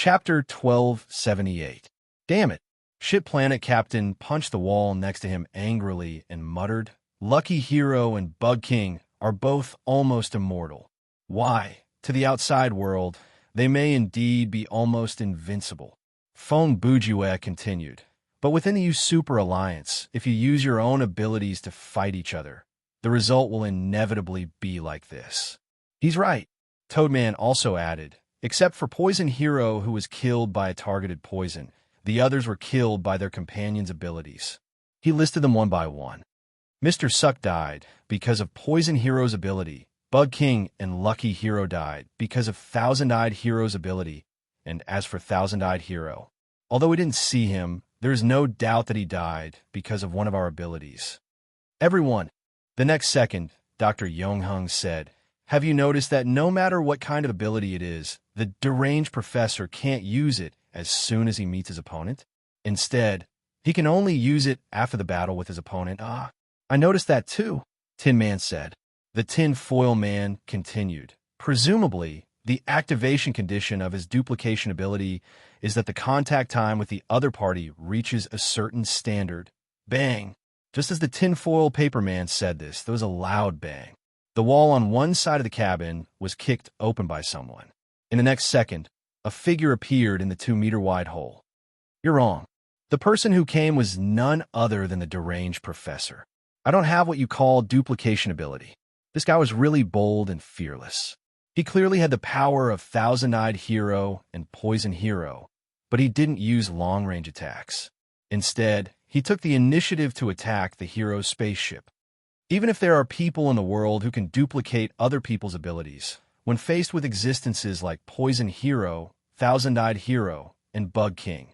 Chapter 1278. Damn it. Ship Planet Captain punched the wall next to him angrily and muttered, Lucky Hero and Bug King are both almost immortal. Why, to the outside world, they may indeed be almost invincible. Phone Bujiwe continued, but within the Super Alliance, if you use your own abilities to fight each other, the result will inevitably be like this. He's right, Toadman also added. Except for Poison Hero, who was killed by a targeted poison, the others were killed by their companions' abilities. He listed them one by one. Mr. Suck died because of Poison Hero's ability. Bug King and Lucky Hero died because of Thousand-Eyed Hero's ability. And as for Thousand-Eyed Hero, although we didn't see him, there is no doubt that he died because of one of our abilities. Everyone. The next second, Dr. Yonghung said, have you noticed that no matter what kind of ability it is, the deranged professor can't use it as soon as he meets his opponent? Instead, he can only use it after the battle with his opponent. I noticed that too, Tin Man said. The Tin Foil Man continued. Presumably, the activation condition of his duplication ability is that the contact time with the other party reaches a certain standard. Bang! Just as the Tinfoil Paper Man said this, there was a loud bang. The wall on one side of the cabin was kicked open by someone. In the next second, a figure appeared in the 2-meter-wide hole. You're wrong. The person who came was none other than the deranged professor. I don't have what you call duplication ability. This guy was really bold and fearless. He clearly had the power of Thousand-Eyed Hero and Poison Hero, but he didn't use long-range attacks. Instead, he took the initiative to attack the hero's spaceship. Even if there are people in the world who can duplicate other people's abilities, when faced with existences like Poison Hero, Thousand-Eyed Hero, and Bug King,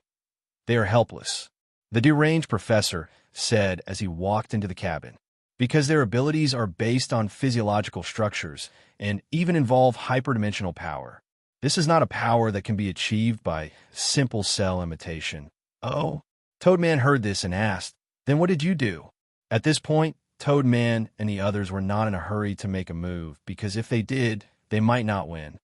they are helpless. The deranged professor said as he walked into the cabin, because their abilities are based on physiological structures and even involve hyperdimensional power. This is not a power that can be achieved by simple cell imitation. Oh, Toadman heard this and asked, then what did you do? At this point, Toadman and the others were not in a hurry to make a move, because if they did, they might not win.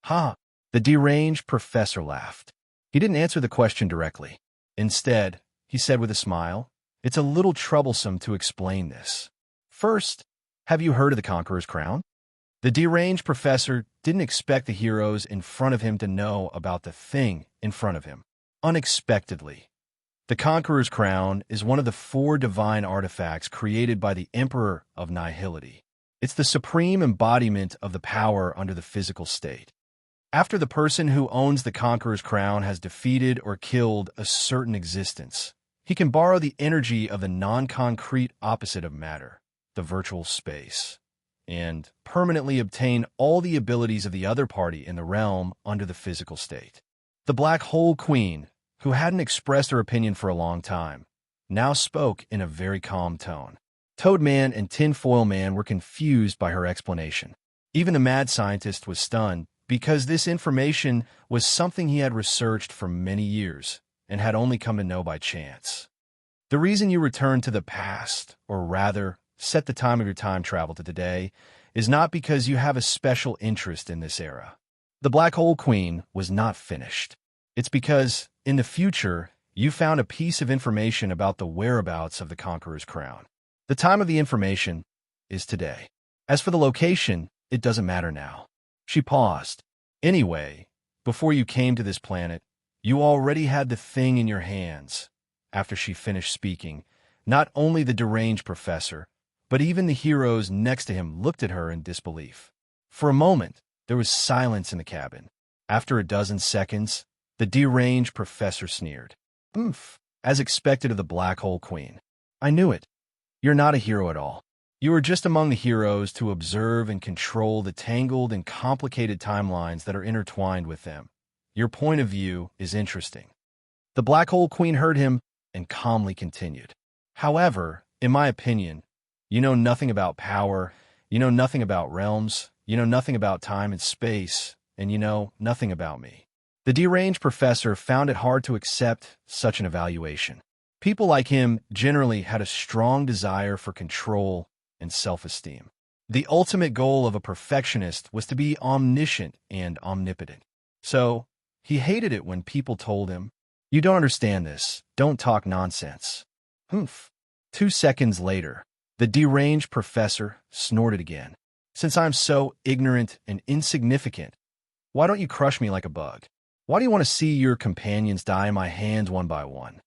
The deranged professor laughed. He didn't answer the question directly. Instead, he said with a smile, it's a little troublesome to explain this. First, have you heard of the Conqueror's Crown? The deranged professor didn't expect the heroes in front of him to know about the thing in front of him. Unexpectedly, the Conqueror's Crown is one of the 4 divine artifacts created by the Emperor of Nihility. It's the supreme embodiment of the power under the physical state. After the person who owns the Conqueror's Crown has defeated or killed a certain existence, he can borrow the energy of the non-concrete opposite of matter, the virtual space, and permanently obtain all the abilities of the other party in the realm under the physical state. The Black Hole Queen, who hadn't expressed her opinion for a long time, now spoke in a very calm tone. Toadman and Tinfoil Man were confused by her explanation. Even the mad scientist was stunned, because this information was something he had researched for many years and had only come to know by chance. The reason you return to the past, or rather, set the time of your time travel to today, is not because you have a special interest in this era. The Black Hole Queen was not finished. It's because, in the future, you found a piece of information about the whereabouts of the Conqueror's Crown. The time of the information is today. As for the location, it doesn't matter now. She paused. Anyway, before you came to this planet, you already had the thing in your hands. After she finished speaking, not only the deranged professor, but even the heroes next to him looked at her in disbelief. For a moment, there was silence in the cabin. After a dozen seconds, the deranged professor sneered. Oomph, as expected of the Black Hole Queen. I knew it. You're not a hero at all. You are just among the heroes to observe and control the tangled and complicated timelines that are intertwined with them. Your point of view is interesting. The Black Hole Queen heard him and calmly continued. However, in my opinion, you know nothing about power, you know nothing about realms, you know nothing about time and space, and you know nothing about me. The deranged professor found it hard to accept such an evaluation. People like him generally had a strong desire for control and self-esteem. The ultimate goal of a perfectionist was to be omniscient and omnipotent. So, He hated it when people told him, "You don't understand this. Don't talk nonsense." Humph. 2 seconds later, the deranged professor snorted again. "Since I'm so ignorant and insignificant, why don't you crush me like a bug? Why do you want to see your companions die in my hands one by one?"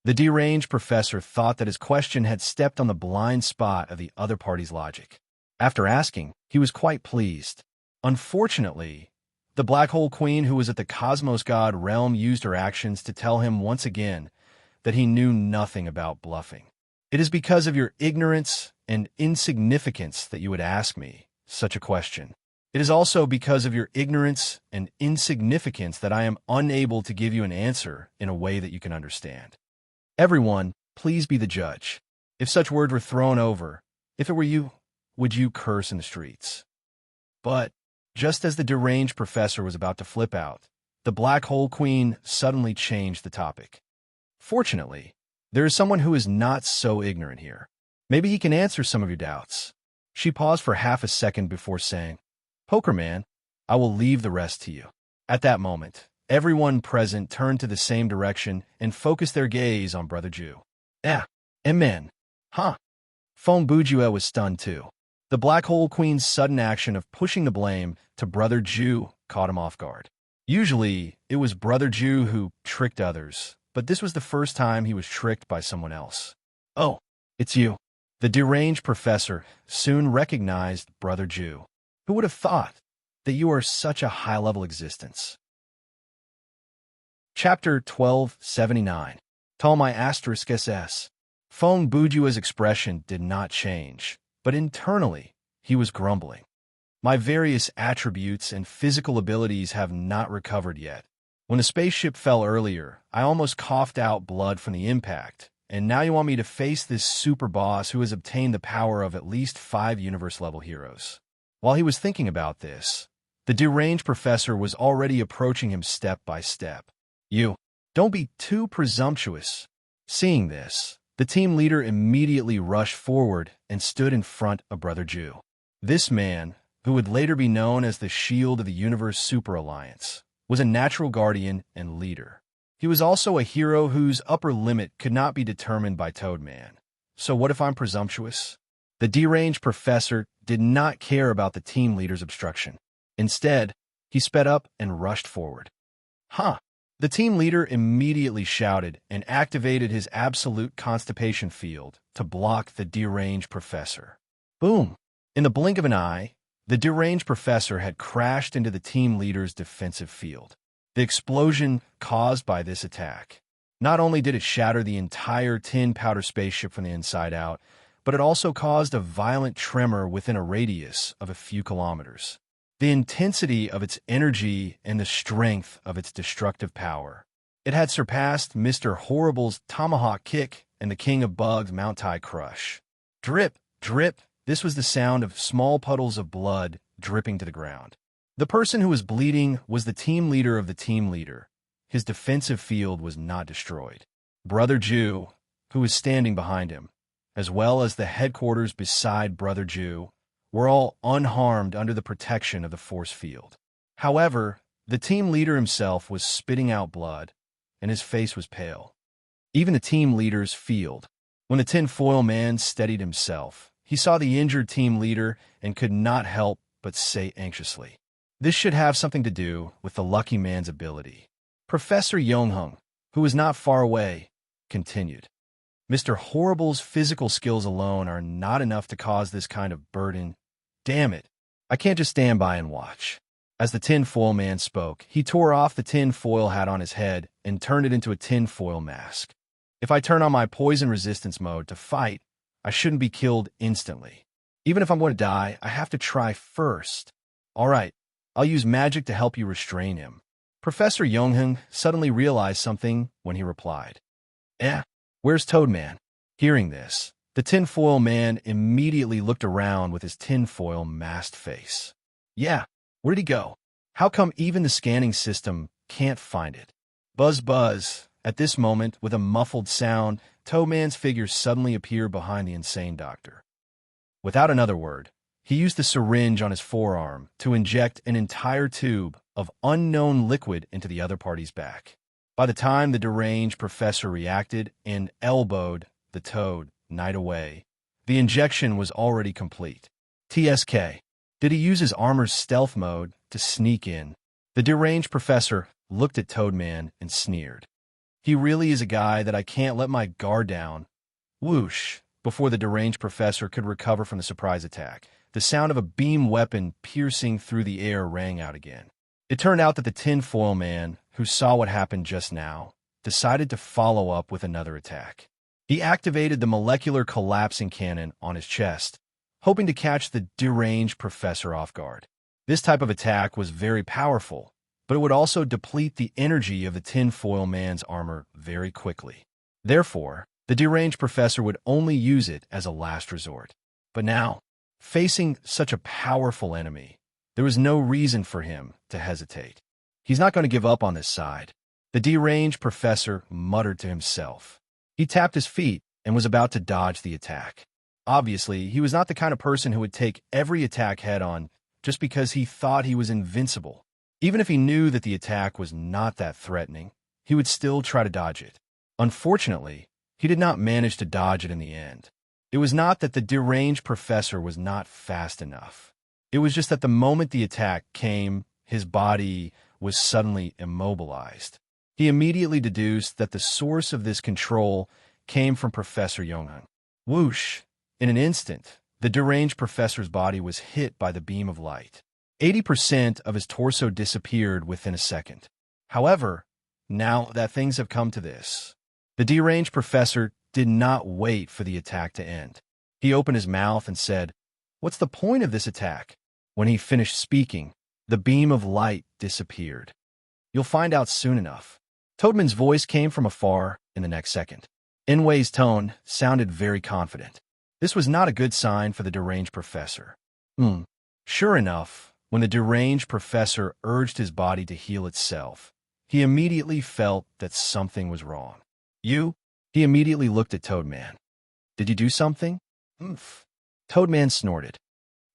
The deranged professor thought that his question had stepped on the blind spot of the other party's logic. After asking, he was quite pleased. Unfortunately, the Black Hole Queen who was at the Cosmos God realm used her actions to tell him once again that he knew nothing about bluffing. "It is because of your ignorance and insignificance that you would ask me such a question. It is also because of your ignorance and insignificance that I am unable to give you an answer in a way that you can understand. Everyone, please be the judge. If such words were thrown over, if it were you, would you curse in the streets?" But just as the deranged professor was about to flip out, the Black Hole Queen suddenly changed the topic. "Fortunately, there is someone who is not so ignorant here. Maybe he can answer some of your doubts." She paused for half a second before saying, "Poker Man, I will leave the rest to you." At that moment, everyone present turned to the same direction and focused their gaze on Brother Jew. Amen. Huh. Phone Bujua was stunned too. The Black Hole Queen's sudden action of pushing the blame to Brother Jew caught him off guard. Usually, it was Brother Jew who tricked others, but this was the first time he was tricked by someone else. "Oh, it's you." The deranged professor soon recognized Brother Jew. "Who would have thought that you are such a high-level existence?" Chapter 1279. Talmai asterisk SS. Phone Bujua's expression did not change, but internally, he was grumbling. "My various attributes and physical abilities have not recovered yet. When the spaceship fell earlier, I almost coughed out blood from the impact, and now you want me to face this super boss who has obtained the power of at least 5 universe-level heroes." While he was thinking about this, the deranged professor was already approaching him step by step. "You, don't be too presumptuous." Seeing this, the team leader immediately rushed forward and stood in front of Brother Jew. This man, who would later be known as the Shield of the Universe Super Alliance, was a natural guardian and leader. He was also a hero whose upper limit could not be determined by Toadman. So what if I'm presumptuous? The deranged professor did not care about the team leader's obstruction. Instead, he sped up and rushed forward. "Huh!" The team leader immediately shouted and activated his absolute constipation field to block the deranged professor. Boom! In the blink of an eye, the deranged professor had crashed into the team leader's defensive field. The explosion caused by this attack. Not only did it shatter the entire tin powder spaceship from the inside out, but it also caused a violent tremor within a radius of a few kilometers. The intensity of its energy and the strength of its destructive power. It had surpassed Mr. Horrible's tomahawk kick and the King of Bugs' Mount Tai crush. Drip, drip, this was the sound of small puddles of blood dripping to the ground. The person who was bleeding was the team leader of the team leader. His defensive field was not destroyed. Brother Jew, who was standing behind him, as well as the headquarters beside Brother Jew, were all unharmed under the protection of the force field. However, the team leader himself was spitting out blood, and his face was pale. Even the team leader's field. When the tinfoil man steadied himself, he saw the injured team leader and could not help but say anxiously, "This should have something to do with the lucky man's ability." Professor Yongheng, who was not far away, continued, "Mr. Horrible's physical skills alone are not enough to cause this kind of burden. Damn it, I can't just stand by and watch." As the tinfoil man spoke, he tore off the tinfoil hat on his head and turned it into a tinfoil mask. "If I turn on my poison resistance mode to fight, I shouldn't be killed instantly. Even if I'm going to die, I have to try first. All right, I'll use magic to help you restrain him." Professor Yongheng suddenly realized something when he replied, "Where's Toadman?" Hearing this, the tinfoil man immediately looked around with his tinfoil masked face. Where did he go? How come even the scanning system can't find it?" Buzz buzz. At this moment, with a muffled sound, Toadman's figure suddenly appeared behind the insane doctor. Without another word, He used the syringe on his forearm to inject an entire tube of unknown liquid into the other party's back. By the time the deranged professor reacted and elbowed the toad night away, the injection was already complete. TSK. Did he use his armor's stealth mode to sneak in? The deranged professor looked at Toadman and sneered. He really is a guy that I can't let my guard down. Whoosh! Before the deranged professor could recover from the surprise attack, the sound of a beam weapon piercing through the air rang out again. It turned out that the tinfoil man, who saw what happened just now, decided to follow up with another attack. He activated the molecular collapsing cannon on his chest, hoping to catch the deranged professor off guard. This type of attack was very powerful, but it would also deplete the energy of the tinfoil man's armor very quickly. Therefore, the deranged professor would only use it as a last resort. But now, facing such a powerful enemy, there was no reason for him to hesitate. He's not going to give up on this side. The deranged professor muttered to himself. He tapped his feet and was about to dodge the attack. Obviously, he was not the kind of person who would take every attack head-on just because he thought he was invincible. Even if he knew that the attack was not that threatening, he would still try to dodge it. Unfortunately, he did not manage to dodge it in the end. It was not that the deranged professor was not fast enough. It was just that the moment the attack came, his body was suddenly immobilized. He immediately deduced that the source of this control came from Professor Younghun. Whoosh! In an instant, the deranged professor's body was hit by the beam of light. 80% of his torso disappeared within a second. However, now that things have come to this, the deranged professor did not wait for the attack to end. He opened his mouth and said, "What's the point of this attack?" When he finished speaking, the beam of light disappeared. "You'll find out soon enough." Toadman's voice came from afar in the next second. Inwei's tone sounded very confident. This was not a good sign for the deranged professor. Sure enough, when the deranged professor urged his body to heal itself, he immediately felt that something was wrong. "You?" He immediately looked at Toadman. "Did you do something?" Toadman snorted.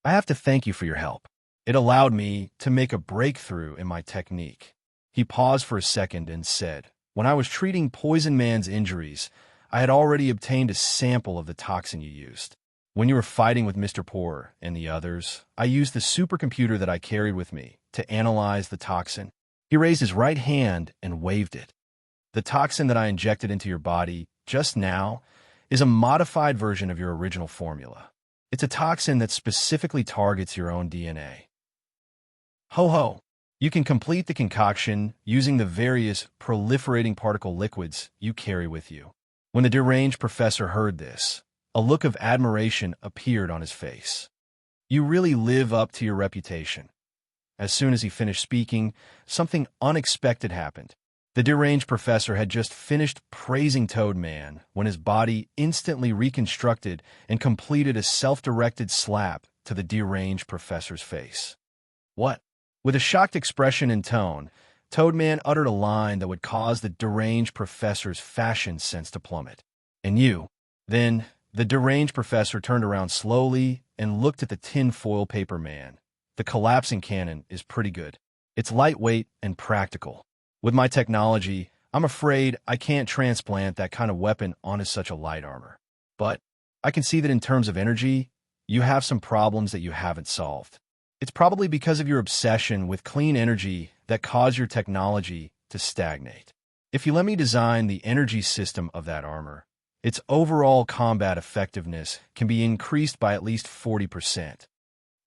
"I have to thank you for your help. It allowed me to make a breakthrough in my technique." He paused for a second and said, "When I was treating Poison Man's injuries, I had already obtained a sample of the toxin you used. When you were fighting with Mr. Poor and the others, I used the supercomputer that I carried with me to analyze the toxin." He raised his right hand and waved it. "The toxin that I injected into your body just now is a modified version of your original formula. It's a toxin that specifically targets your own DNA. Ho ho! You can complete the concoction using the various proliferating particle liquids you carry with you." When the deranged professor heard this, a look of admiration appeared on his face. "You really live up to your reputation." As soon as he finished speaking, something unexpected happened. The deranged professor had just finished praising Toadman when his body instantly reconstructed and completed a self-directed slap to the deranged professor's face. "What?" With a shocked expression and tone, Toadman uttered a line that would cause the deranged professor's fashion sense to plummet. "And you?" Then the deranged professor turned around slowly and looked at the tinfoil paper man. "The collapsing cannon is pretty good. It's lightweight and practical. With my technology, I'm afraid I can't transplant that kind of weapon onto such a light armor. But I can see that in terms of energy, you have some problems that you haven't solved. It's probably because of your obsession with clean energy that caused your technology to stagnate. If you let me design the energy system of that armor, its overall combat effectiveness can be increased by at least 40%.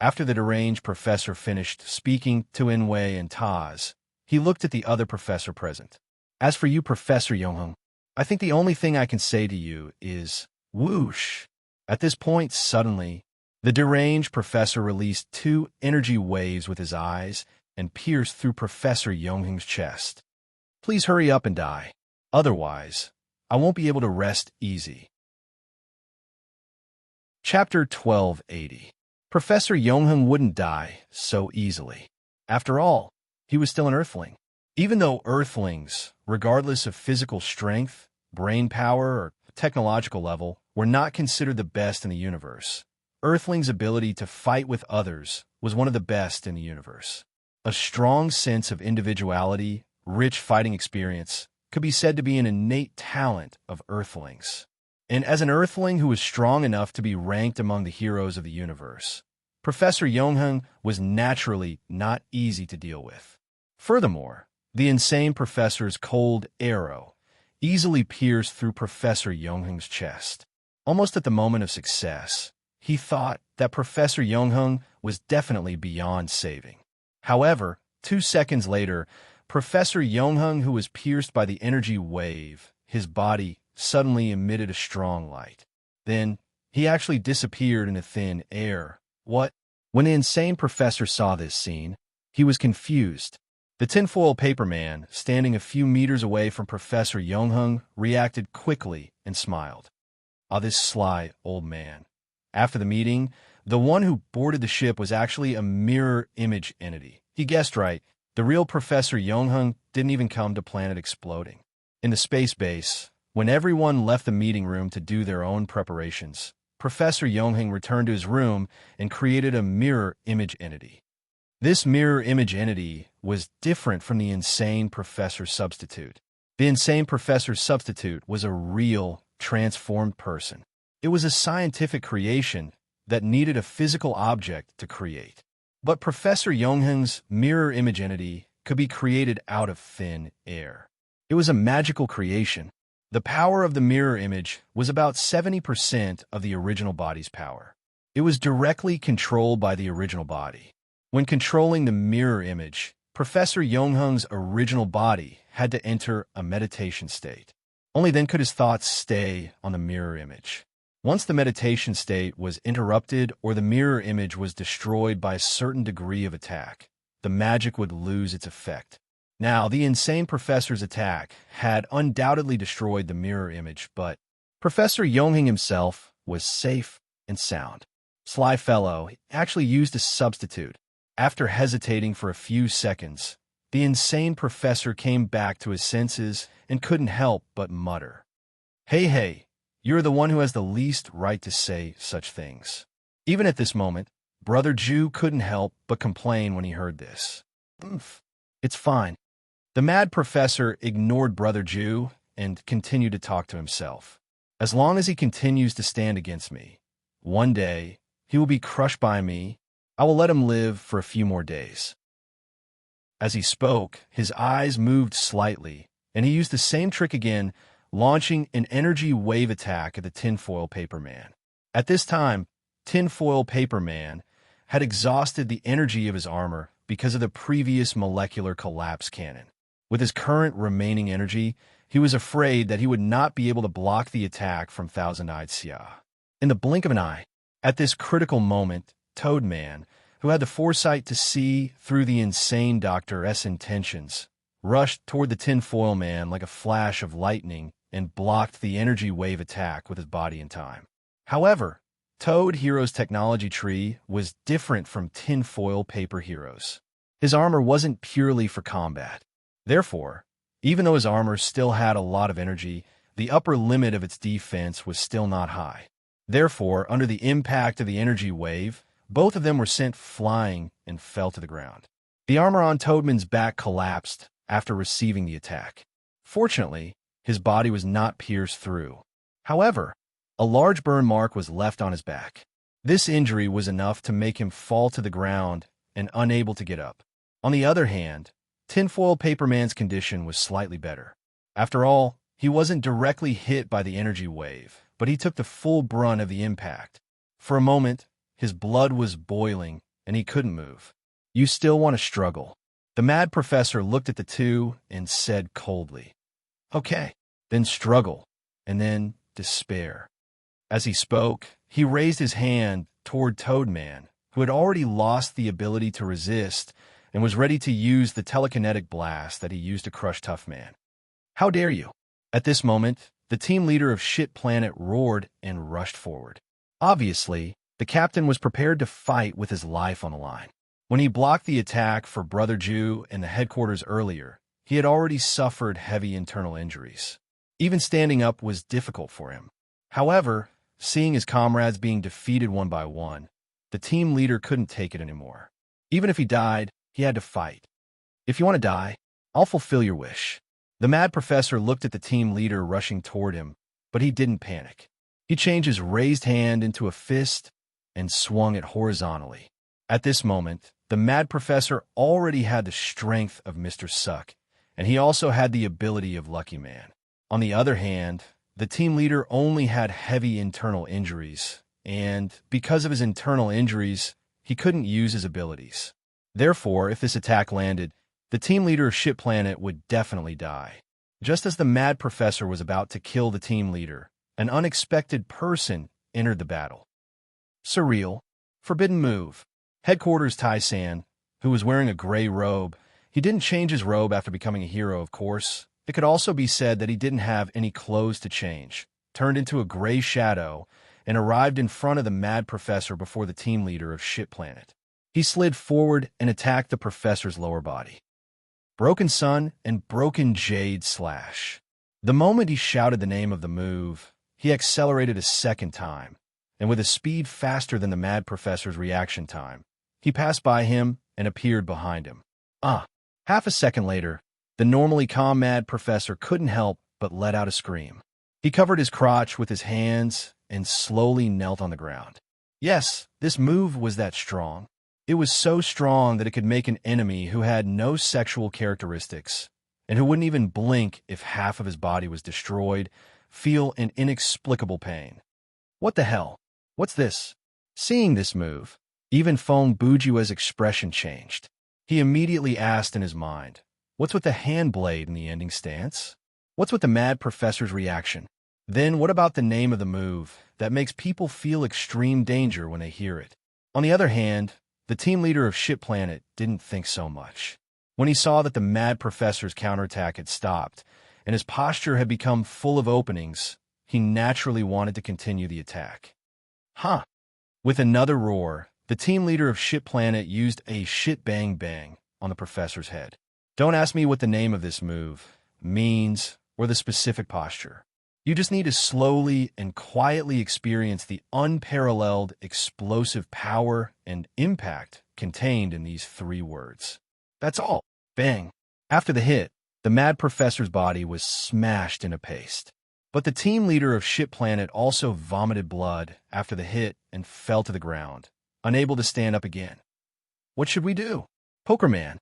After the deranged professor finished speaking to Inwei and Taz, he looked at the other professor present. "As for you, Professor Younghun, I think the only thing I can say to you is whoosh." At this point, suddenly, the deranged professor released 2 energy waves with his eyes and pierced through Professor Younghun's chest. "Please hurry up and die. Otherwise, I won't be able to rest easy." Chapter 1280. Professor Younghun wouldn't die so easily. After all, he was still an Earthling. Even though Earthlings, regardless of physical strength, brain power, or technological level, were not considered the best in the universe, Earthling's ability to fight with others was one of the best in the universe. A strong sense of individuality, rich fighting experience, could be said to be an innate talent of Earthlings. And as an Earthling who was strong enough to be ranked among the heroes of the universe, Professor Younghung was naturally not easy to deal with. Furthermore, the insane professor's cold arrow easily pierced through Professor Younghung's chest. Almost at the moment of success, he thought that Professor Younghung was definitely beyond saving. However, 2 seconds later, Professor Younghung, who was pierced by the energy wave, his body suddenly emitted a strong light. Then, he actually disappeared into thin air. What? When the insane professor saw this scene, he was confused. The tinfoil paper man, standing a few meters away from Professor Younghung, reacted quickly and smiled. Ah, this sly old man. After the meeting, the one who boarded the ship was actually a mirror image entity. He guessed right. The real Professor Younghung didn't even come to planet exploding. In the space base, when everyone left the meeting room to do their own preparations, Professor Younghung returned to his room and created a mirror image entity. This mirror image entity was different from the insane professor substitute. The insane professor substitute was a real, transformed person. It was a scientific creation that needed a physical object to create. But Professor Younghung's mirror image entity could be created out of thin air. It was a magical creation. The power of the mirror image was about 70% of the original body's power. It was directly controlled by the original body. When controlling the mirror image, Professor Younghung's original body had to enter a meditation state. Only then could his thoughts stay on the mirror image. Once the meditation state was interrupted or the mirror image was destroyed by a certain degree of attack, the magic would lose its effect. Now, the insane professor's attack had undoubtedly destroyed the mirror image, but Professor Younghung himself was safe and sound. Sly fellow actually used a substitute. After hesitating for a few seconds, the insane professor came back to his senses and couldn't help but mutter, Hey, you're the one who has the least right to say such things." Even at this moment, Brother Jew couldn't help but complain when he heard this. It's fine." The mad professor ignored Brother Jew and continued to talk to himself. "As long as he continues to stand against me, one day he will be crushed by me. I will let him live for a few more days." As he spoke, his eyes moved slightly, and he used the same trick again, launching an energy wave attack at the tinfoil paper man. At this time, tinfoil paper man had exhausted the energy of his armor because of the previous molecular collapse cannon. With his current remaining energy, he was afraid that he would not be able to block the attack from Thousand-Eyed Xia. In the blink of an eye, at this critical moment, Toadman, who had the foresight to see through the insane Dr. S' intentions, rushed toward the tinfoil man like a flash of lightning and blocked the energy wave attack with his body in time. However, Toad Hero's technology tree was different from tinfoil paper heroes. His armor wasn't purely for combat. Therefore, even though his armor still had a lot of energy, the upper limit of its defense was still not high. Therefore, under the impact of the energy wave, both of them were sent flying and fell to the ground. The armor on Toadman's back collapsed after receiving the attack. Fortunately, his body was not pierced through. However, a large burn mark was left on his back. This injury was enough to make him fall to the ground and unable to get up. On the other hand, Tinfoil Paper Man's condition was slightly better. After all, he wasn't directly hit by the energy wave, but he took the full brunt of the impact. For a moment, his blood was boiling and he couldn't move. "You still want to struggle?" The mad professor looked at the two and said coldly, "Okay, then struggle, and then despair." As he spoke, he raised his hand toward Toadman, who had already lost the ability to resist and was ready to use the telekinetic blast that he used to crush Tough Man. "How dare you?" At this moment, the team leader of Shit Planet roared and rushed forward. Obviously, the captain was prepared to fight with his life on the line. When he blocked the attack for Brother Jew in the headquarters earlier, he had already suffered heavy internal injuries. Even standing up was difficult for him. However, seeing his comrades being defeated one by one, the team leader couldn't take it anymore. Even if he died, he had to fight. If you want to die, I'll fulfill your wish. The mad professor looked at the team leader rushing toward him, but he didn't panic. He changed his raised hand into a fist and swung it horizontally. At this moment, the mad professor already had the strength of Mr. Suck, and he also had the ability of Lucky Man. On the other hand, the team leader only had heavy internal injuries, and because of his internal injuries, he couldn't use his abilities. Therefore, if this attack landed, the team leader of Ship Planet would definitely die. Just as the mad professor was about to kill the team leader, an unexpected person entered the battle. Surreal. Forbidden move. Headquarters Tai-san, who was wearing a gray robe. He didn't change his robe after becoming a hero, of course. It could also be said that he didn't have any clothes to change, turned into a gray shadow, and arrived in front of the mad professor before the team leader of Ship Planet. He slid forward and attacked the professor's lower body. Broken Sun and Broken Jade Slash. The moment he shouted the name of the move, he accelerated a second time, and with a speed faster than the mad professor's reaction time, he passed by him and appeared behind him. Half a second later, the normally calm mad professor couldn't help but let out a scream. He covered his crotch with his hands and slowly knelt on the ground. Yes, this move was that strong. It was so strong that it could make an enemy who had no sexual characteristics and who wouldn't even blink if half of his body was destroyed feel an inexplicable pain. What the hell? What's this? Seeing this move, even Fong Bujiwa's expression changed. He immediately asked in his mind, what's with the hand blade in the ending stance? What's with the mad professor's reaction? Then what about the name of the move that makes people feel extreme danger when they hear it? On the other hand, the team leader of Ship Planet didn't think so much. When he saw that the mad professor's counterattack had stopped and his posture had become full of openings, he naturally wanted to continue the attack. With another roar, the team leader of Ship Planet used a shit bang bang on the professor's head. Don't ask me what the name of this move means or the specific posture. You just need to slowly and quietly experience the unparalleled explosive power and impact contained in these 3 words. That's all. Bang. After the hit, the mad professor's body was smashed into paste. But the team leader of Ship Planet also vomited blood after the hit and fell to the ground, unable to stand up again. What should we do? Pokerman.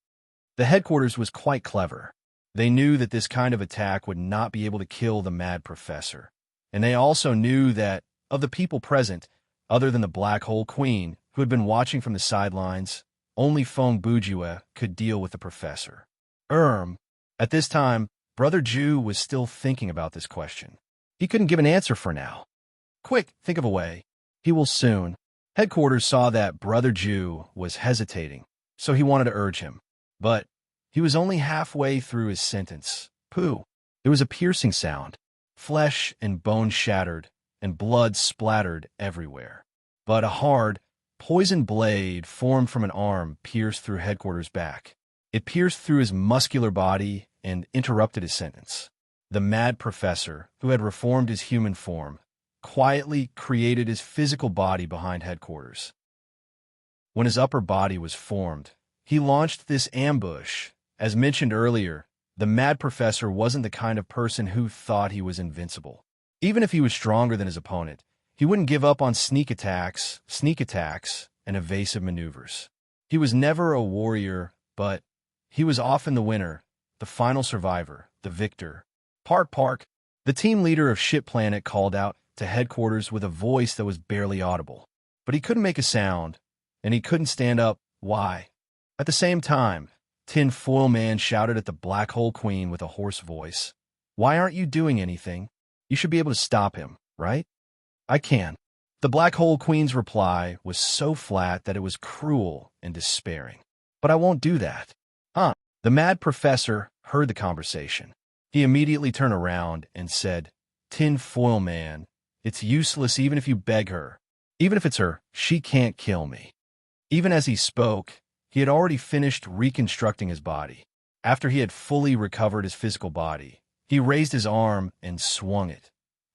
The headquarters was quite clever. They knew that this kind of attack would not be able to kill the mad professor. And they also knew that, of the people present, other than the Black Hole Queen, who had been watching from the sidelines, only Fong Bujiwa could deal with the professor. At this time, Brother Ju was still thinking about this question. He couldn't give an answer for now. Quick, think of a way. He will soon. Headquarters saw that Brother Ju was hesitating, so he wanted to urge him. But he was only halfway through his sentence. Pooh. There was a piercing sound. Flesh and bone shattered, and blood splattered everywhere. But a hard, poisoned blade formed from an arm pierced through Headquarters' back. It pierced through his muscular body and interrupted his sentence. The mad professor, who had reformed his human form, quietly created his physical body behind Headquarters. When his upper body was formed, he launched this ambush. As mentioned earlier, the mad professor wasn't the kind of person who thought he was invincible. Even if he was stronger than his opponent, he wouldn't give up on sneak attacks, and evasive maneuvers. He was never a warrior, but he was often the winner, the final survivor, the victor. Park. The team leader of Ship Planet called out to Headquarters with a voice that was barely audible. But he couldn't make a sound, and he couldn't stand up. Why? At the same time, Tin Foil Man shouted at the Black Hole Queen with a hoarse voice. Why aren't you doing anything? You should be able to stop him, right? I can. The Black Hole Queen's reply was so flat that it was cruel and despairing. But I won't do that. The mad professor heard the conversation. He immediately turned around and said, Tin Foil Man, it's useless even if you beg her. Even if it's her, she can't kill me. Even as he spoke, he had already finished reconstructing his body. After he had fully recovered his physical body, he raised his arm and swung it.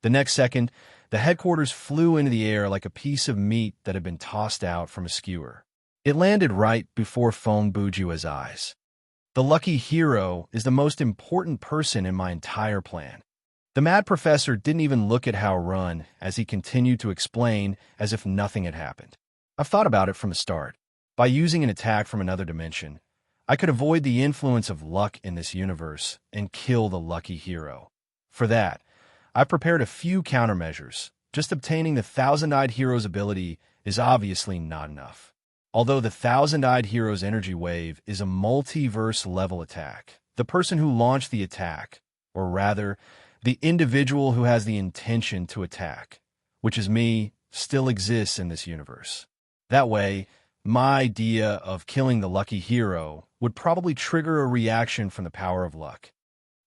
The next second, the headquarters flew into the air like a piece of meat that had been tossed out from a skewer. It landed right before Feng Bujue's eyes. The lucky hero is the most important person in my entire plan. The mad professor didn't even look at Hao Run as he continued to explain as if nothing had happened. I've thought about it from the start. By using an attack from another dimension, I could avoid the influence of luck in this universe and kill the lucky hero. For that, I prepared a few countermeasures. Just obtaining the Thousand-Eyed Hero's ability is obviously not enough. Although the Thousand-Eyed Hero's energy wave is a multiverse-level attack, the person who launched the attack, or rather, the individual who has the intention to attack, which is me, still exists in this universe. That way, my idea of killing the lucky hero would probably trigger a reaction from the power of luck.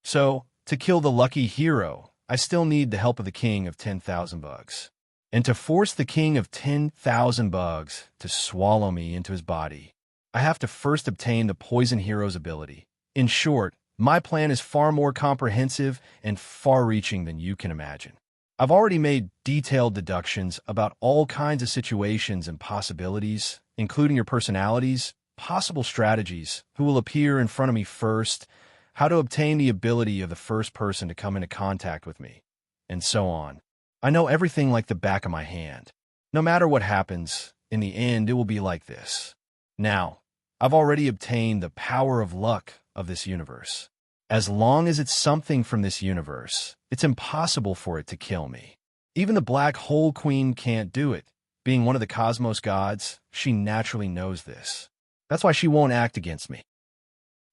So, to kill the lucky hero, I still need the help of the King of 10,000 Bugs. And to force the King of 10,000 Bugs to swallow me into his body, I have to first obtain the Poison Hero's ability. In short, my plan is far more comprehensive and far-reaching than you can imagine. I've already made detailed deductions about all kinds of situations and possibilities, including your personalities, possible strategies, who will appear in front of me first, how to obtain the ability of the first person to come into contact with me, and so on. I know everything like the back of my hand. No matter what happens, in the end it will be like this. Now, I've already obtained the power of luck of this universe. As long as it's something from this universe, it's impossible for it to kill me. Even the Black Hole Queen can't do it. Being one of the cosmos gods, she naturally knows this. That's why she won't act against me.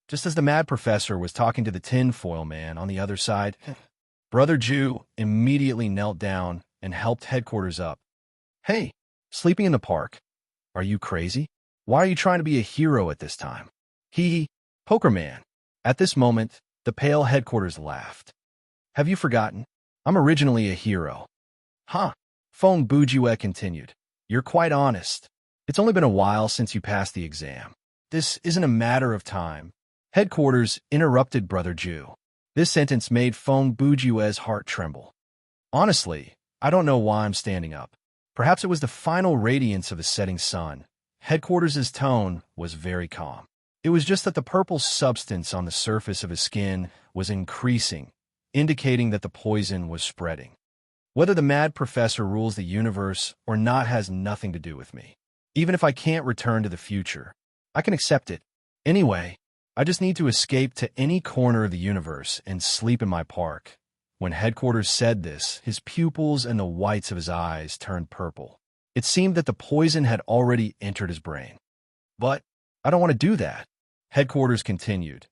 Just as the mad professor was talking to the tinfoil man on the other side, Brother Jew immediately knelt down and helped headquarters up. Hey, sleeping in the park? Are you crazy? Why are you trying to be a hero at this time? Poker man. At this moment, the pale headquarters laughed. Have you forgotten? I'm originally a hero. Huh? Feng Bujue continued. You're quite honest. It's only been a while since you passed the exam. This isn't a matter of time. Headquarters interrupted Brother Jew. This sentence made Feng Bujue's heart tremble. Honestly, I don't know why I'm standing up. Perhaps it was the final radiance of the setting sun. Headquarters' tone was very calm. It was just that the purple substance on the surface of his skin was increasing, indicating that the poison was spreading. Whether the mad professor rules the universe or not has nothing to do with me. Even if I can't return to the future, I can accept it. Anyway, I just need to escape to any corner of the universe and sleep in my park. When Headquarters said this, his pupils and the whites of his eyes turned purple. It seemed that the poison had already entered his brain. But I don't want to do that. Headquarters continued.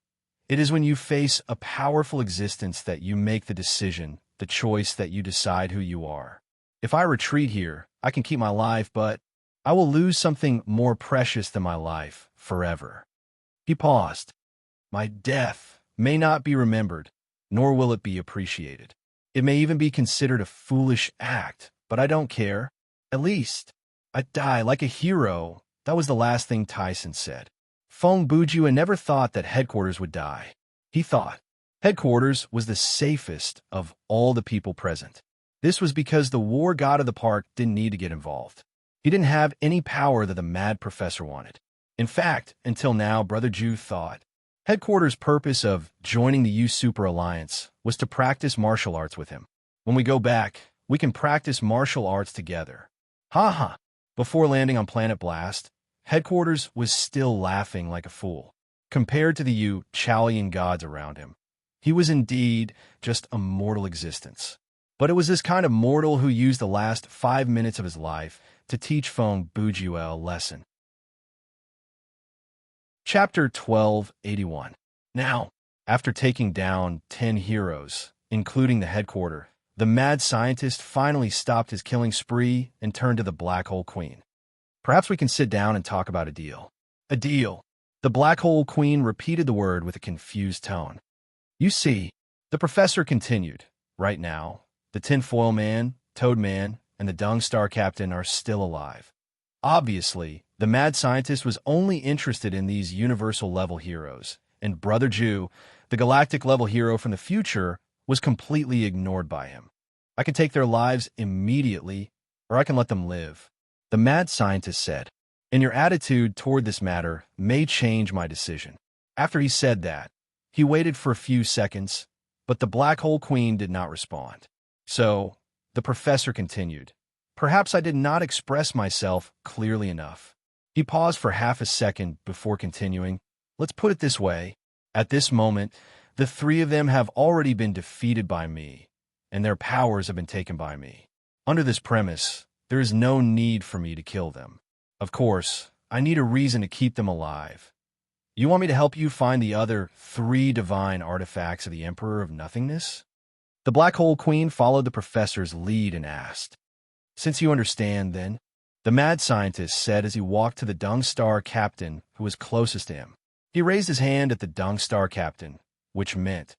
It is when you face a powerful existence that you make the decision, the choice that you decide who you are. If I retreat here, I can keep my life, but I will lose something more precious than my life forever. He paused. My death may not be remembered, nor will it be appreciated. It may even be considered a foolish act, but I don't care. At least, I die like a hero. That was the last thing Tyson said. Feng Bujue never thought that Headquarters would die. He thought Headquarters was the safest of all the people present. This was because the war god of the park didn't need to get involved. He didn't have any power that the mad professor wanted. In fact, until now, Brother Jew thought Headquarters' purpose of joining the U Super Alliance was to practice martial arts with him. When we go back, we can practice martial arts together. Ha ha! Before landing on Planet Blast, Headquarters was still laughing like a fool. Compared to the Chalian gods around him, he was indeed just a mortal existence. But it was this kind of mortal who used the last 5 minutes of his life to teach Feng Bujue a lesson. Chapter 1281. Now, after taking down 10 heroes, including the Headquarter, the mad scientist finally stopped his killing spree and turned to the Black Hole Queen. Perhaps we can sit down and talk about a deal. A deal. The Black Hole Queen repeated the word with a confused tone. You see, the professor continued, right now, the Tinfoil Man, Toad Man, and the Dung Star Captain are still alive. Obviously, the mad scientist was only interested in these universal-level heroes, and Brother Jew, the galactic-level hero from the future, was completely ignored by him. I can take their lives immediately, or I can let them live. The mad scientist said, and your attitude toward this matter may change my decision. After he said that, he waited for a few seconds, but the black hole queen did not respond. So, the professor continued, perhaps I did not express myself clearly enough. He paused for half a second before continuing. Let's put it this way. At this moment, the three of them have already been defeated by me, and their powers have been taken by me. Under this premise, there is no need for me to kill them. Of course, I need a reason to keep them alive. You want me to help you find the other 3 divine artifacts of the Emperor of Nothingness? The Black Hole Queen followed the professor's lead and asked. Since you understand, then, the mad scientist said as he walked to the Dung Star captain who was closest to him. He raised his hand at the Dung Star captain, which meant,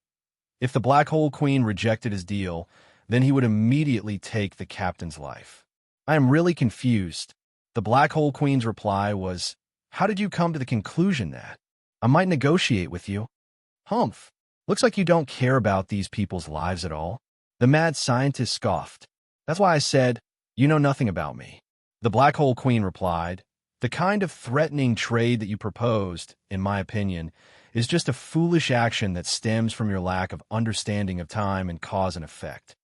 if the Black Hole Queen rejected his deal, then he would immediately take the captain's life. I am really confused. The Black Hole Queen's reply was, how did you come to the conclusion that I might negotiate with you? Humph. Looks like you don't care about these people's lives at all. The mad scientist scoffed. That's why I said, you know nothing about me. The Black Hole Queen replied, the kind of threatening trade that you proposed, in my opinion, is just a foolish action that stems from your lack of understanding of time and cause and effect.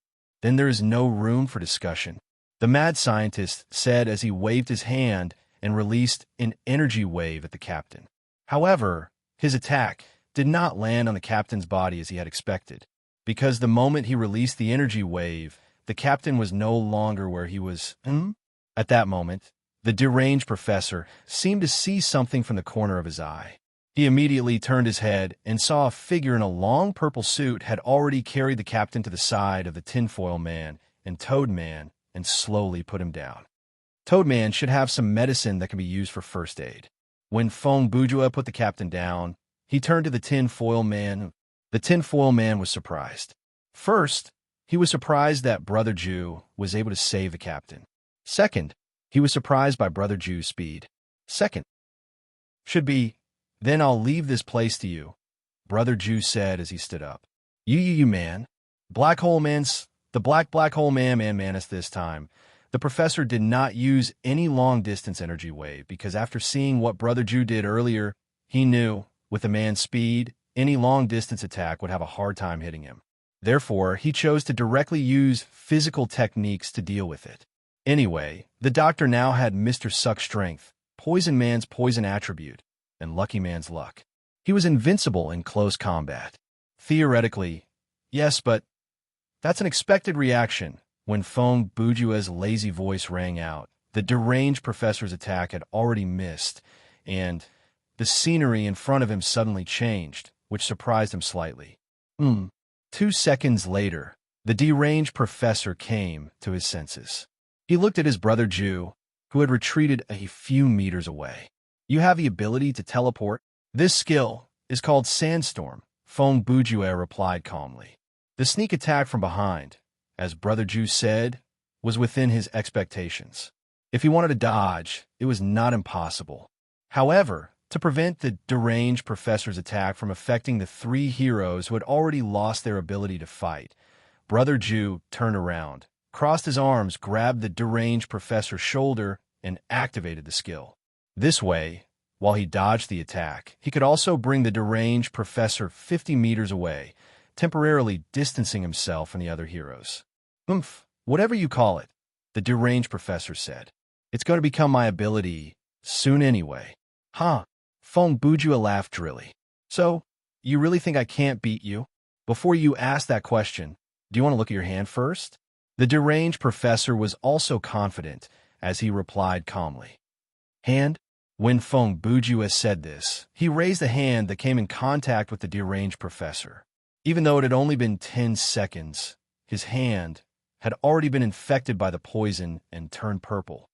Then there is no room for discussion. The mad scientist said as he waved his hand and released an energy wave at the captain. However, his attack did not land on the captain's body as he had expected, because the moment he released the energy wave, the captain was no longer where he was. At that moment, the deranged professor seemed to see something from the corner of his eye. He immediately turned his head and saw a figure in a long purple suit had already carried the captain to the side of the tinfoil man and Toad Man and slowly put him down. Toad Man should have some medicine that can be used for first aid. When Fong Bujua put the captain down, he turned to the tinfoil man. The tinfoil man was surprised. First, he was surprised that Brother Jew was able to save the captain. Second, he was surprised by Brother Jew's speed. Second, should be, then I'll leave this place to you, Brother Jew said as he stood up. You man. Black hole man's, the black hole manus this time. The professor did not use any long-distance energy wave because after seeing what Brother Jew did earlier, he knew, with a man's speed, any long-distance attack would have a hard time hitting him. Therefore, he chose to directly use physical techniques to deal with it. Anyway, the doctor now had Mr. Suck Strength, Poison Man's poison attribute, and Lucky Man's luck. He was invincible in close combat. Theoretically, yes, but that's an expected reaction. When Fong Bujua's lazy voice rang out, the deranged professor's attack had already missed, and the scenery in front of him suddenly changed, which surprised him slightly. 2 seconds later, the deranged professor came to his senses. He looked at his brother Jew, who had retreated a few meters away. You have the ability to teleport? This skill is called Sandstorm, Fong Bujua replied calmly. The sneak attack from behind, as Brother Jew said, was within his expectations. If he wanted to dodge, it was not impossible. However, to prevent the deranged professor's attack from affecting the 3 heroes who had already lost their ability to fight, Brother Jew turned around, crossed his arms, grabbed the deranged professor's shoulder, and activated the skill. This way, while he dodged the attack, he could also bring the deranged professor 50 meters away, temporarily distancing himself from the other heroes. Whatever you call it, the deranged professor said. It's going to become my ability soon anyway. Huh? Fong Bujua laughed drily. So, you really think I can't beat you? Before you ask that question, do you want to look at your hand first? The deranged professor was also confident as he replied calmly. Hand? When Fong Bujua said this, he raised a hand that came in contact with the deranged professor. Even though it had only been 10 seconds, his hand had already been infected by the poison and turned purple.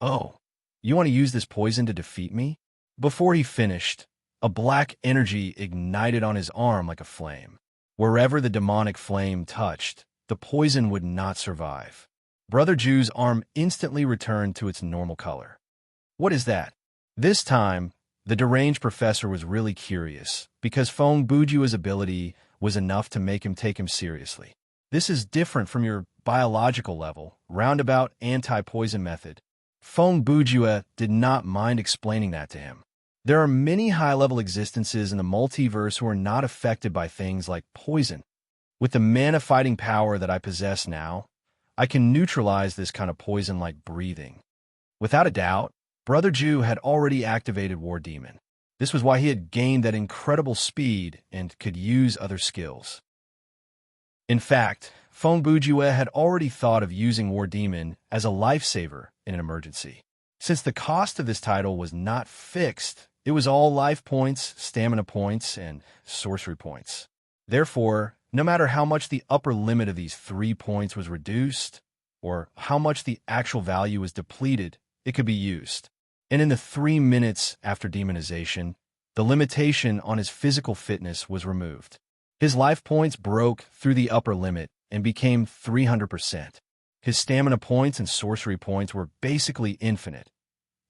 Oh, you want to use this poison to defeat me? Before he finished, a black energy ignited on his arm like a flame. Wherever the demonic flame touched, the poison would not survive. Brother Jew's arm instantly returned to its normal color. What is that? This time, the deranged professor was really curious, because Fong Bujua's ability was enough to make him take him seriously. This is different from your biological level, roundabout anti-poison method. Feng Bujue did not mind explaining that to him. There are many high-level existences in the multiverse who are not affected by things like poison. With the mana-fighting power that I possess now, I can neutralize this kind of poison like breathing. Without a doubt, Brother Jew had already activated War Demon. This was why he had gained that incredible speed and could use other skills. In fact, Feng Bujue had already thought of using War Demon as a lifesaver in an emergency. Since the cost of this title was not fixed, it was all life points, stamina points, and sorcery points. Therefore, no matter how much the upper limit of these 3 points was reduced, or how much the actual value was depleted, it could be used. And in the 3 minutes after demonization, the limitation on his physical fitness was removed. His life points broke through the upper limit and became 300%. His stamina points and sorcery points were basically infinite.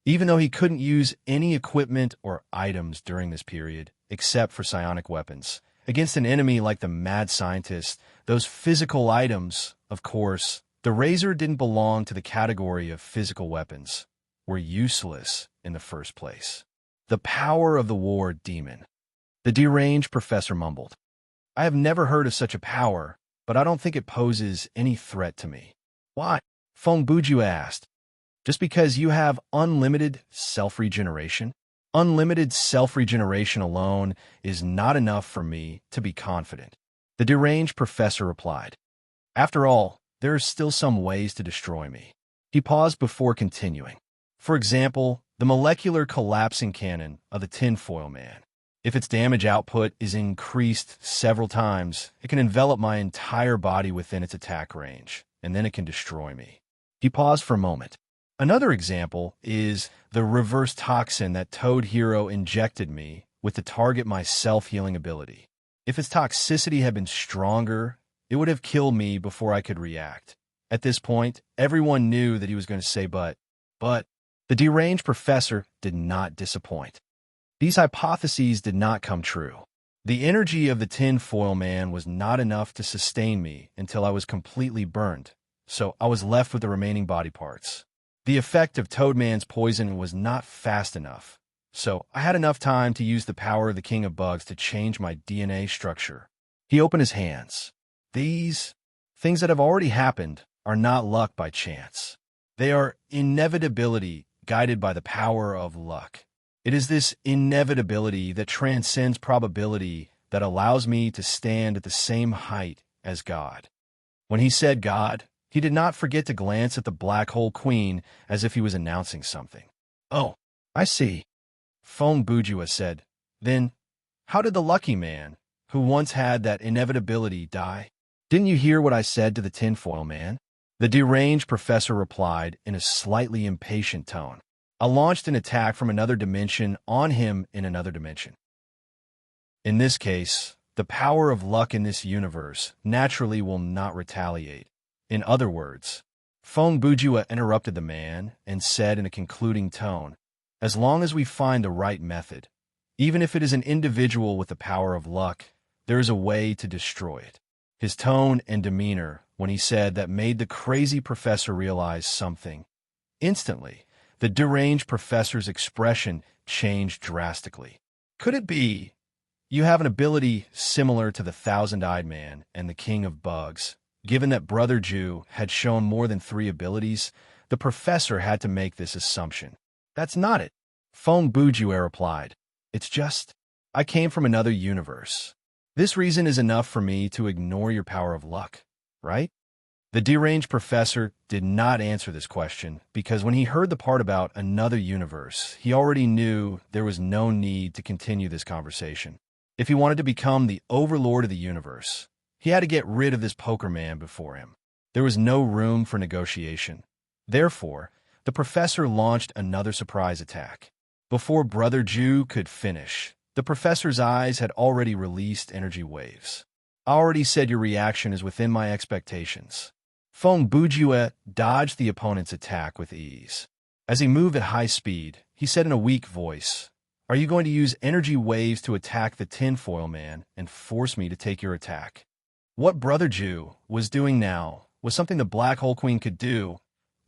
Even though he couldn't use any equipment or items during this period, except for psionic weapons, against an enemy like the Mad Scientist, those physical items, of course, the razor didn't belong to the category of physical weapons, were useless in the first place. The power of the War Demon. The deranged professor mumbled. I have never heard of such a power, but I don't think it poses any threat to me. Why? Feng Bujue asked. Just because you have unlimited self-regeneration? Unlimited self-regeneration alone is not enough for me to be confident. The deranged professor replied. After all, there are still some ways to destroy me. He paused before continuing. For example, the molecular collapsing cannon of the tinfoil man. If its damage output is increased several times, it can envelop my entire body within its attack range, and then it can destroy me. He paused for a moment. Another example is the reverse toxin that Toad Hero injected me with to target my self-healing ability. If its toxicity had been stronger, it would have killed me before I could react. At this point, everyone knew that he was going to say but the deranged professor did not disappoint. These hypotheses did not come true. The energy of the tinfoil man was not enough to sustain me until I was completely burned, so I was left with the remaining body parts. The effect of Toadman's poison was not fast enough, so I had enough time to use the power of the King of Bugs to change my DNA structure. He opened his hands. These things that have already happened are not luck by chance. They are inevitability guided by the power of luck. It is this inevitability that transcends probability that allows me to stand at the same height as God. When he said God, he did not forget to glance at the Black Hole Queen as if he was announcing something. Oh, I see, Feng Bujue said. Then, how did the lucky man, who once had that inevitability, die? Didn't you hear what I said to the tinfoil man? The deranged professor replied in a slightly impatient tone. I launched an attack from another dimension on him in another dimension. In this case, the power of luck in this universe naturally will not retaliate. In other words, Feng Bujue interrupted the man and said in a concluding tone, as long as we find the right method, even if it is an individual with the power of luck, there is a way to destroy it. His tone and demeanor when he said that made the crazy professor realize something. Instantly, the deranged professor's expression changed drastically. Could it be you have an ability similar to the Thousand-Eyed Man and the King of Bugs? Given that Brother Jew had shown more than 3 abilities, the professor had to make this assumption. That's not it, Feng Bujue replied. It's just, I came from another universe. This reason is enough for me to ignore your power of luck, right? The deranged professor did not answer this question because when he heard the part about another universe, he already knew there was no need to continue this conversation. If he wanted to become the overlord of the universe, he had to get rid of this poker man before him. There was no room for negotiation. Therefore, the professor launched another surprise attack. Before Brother Jew could finish, the professor's eyes had already released energy waves. I already said your reaction is within my expectations. Feng Bujue dodged the opponent's attack with ease. As he moved at high speed, he said in a weak voice, Are you going to use energy waves to attack the tinfoil man and force me to take your attack? What Brother Jew was doing now was something the Black Hole Queen could do,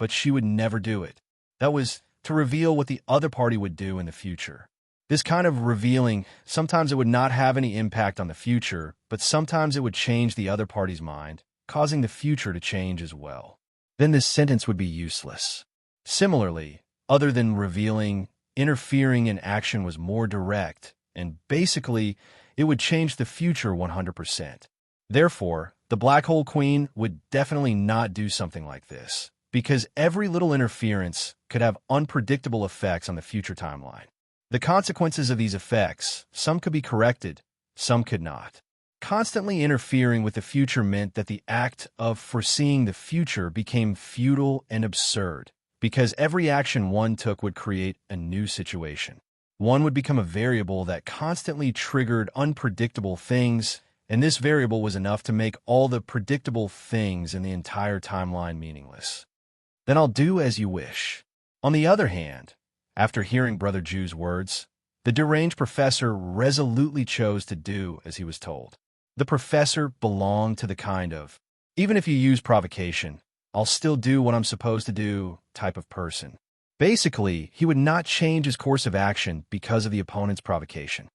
but she would never do it. That was to reveal what the other party would do in the future. This kind of revealing, sometimes it would not have any impact on the future, but sometimes it would change the other party's mind, causing the future to change as well. Then this sentence would be useless. Similarly, other than revealing, interfering in action was more direct, and basically, it would change the future 100%. Therefore, the Black Hole Queen would definitely not do something like this, because every little interference could have unpredictable effects on the future timeline. The consequences of these effects, some could be corrected, some could not. Constantly interfering with the future meant that the act of foreseeing the future became futile and absurd, because every action one took would create a new situation. One would become a variable that constantly triggered unpredictable things, and this variable was enough to make all the predictable things in the entire timeline meaningless. Then I'll do as you wish. On the other hand, after hearing Brother Jew's words, the deranged professor resolutely chose to do as he was told. The professor belonged to the kind of, even if you use provocation, I'll still do what I'm supposed to do type of person. Basically, he would not change his course of action because of the opponent's provocation.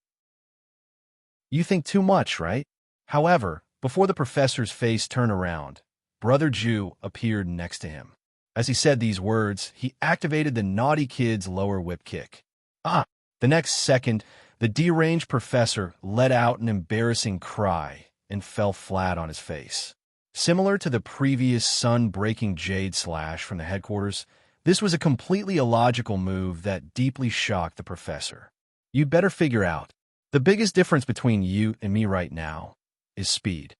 You think too much, right? However, before the professor's face turned around, Brother Jew appeared next to him. As he said these words, he activated the naughty kid's lower whip kick. The next second, the deranged professor let out an embarrassing cry and fell flat on his face. Similar to the previous sun-breaking jade slash from the headquarters, this was a completely illogical move that deeply shocked the professor. You'd better figure out, the biggest difference between you and me right now is speed.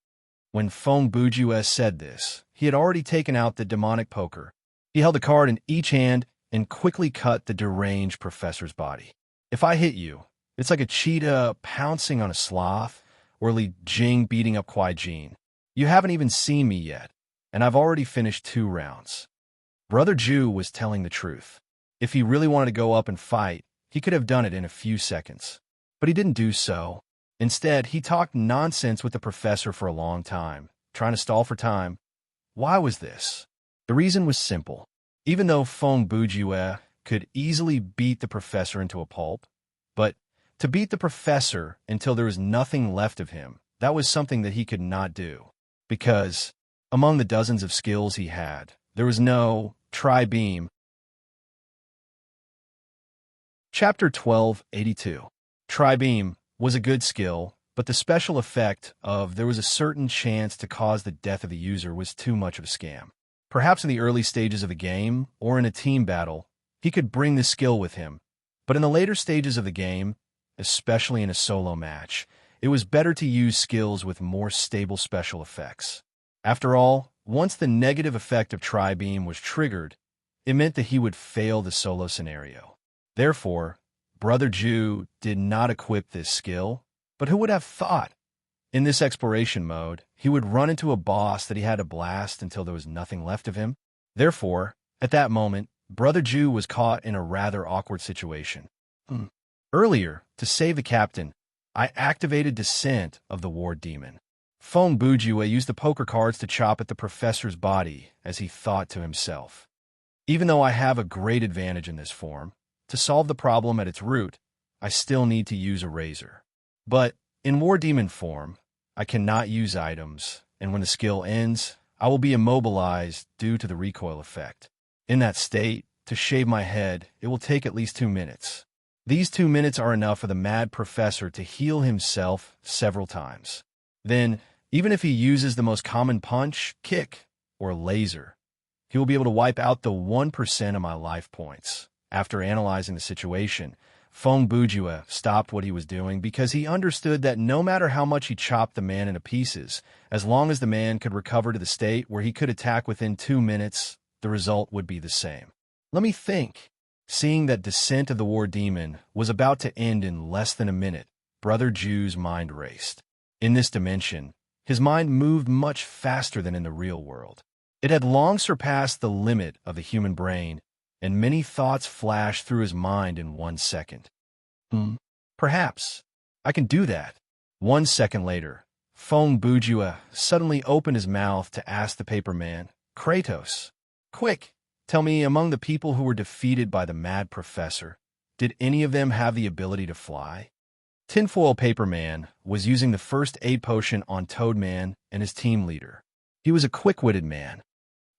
When Feng Bujue said this, he had already taken out the demonic poker. He held a card in each hand and quickly cut the deranged professor's body. If I hit you, it's like a cheetah pouncing on a sloth, or Li Jing beating up Kuai Jin. You haven't even seen me yet, and I've already finished 2 rounds. Brother Jew was telling the truth. If he really wanted to go up and fight, he could have done it in a few seconds. But he didn't do so. Instead, he talked nonsense with the professor for a long time, trying to stall for time. Why was this? The reason was simple. Even though Feng Bujue could easily beat the professor into a pulp, but to beat the professor until there was nothing left of him, that was something that he could not do. Because, among the dozens of skills he had, there was no tri-beam. Chapter 1282. Tri-beam was a good skill, but the special effect of there was a certain chance to cause the death of the user was too much of a scam. Perhaps in the early stages of the game, or in a team battle, he could bring this skill with him, but in the later stages of the game, especially in a solo match, it was better to use skills with more stable special effects. After all, once the negative effect of Tri-Beam was triggered, it meant that he would fail the solo scenario. Therefore, Brother Jew did not equip this skill, but who would have thought? In this exploration mode, he would run into a boss that he had to blast until there was nothing left of him. Therefore, at that moment, Brother Jew was caught in a rather awkward situation. Earlier, to save the captain, I activated Descent of the War Demon. Feng Bujue used the poker cards to chop at the professor's body, as he thought to himself. Even though I have a great advantage in this form, to solve the problem at its root, I still need to use a razor. But in War Demon form, I cannot use items, and when the skill ends, I will be immobilized due to the recoil effect. In that state, to shave my head, it will take at least 2 minutes. These 2 minutes are enough for the mad professor to heal himself several times. Then, even if he uses the most common punch, kick, or laser, he will be able to wipe out the 1% of my life points. After analyzing the situation, Feng Bujue stopped what he was doing because he understood that no matter how much he chopped the man into pieces, as long as the man could recover to the state where he could attack within 2 minutes, the result would be the same. Let me think. Seeing that Descent of the War Demon was about to end in less than a minute, Brother Jew's mind raced. In this dimension, his mind moved much faster than in the real world. It had long surpassed the limit of the human brain, and many thoughts flashed through his mind in 1 second. Perhaps. I can do that. 1 second later, Fong Bujua suddenly opened his mouth to ask the paper man, Kratos, quick, tell me, among the people who were defeated by the mad professor, did any of them have the ability to fly? Tinfoil Paper Man was using the first aid potion on Toadman and his team leader. He was a quick-witted man.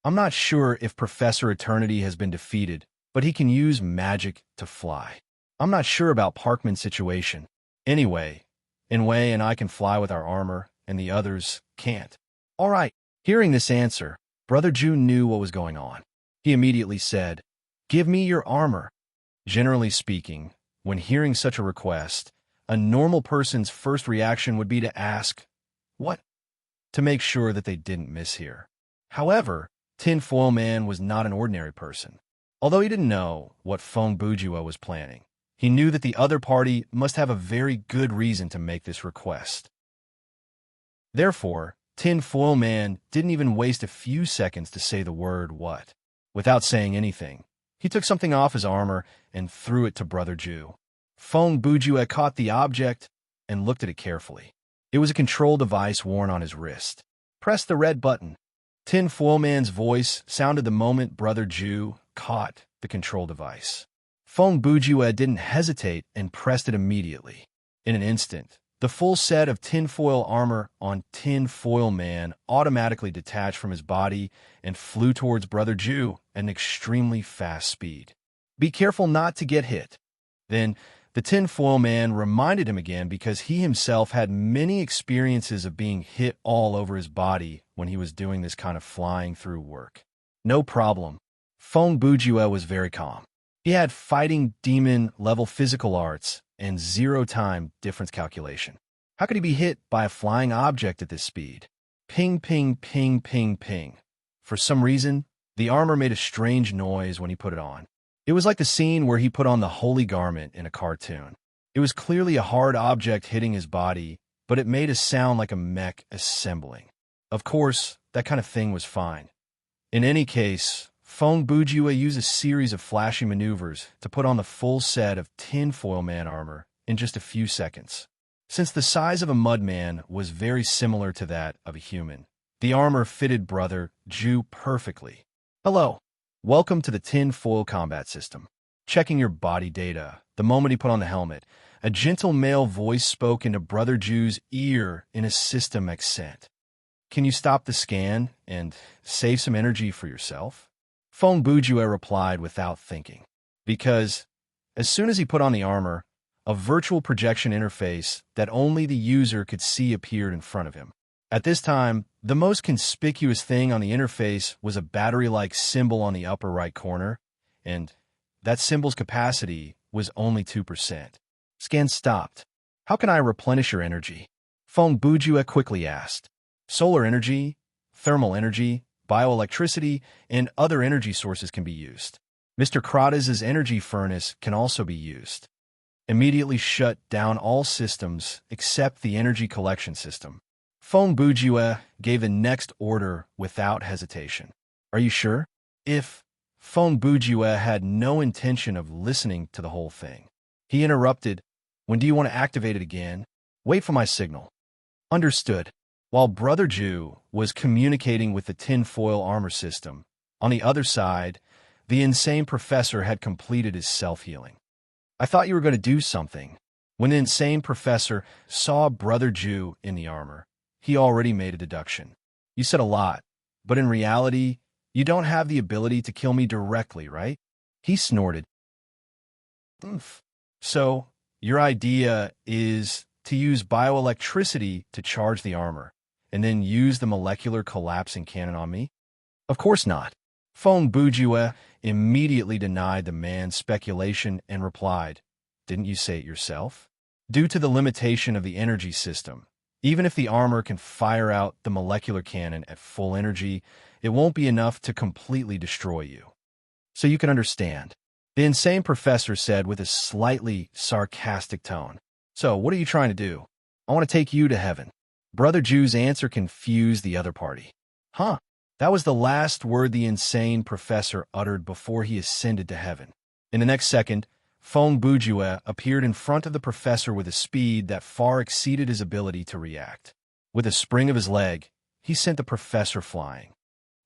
I'm not sure if Professor Eternity has been defeated, but he can use magic to fly. I'm not sure about Parkman's situation. Anyway, Inway and I can fly with our armor, and the others can't. All right. Hearing this answer, Brother Ju knew what was going on. He immediately said, Give me your armor. Generally speaking, when hearing such a request, a normal person's first reaction would be to ask, What? To make sure that they didn't mishear. However, Tinfoil Man was not an ordinary person. Although he didn't know what Fong Bujua was planning, he knew that the other party must have a very good reason to make this request. Therefore, Tinfoil Man didn't even waste a few seconds to say the word what. Without saying anything, he took something off his armor and threw it to Brother Ju. Fong Bujua caught the object and looked at it carefully. It was a control device worn on his wrist. Press the red button. Tinfoil Man's voice sounded the moment Brother Ju caught the control device. Fong Bujua didn't hesitate and pressed it immediately. In an instant, the full set of tinfoil armor on Tinfoil Man automatically detached from his body and flew towards Brother Ju at an extremely fast speed. Be careful not to get hit. Then, the Tinfoil Man reminded him again because he himself had many experiences of being hit all over his body when he was doing this kind of flying through work. No problem. Fong Bujua was very calm. He had fighting demon level physical arts and zero-time difference calculation. How could he be hit by a flying object at this speed? Ping, ping, ping, ping, ping. For some reason, the armor made a strange noise when he put it on. It was like the scene where he put on the holy garment in a cartoon. It was clearly a hard object hitting his body, but it made a sound like a mech assembling. Of course, that kind of thing was fine. In any case, Fong Bujua used a series of flashy maneuvers to put on the full set of Tinfoil Man armor in just a few seconds. Since the size of a mudman was very similar to that of a human, the armor fitted Brother Ju perfectly. Hello. Welcome to the Tinfoil Combat System. Checking your body data, the moment he put on the helmet, a gentle male voice spoke into Brother Ju's ear in a system accent. Can you stop the scan and save some energy for yourself? Fong Bujua replied without thinking. Because, as soon as he put on the armor, a virtual projection interface that only the user could see appeared in front of him. At this time, the most conspicuous thing on the interface was a battery-like symbol on the upper right corner, and that symbol's capacity was only 2%. Scan stopped. How can I replenish your energy? Fong Bujua quickly asked. Solar energy, thermal energy, bioelectricity, and other energy sources can be used. Mr. Kratos' energy furnace can also be used. Immediately shut down all systems except the energy collection system. Fong Bujua gave the next order without hesitation. Are you sure? If Fong Bujua had no intention of listening to the whole thing, he interrupted, When do you want to activate it again? Wait for my signal. Understood. While Brother Ju was communicating with the tinfoil armor system, on the other side, the insane professor had completed his self-healing. I thought you were going to do something. When the insane professor saw Brother Ju in the armor, he already made a deduction. You said a lot, but in reality, you don't have the ability to kill me directly, right? He snorted. Oomph. So, your idea is to use bioelectricity to charge the armor, and then use the molecular collapsing cannon on me? Of course not. Fong Bujua immediately denied the man's speculation and replied, Didn't you say it yourself? Due to the limitation of the energy system, even if the armor can fire out the molecular cannon at full energy, it won't be enough to completely destroy you. So you can understand. The insane professor said with a slightly sarcastic tone. So, what are you trying to do? I want to take you to heaven. Brother Ju's answer confused the other party. Huh? That was the last word the insane professor uttered before he ascended to heaven. In the next second, Fong Bujua appeared in front of the professor with a speed that far exceeded his ability to react. With a spring of his leg, he sent the professor flying.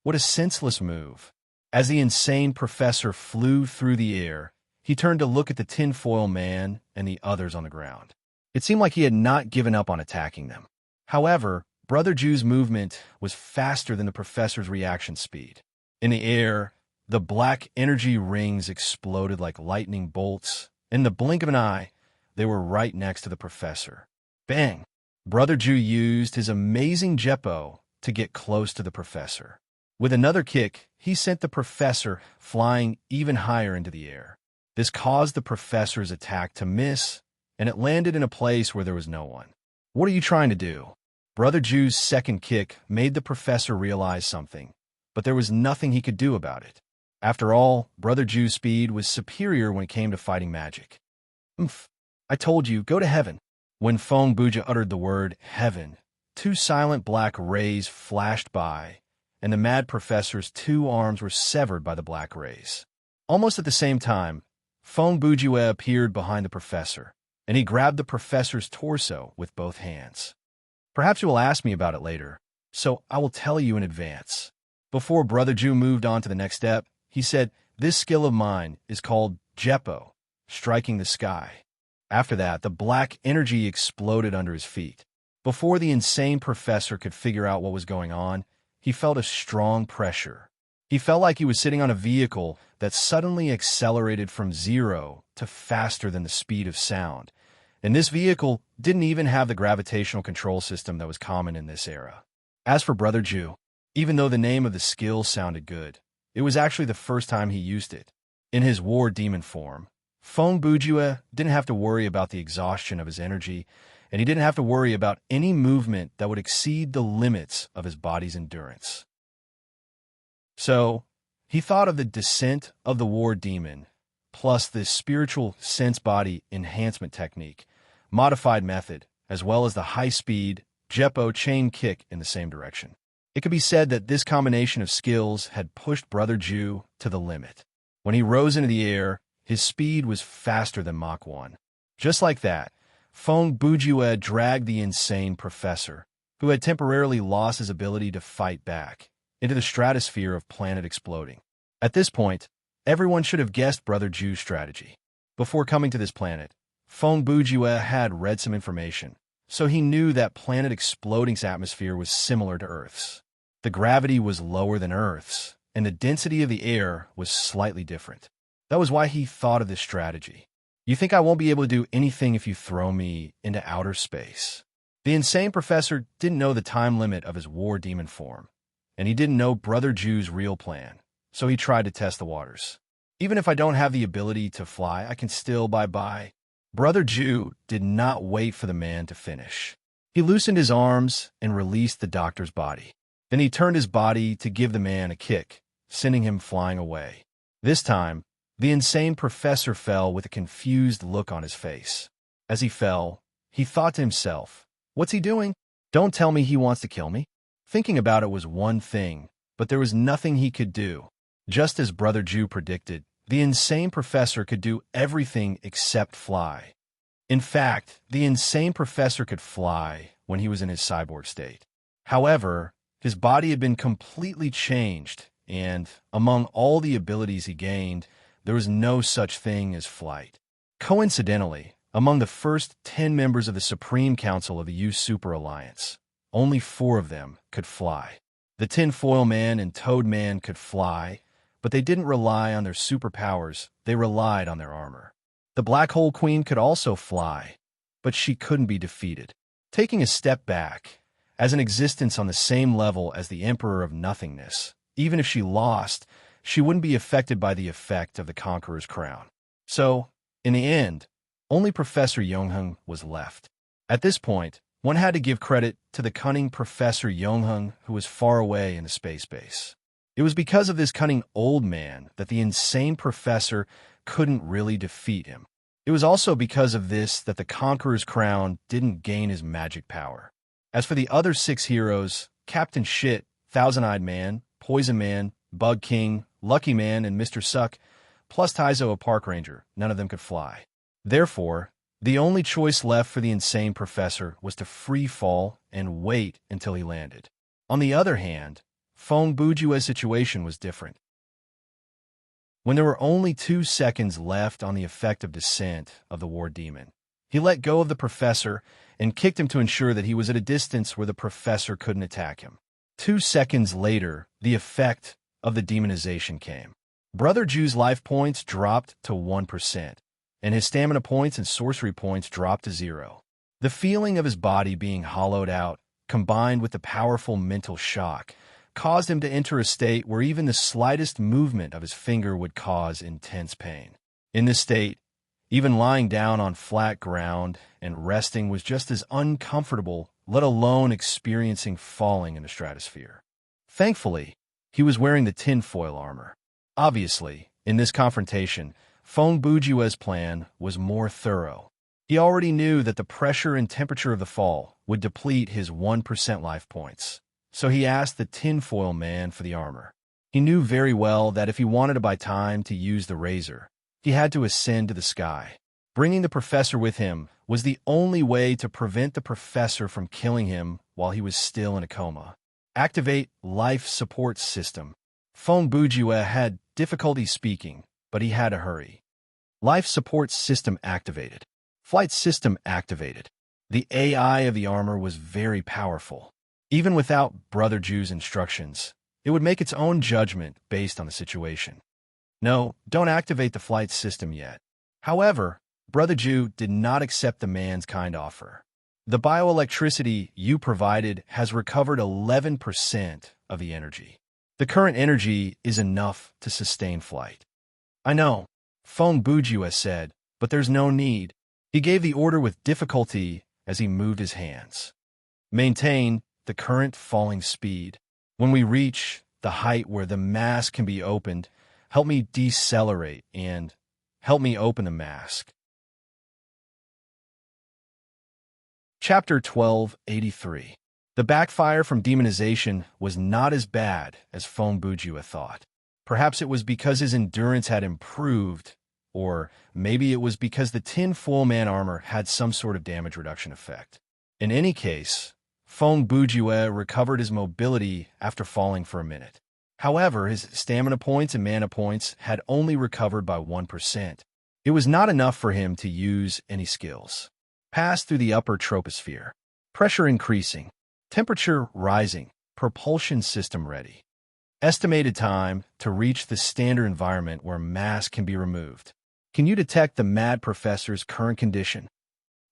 What a senseless move. As the insane professor flew through the air, he turned to look at the tinfoil man and the others on the ground. It seemed like he had not given up on attacking them. However, Brother Jew's movement was faster than the professor's reaction speed. In the air, the black energy rings exploded like lightning bolts. In the blink of an eye, they were right next to the professor. Bang! Brother Jew used his amazing Jeppo to get close to the professor. With another kick, he sent the professor flying even higher into the air. This caused the professor's attack to miss, and it landed in a place where there was no one. What are you trying to do? Brother Jew's second kick made the professor realize something, but there was nothing he could do about it. After all, Brother Jew's speed was superior when it came to fighting magic. Oomph! I told you, go to heaven. When Feng Buja uttered the word heaven, two silent black rays flashed by, and the mad professor's two arms were severed by the black rays. Almost at the same time, Feng Bujue appeared behind the professor, and he grabbed the professor's torso with both hands. Perhaps you will ask me about it later, so I will tell you in advance. Before Brother Jew moved on to the next step, he said, "This skill of mine is called Jeppo, striking the sky." After that, the black energy exploded under his feet. Before the insane professor could figure out what was going on, he felt a strong pressure. He felt like he was sitting on a vehicle that suddenly accelerated from 0 to faster than the speed of sound. And this vehicle didn't even have the gravitational control system that was common in this era. As for Brother Jew, even though the name of the skill sounded good, it was actually the first time he used it. In his war demon form, Feng Bujue didn't have to worry about the exhaustion of his energy, and he didn't have to worry about any movement that would exceed the limits of his body's endurance. So, he thought of the descent of the war demon, plus the spiritual sense body enhancement technique, modified method, as well as the high-speed Jeppo chain kick in the same direction. It could be said that this combination of skills had pushed Brother Jew to the limit. When he rose into the air, his speed was faster than Mach 1. Just like that, Feng Bujue dragged the insane professor, who had temporarily lost his ability to fight back, into the stratosphere of planet exploding. At this point, everyone should have guessed Brother Jew's strategy. Before coming to this planet, Feng Bujue had read some information, so he knew that planet exploding's atmosphere was similar to Earth's. The gravity was lower than Earth's, and the density of the air was slightly different. That was why he thought of this strategy. You think I won't be able to do anything if you throw me into outer space? The insane professor didn't know the time limit of his war demon form, and he didn't know Brother Jew's real plan, so he tried to test the waters. Even if I don't have the ability to fly, I can still bye-bye. Brother Jew did not wait for the man to finish. He loosened his arms and released the doctor's body. Then he turned his body to give the man a kick, sending him flying away. This time, the insane professor fell with a confused look on his face. As he fell, he thought to himself, "What's he doing? Don't tell me he wants to kill me." Thinking about it was one thing, but there was nothing he could do. Just as Brother Jew predicted, the insane professor could do everything except fly. In fact, the insane professor could fly when he was in his cyborg state. However, his body had been completely changed, and among all the abilities he gained, there was no such thing as flight. Coincidentally, among the first 10 members of the Supreme Council of the U Super Alliance, only 4 of them could fly. The Tinfoil Man and Toad Man could fly, but they didn't rely on their superpowers, they relied on their armor. The Black Hole Queen could also fly, but she couldn't be defeated. Taking a step back, as an existence on the same level as the Emperor of Nothingness, even if she lost, she wouldn't be affected by the effect of the Conqueror's crown. So, in the end, only Professor Yongheng was left. At this point, one had to give credit to the cunning Professor Yongheng, who was far away in the space base. It was because of this cunning old man that the insane professor couldn't really defeat him. It was also because of this that the Conqueror's crown didn't gain his magic power. As for the other 6 heroes, Captain Shit, Thousand-Eyed Man, Poison Man, Bug King, Lucky Man, and Mr. Suck, plus Taizo a park ranger, none of them could fly. Therefore, The only choice left for the insane professor was to free fall and wait until he landed. On the other hand, Feng Bujue's situation was different. When there were only 2 seconds left on the effective descent of the war demon, he let go of the professor and kicked him to ensure that he was at a distance where the professor couldn't attack him. 2 seconds later, the effect of the demonization came. Brother Ju's life points dropped to 1%, and his stamina points and sorcery points dropped to 0. The feeling of his body being hollowed out, combined with the powerful mental shock, caused him to enter a state where even the slightest movement of his finger would cause intense pain. In this state, even lying down on flat ground and resting was just as uncomfortable, let alone experiencing falling in the stratosphere. Thankfully, he was wearing the tinfoil armor. Obviously, in this confrontation, Feng Bujue's plan was more thorough. He already knew that the pressure and temperature of the fall would deplete his 1% life points, so he asked the tinfoil man for the armor. He knew very well that if he wanted to buy time to use the razor, he had to ascend to the sky. Bringing the professor with him was the only way to prevent the professor from killing him while he was still in a coma. Activate life support system. Feng Bujue had difficulty speaking, but he had to hurry. Life support system activated. Flight system activated. The AI of the armor was very powerful. Even without Brother Ju's instructions, it would make its own judgment based on the situation. No, don't activate the flight system yet. However, Brother Ju did not accept the man's kind offer. The bioelectricity you provided has recovered 11% of the energy. The current energy is enough to sustain flight. I know, Feng Bujue said, but there's no need. He gave the order with difficulty as he moved his hands. Maintain the current falling speed. When we reach the height where the mask can be opened, help me decelerate and help me open the mask. Chapter 1283. The backfire from demonization was not as bad as Feng Bujue thought. Perhaps it was because his endurance had improved, or maybe it was because the tinfoil man armor had some sort of damage reduction effect. In any case, Feng Bujue recovered his mobility after falling for a minute. However, his stamina points and mana points had only recovered by 1%. It was not enough for him to use any skills. Pass through the upper troposphere. Pressure increasing. Temperature rising. Propulsion system ready. Estimated time to reach the standard environment where mass can be removed. Can you detect the mad professor's current condition?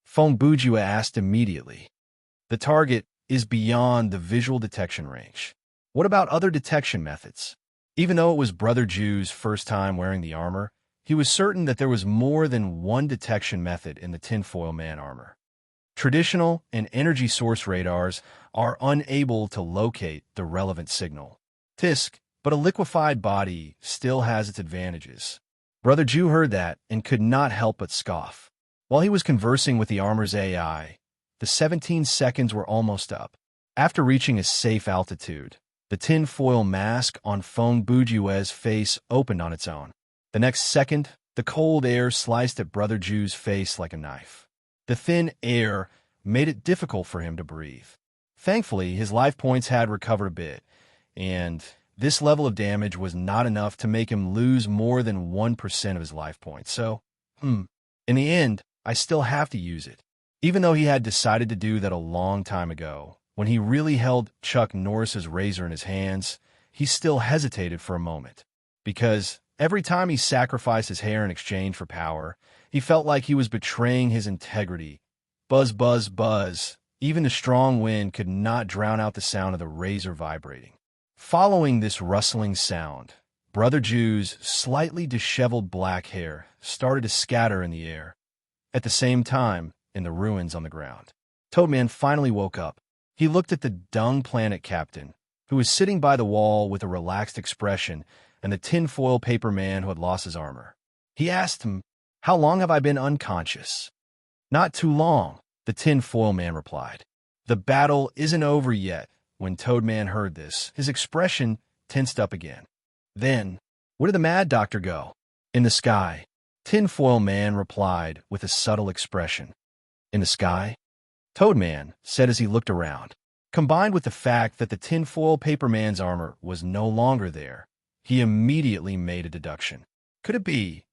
Feng Bujue asked immediately. The target is beyond the visual detection range. What about other detection methods? Even though it was Brother Ju's first time wearing the armor, he was certain that there was more than one detection method in the tinfoil man armor. Traditional and energy source radars are unable to locate the relevant signal. Tisk, but a liquefied body still has its advantages. Brother Ju heard that and could not help but scoff. While he was conversing with the armor's AI, the 17 seconds were almost up. After reaching a safe altitude, the tinfoil mask on Feng Bujue's face opened on its own. The next second, the cold air sliced at Brother Ju's face like a knife. The thin air made it difficult for him to breathe. Thankfully, his life points had recovered a bit, and this level of damage was not enough to make him lose more than 1% of his life points. So, in the end, I still have to use it. Even though he had decided to do that a long time ago, when he really held Chuck Norris's razor in his hands, he still hesitated for a moment. Because every time he sacrificed his hair in exchange for power, he felt like he was betraying his integrity. Buzz, buzz, buzz. Even the strong wind could not drown out the sound of the razor vibrating. Following this rustling sound, Brother Ju's slightly disheveled black hair started to scatter in the air. At the same time, in the ruins on the ground, Toadman finally woke up. He looked at the dung planet captain, who was sitting by the wall with a relaxed expression, and the tinfoil paper man who had lost his armor. He asked him, "How long have I been unconscious?" "Not too long," the tinfoil man replied. "The battle isn't over yet." When Toadman heard this, his expression tensed up again. Then, where did the mad doctor go? "In the sky." Tinfoil Man replied with a subtle expression. In the sky? Toadman said as he looked around. Combined with the fact that the tinfoil paper man's armor was no longer there, he immediately made a deduction. Could it be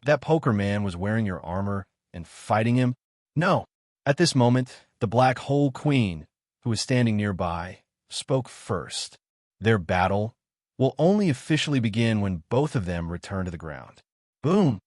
that Poker Man was wearing your armor and fighting him? No. At this moment, the Black Hole Queen, who was standing nearby, spoke first. Their battle will only officially begin when both of them return to the ground. Boom!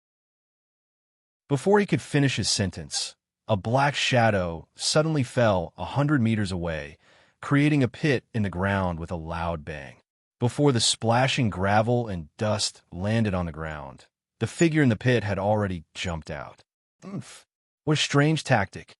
Before he could finish his sentence, a black shadow suddenly fell 100 meters away, creating a pit in the ground with a loud bang. Before the splashing gravel and dust landed on the ground, the figure in the pit had already jumped out. Oof. What a strange tactic.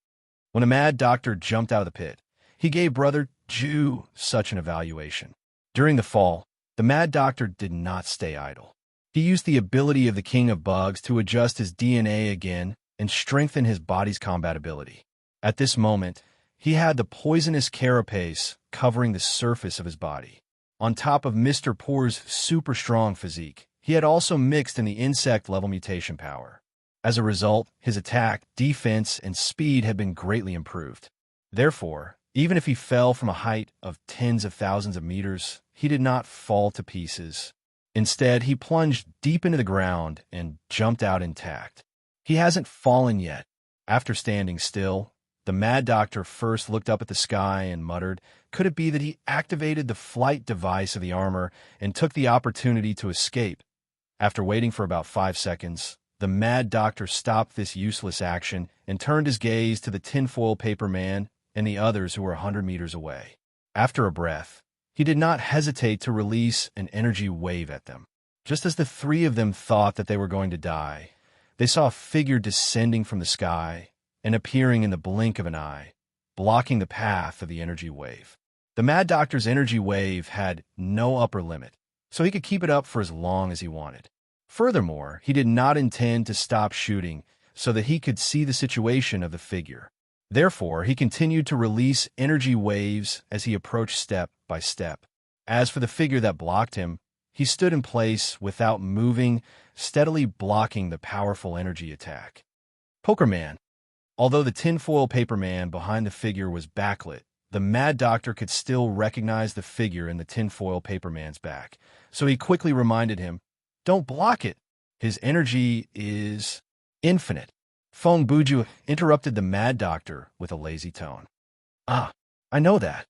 When a mad doctor jumped out of the pit, he gave Brother Jew such an evaluation. During the fall, the mad doctor did not stay idle. He used the ability of the King of Bugs to adjust his DNA again and strengthen his body's combatability. At this moment, he had the poisonous carapace covering the surface of his body. On top of Mr. Poor's super strong physique, he had also mixed in the insect-level mutation power. As a result, his attack, defense, and speed had been greatly improved. Therefore, even if he fell from a height of tens of thousands of meters, he did not fall to pieces. Instead, he plunged deep into the ground and jumped out intact. He hasn't fallen yet. After standing still, the Mad Doctor first looked up at the sky and muttered, could it be that he activated the flight device of the armor and took the opportunity to escape? After waiting for about 5 seconds, the Mad Doctor stopped this useless action and turned his gaze to the tinfoil paper man and the others who were 100 meters away. After a breath, he did not hesitate to release an energy wave at them. Just as the three of them thought that they were going to die, they saw a figure descending from the sky and appearing in the blink of an eye, blocking the path of the energy wave. The Mad Doctor's energy wave had no upper limit, so he could keep it up for as long as he wanted. Furthermore, he did not intend to stop shooting so that he could see the situation of the figure. Therefore, he continued to release energy waves as he approached step by step. As for the figure that blocked him, he stood in place without moving, steadily blocking the powerful energy attack. Poker Man. Although the tinfoil paper man behind the figure was backlit, the Mad Doctor could still recognize the figure in the tinfoil paper man's back, so he quickly reminded him, "Don't block it. His energy is infinite." Feng Buju interrupted the Mad Doctor with a lazy tone. "Ah, I know that."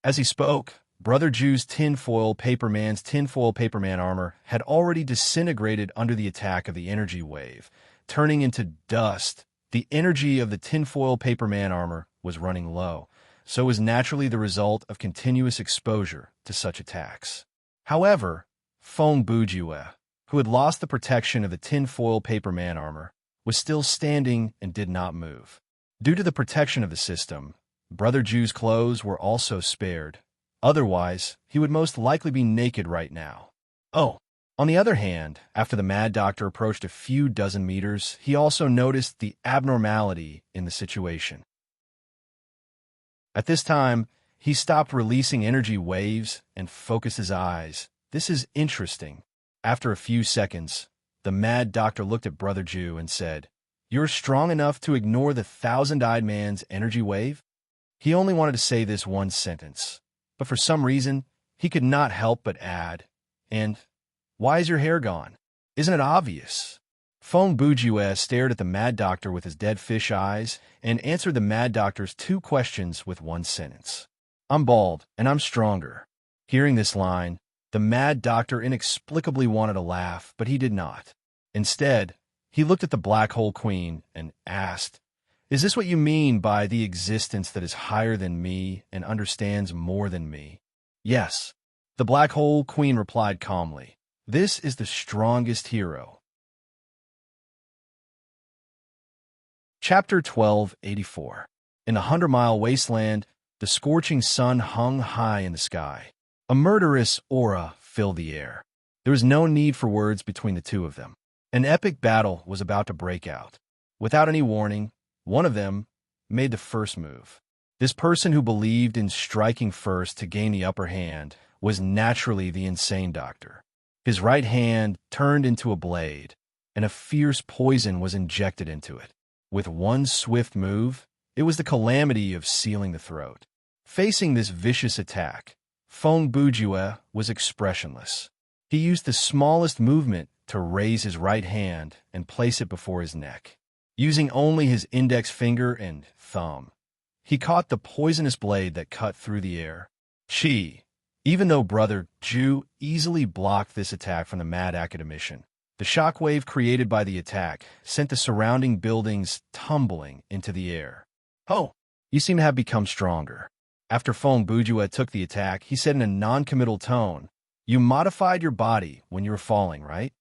As he spoke, Brother Jew's tinfoil paper man's tinfoil paper man armor had already disintegrated under the attack of the energy wave, turning into dust. The energy of the tinfoil paper man armor was running low, so it was naturally the result of continuous exposure to such attacks. However, Feng Buju, who had lost the protection of the tinfoil paper man armor, was still standing and did not move. Due to the protection of the system, Brother Jew's clothes were also spared. Otherwise, he would most likely be naked right now. Oh, on the other hand, after the Mad Doctor approached a few dozen meters, he also noticed the abnormality in the situation. At this time, he stopped releasing energy waves and focused his eyes. This is interesting. After a few seconds, the Mad Doctor looked at Brother Jew and said, "You're strong enough to ignore the thousand-eyed man's energy wave?" He only wanted to say this one sentence, but for some reason, he could not help but add, "And why is your hair gone? Isn't it obvious?" Feng Buju stared at the Mad Doctor with his dead fish eyes and answered the Mad Doctor's two questions with one sentence. "I'm bald, and I'm stronger." Hearing this line, the Mad Doctor inexplicably wanted to laugh, but he did not. Instead, he looked at the Black Hole Queen and asked, "Is this what you mean by the existence that is higher than me and understands more than me?" "Yes," the Black Hole Queen replied calmly. "This is the strongest hero." Chapter 1284. In the 100-mile wasteland, the scorching sun hung high in the sky. A murderous aura filled the air. There was no need for words between the two of them. An epic battle was about to break out. Without any warning, one of them made the first move. This person who believed in striking first to gain the upper hand was naturally the insane doctor. His right hand turned into a blade. and a fierce poison was injected into it. With one swift move, it was the calamity of sealing the throat. Facing this vicious attack, Feng Bujue was expressionless. He used the smallest movement to raise his right hand and place it before his neck. Using only his index finger and thumb, he caught the poisonous blade that cut through the air. Even though Brother Ju easily blocked this attack from the mad academician, the shockwave created by the attack sent the surrounding buildings tumbling into the air. "Oh, you seem to have become stronger." After Feng Bujue took the attack, he said in a non-committal tone, "You modified your body when you were falling, right?"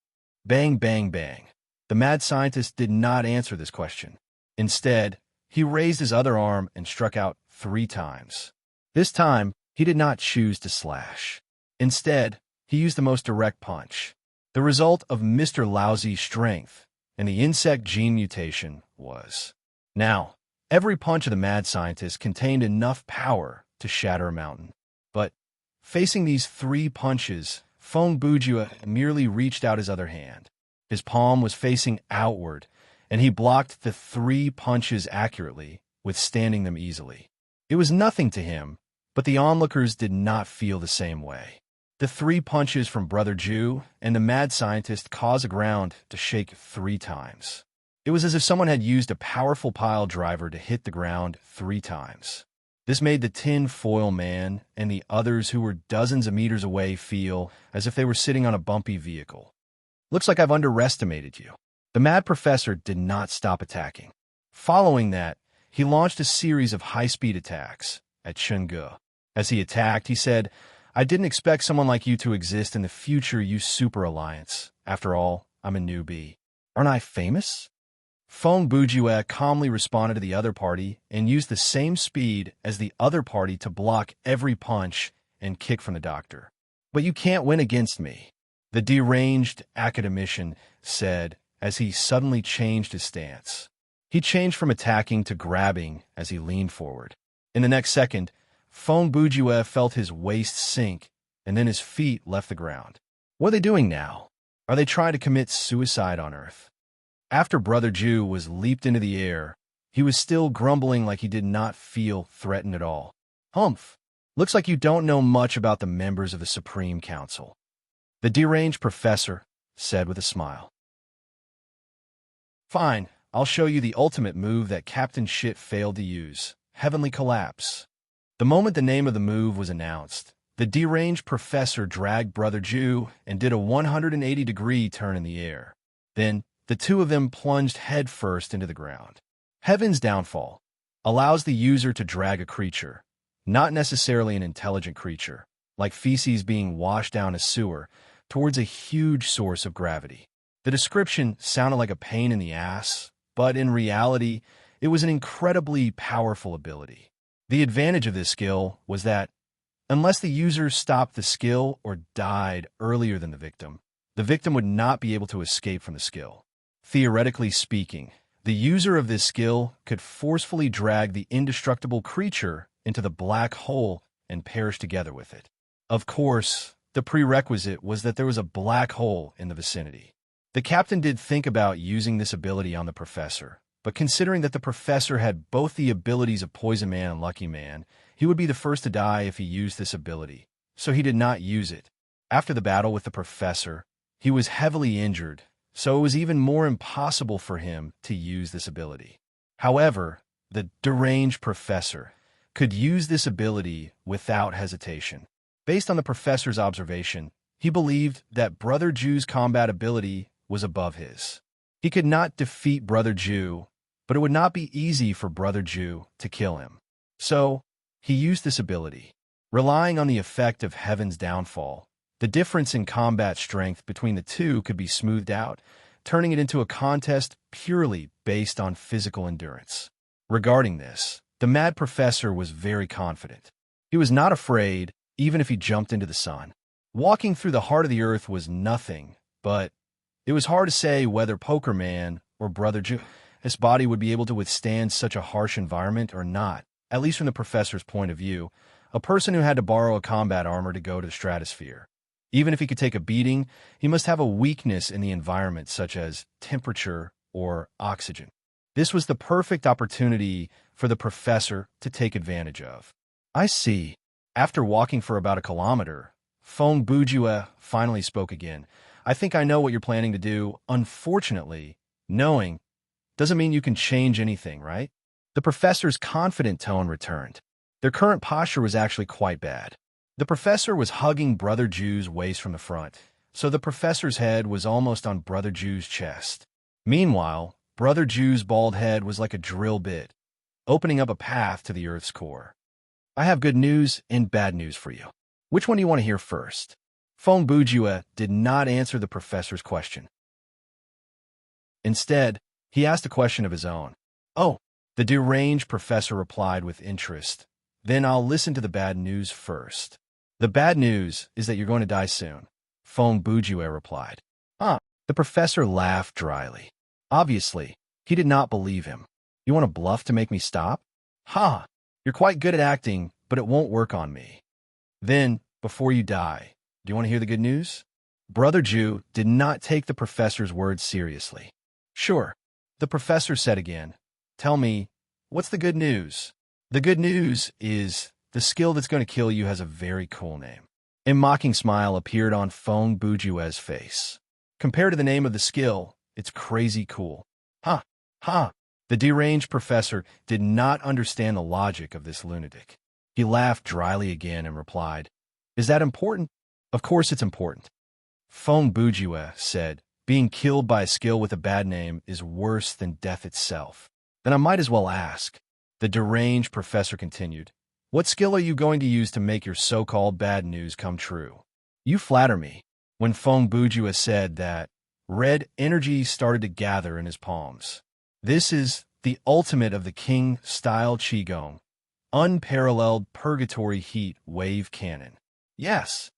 Bang, bang, bang. The mad scientist did not answer this question. Instead, he raised his other arm and struck out 3 times. This time, he did not choose to slash. Instead, he used the most direct punch. The result of Mr. Lousy's strength and the insect gene mutation was. Now, every punch of the mad scientist contained enough power to shatter a mountain. But, facing these 3 punches, Feng Bujue merely reached out his other hand. His palm was facing outward, and he blocked the 3 punches accurately, withstanding them easily. It was nothing to him, but the onlookers did not feel the same way. The 3 punches from Brother Ju and the mad scientist caused the ground to shake 3 times. It was as if someone had used a powerful pile driver to hit the ground 3 times. This made the tin foil man and the others who were dozens of meters away feel as if they were sitting on a bumpy vehicle. "Looks like I've underestimated you." The mad professor did not stop attacking. Following that, he launched a series of high-speed attacks at Chengge. As he attacked, he said, "I didn't expect someone like you to exist in the future, you super alliance. After all, I'm a newbie. Aren't I famous?" Feng Bujue calmly responded to the other party and used the same speed as the other party to block every punch and kick from the doctor. "But you can't win against me," the deranged academician said as he suddenly changed his stance. He changed from attacking to grabbing as he leaned forward. In the next second, Feng Bujue felt his waist sink, and then his feet left the ground. What are they doing now? Are they trying to commit suicide on Earth? After Brother Ju was leaped into the air, he was still grumbling like he did not feel threatened at all. "Humph, looks like you don't know much about the members of the Supreme Council," the deranged professor said with a smile. "Fine, I'll show you the ultimate move that Captain Shit failed to use, Heavenly Collapse." The moment the name of the move was announced, the deranged professor dragged Brother Ju and did a 180-degree turn in the air. Then, the 2 of them plunged headfirst into the ground. Heaven's Downfall allows the user to drag a creature, not necessarily an intelligent creature, like feces being washed down a sewer, towards a huge source of gravity. The description sounded like a pain in the ass, but in reality, it was an incredibly powerful ability. The advantage of this skill was that, unless the user stopped the skill or died earlier than the victim would not be able to escape from the skill. Theoretically speaking, the user of this skill could forcefully drag the indestructible creature into the black hole and perish together with it. Of course, the prerequisite was that there was a black hole in the vicinity. The captain did think about using this ability on the professor, but considering that the professor had both the abilities of Poison Man and Lucky Man, he would be the first to die if he used this ability, so he did not use it. After the battle with the professor, he was heavily injured, so it was even more impossible for him to use this ability. However, the deranged professor could use this ability without hesitation. Based on the professor's observation, he believed that Brother Ju's combat ability was above his. He could not defeat Brother Ju, but it would not be easy for Brother Ju to kill him. So, he used this ability. Relying on the effect of Heaven's Downfall, the difference in combat strength between the 2 could be smoothed out, turning it into a contest purely based on physical endurance. Regarding this, the mad professor was very confident. He was not afraid, even if he jumped into the sun. Walking through the heart of the earth was nothing, but it was hard to say whether Poker Man or Brother Ju, his body would be able to withstand such a harsh environment or not, at least from the professor's point of view, a person who had to borrow a combat armor to go to the stratosphere. Even if he could take a beating, he must have a weakness in the environment such as temperature or oxygen. This was the perfect opportunity for the professor to take advantage of. I see. After walking for about a kilometer, Fong Bujue finally spoke again. I think I know what you're planning to do. Unfortunately, knowing doesn't mean you can change anything, right? The professor's confident tone returned. Their current posture was actually quite bad. The professor was hugging Brother Jew's waist from the front, so the professor's head was almost on Brother Jew's chest. Meanwhile, Brother Jew's bald head was like a drill bit, opening up a path to the Earth's core. I have good news and bad news for you. Which one do you want to hear first? Fong Bujue did not answer the professor's question. Instead, he asked a question of his own. Oh, the deranged professor replied with interest. Then I'll listen to the bad news first. The bad news is that you're going to die soon, Fong Bujue replied. The professor laughed dryly. Obviously, he did not believe him. You want to bluff to make me stop? Ha! You're quite good at acting, but it won't work on me. Then, before you die, do you want to hear the good news? Brother Jew did not take the professor's words seriously. Sure, the professor said again. Tell me, what's the good news? The good news is the skill that's going to kill you has a very cool name. A mocking smile appeared on Fong Bujue's face. Compared to the name of the skill, it's crazy cool. Ha! Ha! The deranged professor did not understand the logic of this lunatic. He laughed dryly again and replied, Is that important? Of course it's important. Fong Bujue said, Being killed by a skill with a bad name is worse than death itself. Then I might as well ask. The deranged professor continued, What skill are you going to use to make your so-called bad news come true? You flatter me. When Fong Bujue said that, red energy started to gather in his palms. This is the ultimate of the king-style qigong, unparalleled purgatory heat wave cannon. Yes.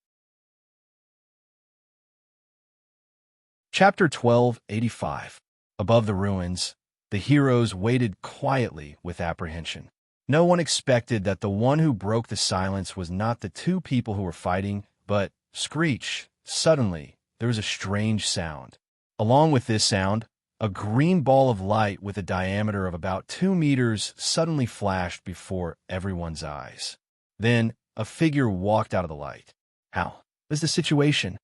Chapter 1285. Above the ruins, the heroes waited quietly with apprehension. No one expected that the one who broke the silence was not the two people who were fighting, but screech. Suddenly, there was a strange sound. Along with this sound, a green ball of light with a diameter of about 2 meters suddenly flashed before everyone's eyes. Then, a figure walked out of the light. How was the situation?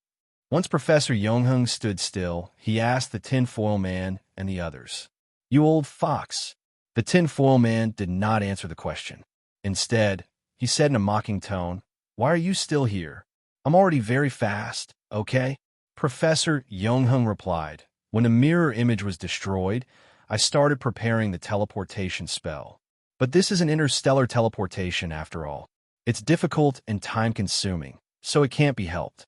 Once Professor Yongheng stood still, he asked the tinfoil man and the others. You old fox. The tinfoil man did not answer the question. Instead, he said in a mocking tone, Why are you still here? I'm already very fast, okay? Professor Yongheng replied, When a mirror image was destroyed, I started preparing the teleportation spell. But this is an interstellar teleportation after all. It's difficult and time-consuming, so it can't be helped.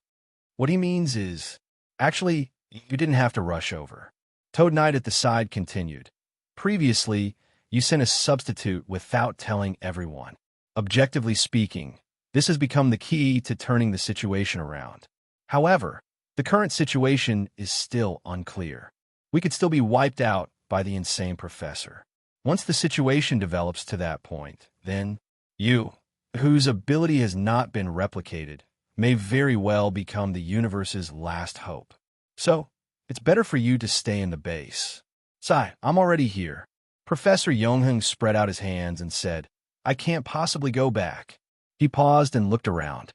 What he means is, actually, you didn't have to rush over. Toad Knight at the side continued. Previously, you sent a substitute without telling everyone. Objectively speaking, this has become the key to turning the situation around. However, the current situation is still unclear. We could still be wiped out by the insane professor. Once the situation develops to that point, then you, whose ability has not been replicated, may very well become the universe's last hope. So, it's better for you to stay in the base. Sai, I'm already here. Professor Yongheng spread out his hands and said, I can't possibly go back. He paused and looked around.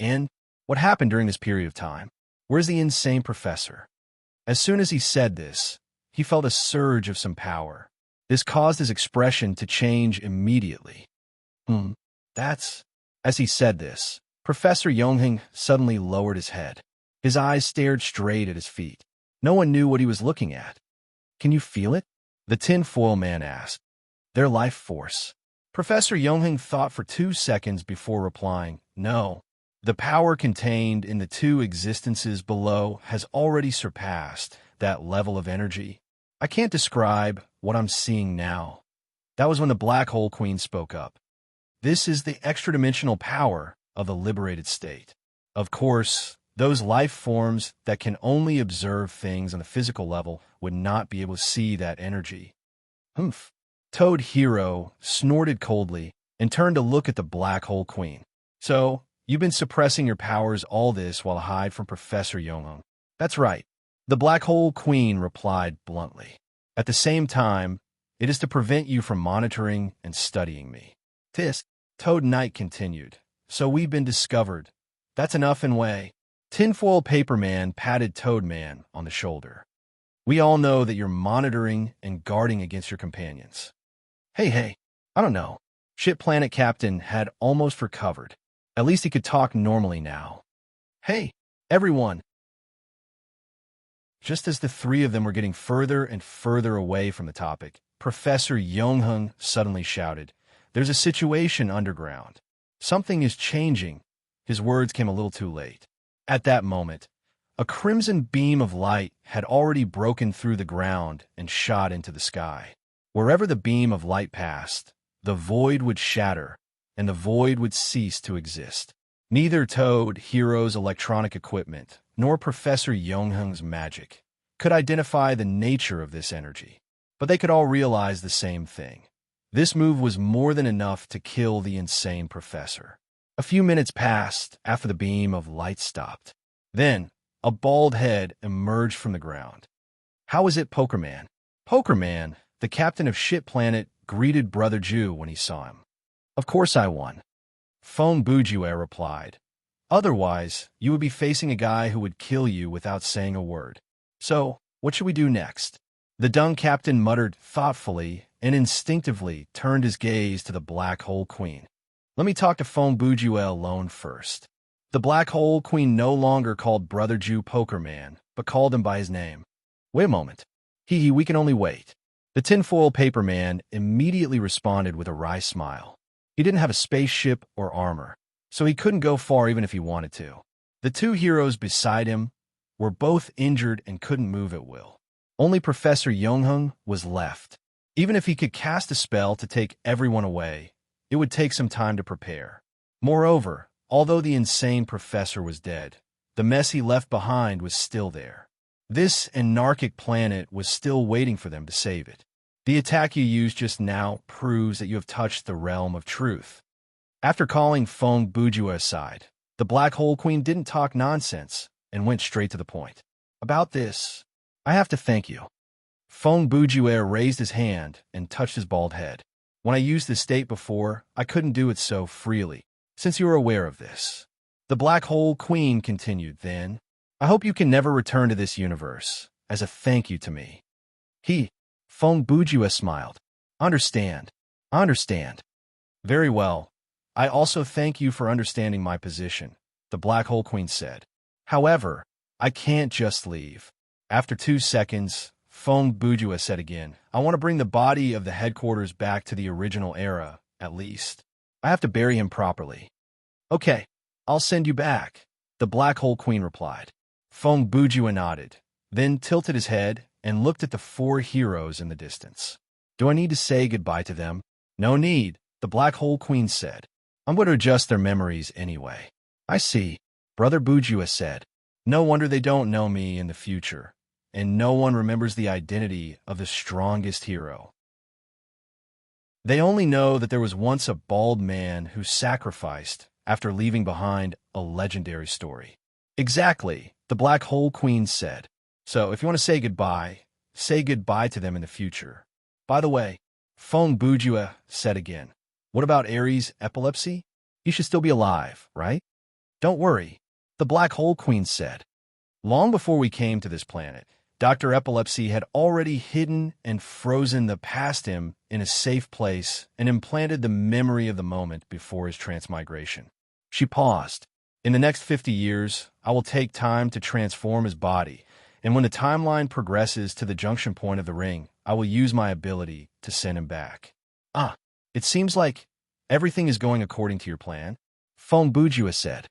And what happened during this period of time? Where's the insane professor? As soon as he said this, he felt a surge of some power. This caused his expression to change immediately. That's... As he said this, Professor Yongheng suddenly lowered his head. His eyes stared straight at his feet. No one knew what he was looking at. Can you feel it? The tinfoil man asked. Their life force. Professor Yongheng thought for 2 seconds before replying, No. The power contained in the 2 existences below has already surpassed that level of energy. I can't describe what I'm seeing now. That was when the Black Hole Queen spoke up. This is the extra-dimensional power of the liberated state. Of course, those life forms that can only observe things on the physical level would not be able to see that energy. Humph. Toad Hero snorted coldly and turned to look at the Black Hole Queen. So, You've been suppressing your powers all this while hide from Professor Yongheng. That's right. The Black Hole Queen replied bluntly. At the same time, it is to prevent you from monitoring and studying me. Tisk, Toad Knight continued. So we've been discovered. That's enough in way. Tinfoil Paper Man patted Toad Man on the shoulder. We all know that you're monitoring and guarding against your companions. Hey, I don't know. Ship Planet Captain had almost recovered. At least he could talk normally now. Hey, everyone! Just as the three of them were getting further and further away from the topic, Professor Yongheng suddenly shouted, "There's a situation underground. Something is changing." His words came a little too late. At that moment, a crimson beam of light had already broken through the ground and shot into the sky. Wherever the beam of light passed, the void would shatter, and the void would cease to exist. Neither Toad, Hero's electronic equipment, nor Professor Yongheng's magic could identify the nature of this energy, but they could all realize the same thing. This move was more than enough to kill the insane professor. A few minutes passed after the beam of light stopped. Then, a bald head emerged from the ground. "How is it, Pokerman?" Pokerman, the captain of Ship Planet, greeted Brother Jew when he saw him. "Of course I won," Feng Bujue replied. "Otherwise, you would be facing a guy who would kill you without saying a word. So, what should we do next?" The Dung Captain muttered thoughtfully and instinctively turned his gaze to the Black Hole Queen. "Let me talk to Feng Bujue alone first." The Black Hole Queen no longer called Brother Jew Pokerman, but called him by his name. "Wait a moment. We can only wait." The Tinfoil Paper Man immediately responded with a wry smile. He didn't have a spaceship or armor, so he couldn't go far even if he wanted to. The two heroes beside him were both injured and couldn't move at will. Only Professor Yongheng was left. Even if he could cast a spell to take everyone away, it would take some time to prepare. Moreover, although the insane professor was dead, the mess he left behind was still there. This anarchic planet was still waiting for them to save it. The attack you used just now proves that you have touched the realm of truth. After calling Feng Bujue aside, the Black Hole Queen didn't talk nonsense and went straight to the point. "About this, I have to thank you." Feng Bujue raised his hand and touched his bald head. "When I used this state before, I couldn't do it so freely, since you are aware of this." The Black Hole Queen continued then, "I hope you can never return to this universe, as a thank you to me." Feng Bujue smiled. I understand. "Very well. I also thank you for understanding my position," the Black Hole Queen said. "However, I can't just leave." After 2 seconds, Feng Bujue said again, "I want to bring the body of the headquarters back to the original era, at least. I have to bury him properly." "Okay, I'll send you back," the Black Hole Queen replied. Feng Bujue nodded, then tilted his head and looked at the 4 heroes in the distance. "Do I need to say goodbye to them?" "No need," the Black Hole Queen said. "I'm going to adjust their memories anyway." "I see," Brother Bujue said. "No wonder they don't know me in the future, and no one remembers the identity of the strongest hero. They only know that there was once a bald man who sacrificed after leaving behind a legendary story." "Exactly," the Black Hole Queen said. "So if you want to say goodbye to them in the future." "By the way," Feng Bujue said again, "what about Ares' epilepsy? He should still be alive, right?" "Don't worry," the Black Hole Queen said. "Long before we came to this planet, Dr. Epilepsy had already hidden and frozen the past him in a safe place and implanted the memory of the moment before his transmigration." She paused. "In the next 50 years, I will take time to transform his body, and when the timeline progresses to the junction point of the ring, I will use my ability to send him back." "Ah, it seems like everything is going according to your plan," Feng Bujue said.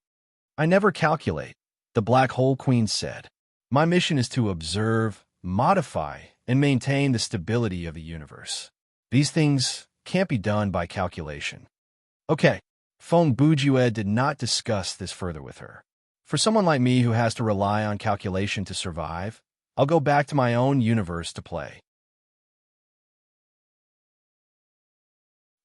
"I never calculate," the Black Hole Queen said. "My mission is to observe, modify, and maintain the stability of the universe. These things can't be done by calculation." "Okay." Feng Bujue did not discuss this further with her. "For someone like me who has to rely on calculation to survive, I'll go back to my own universe to play."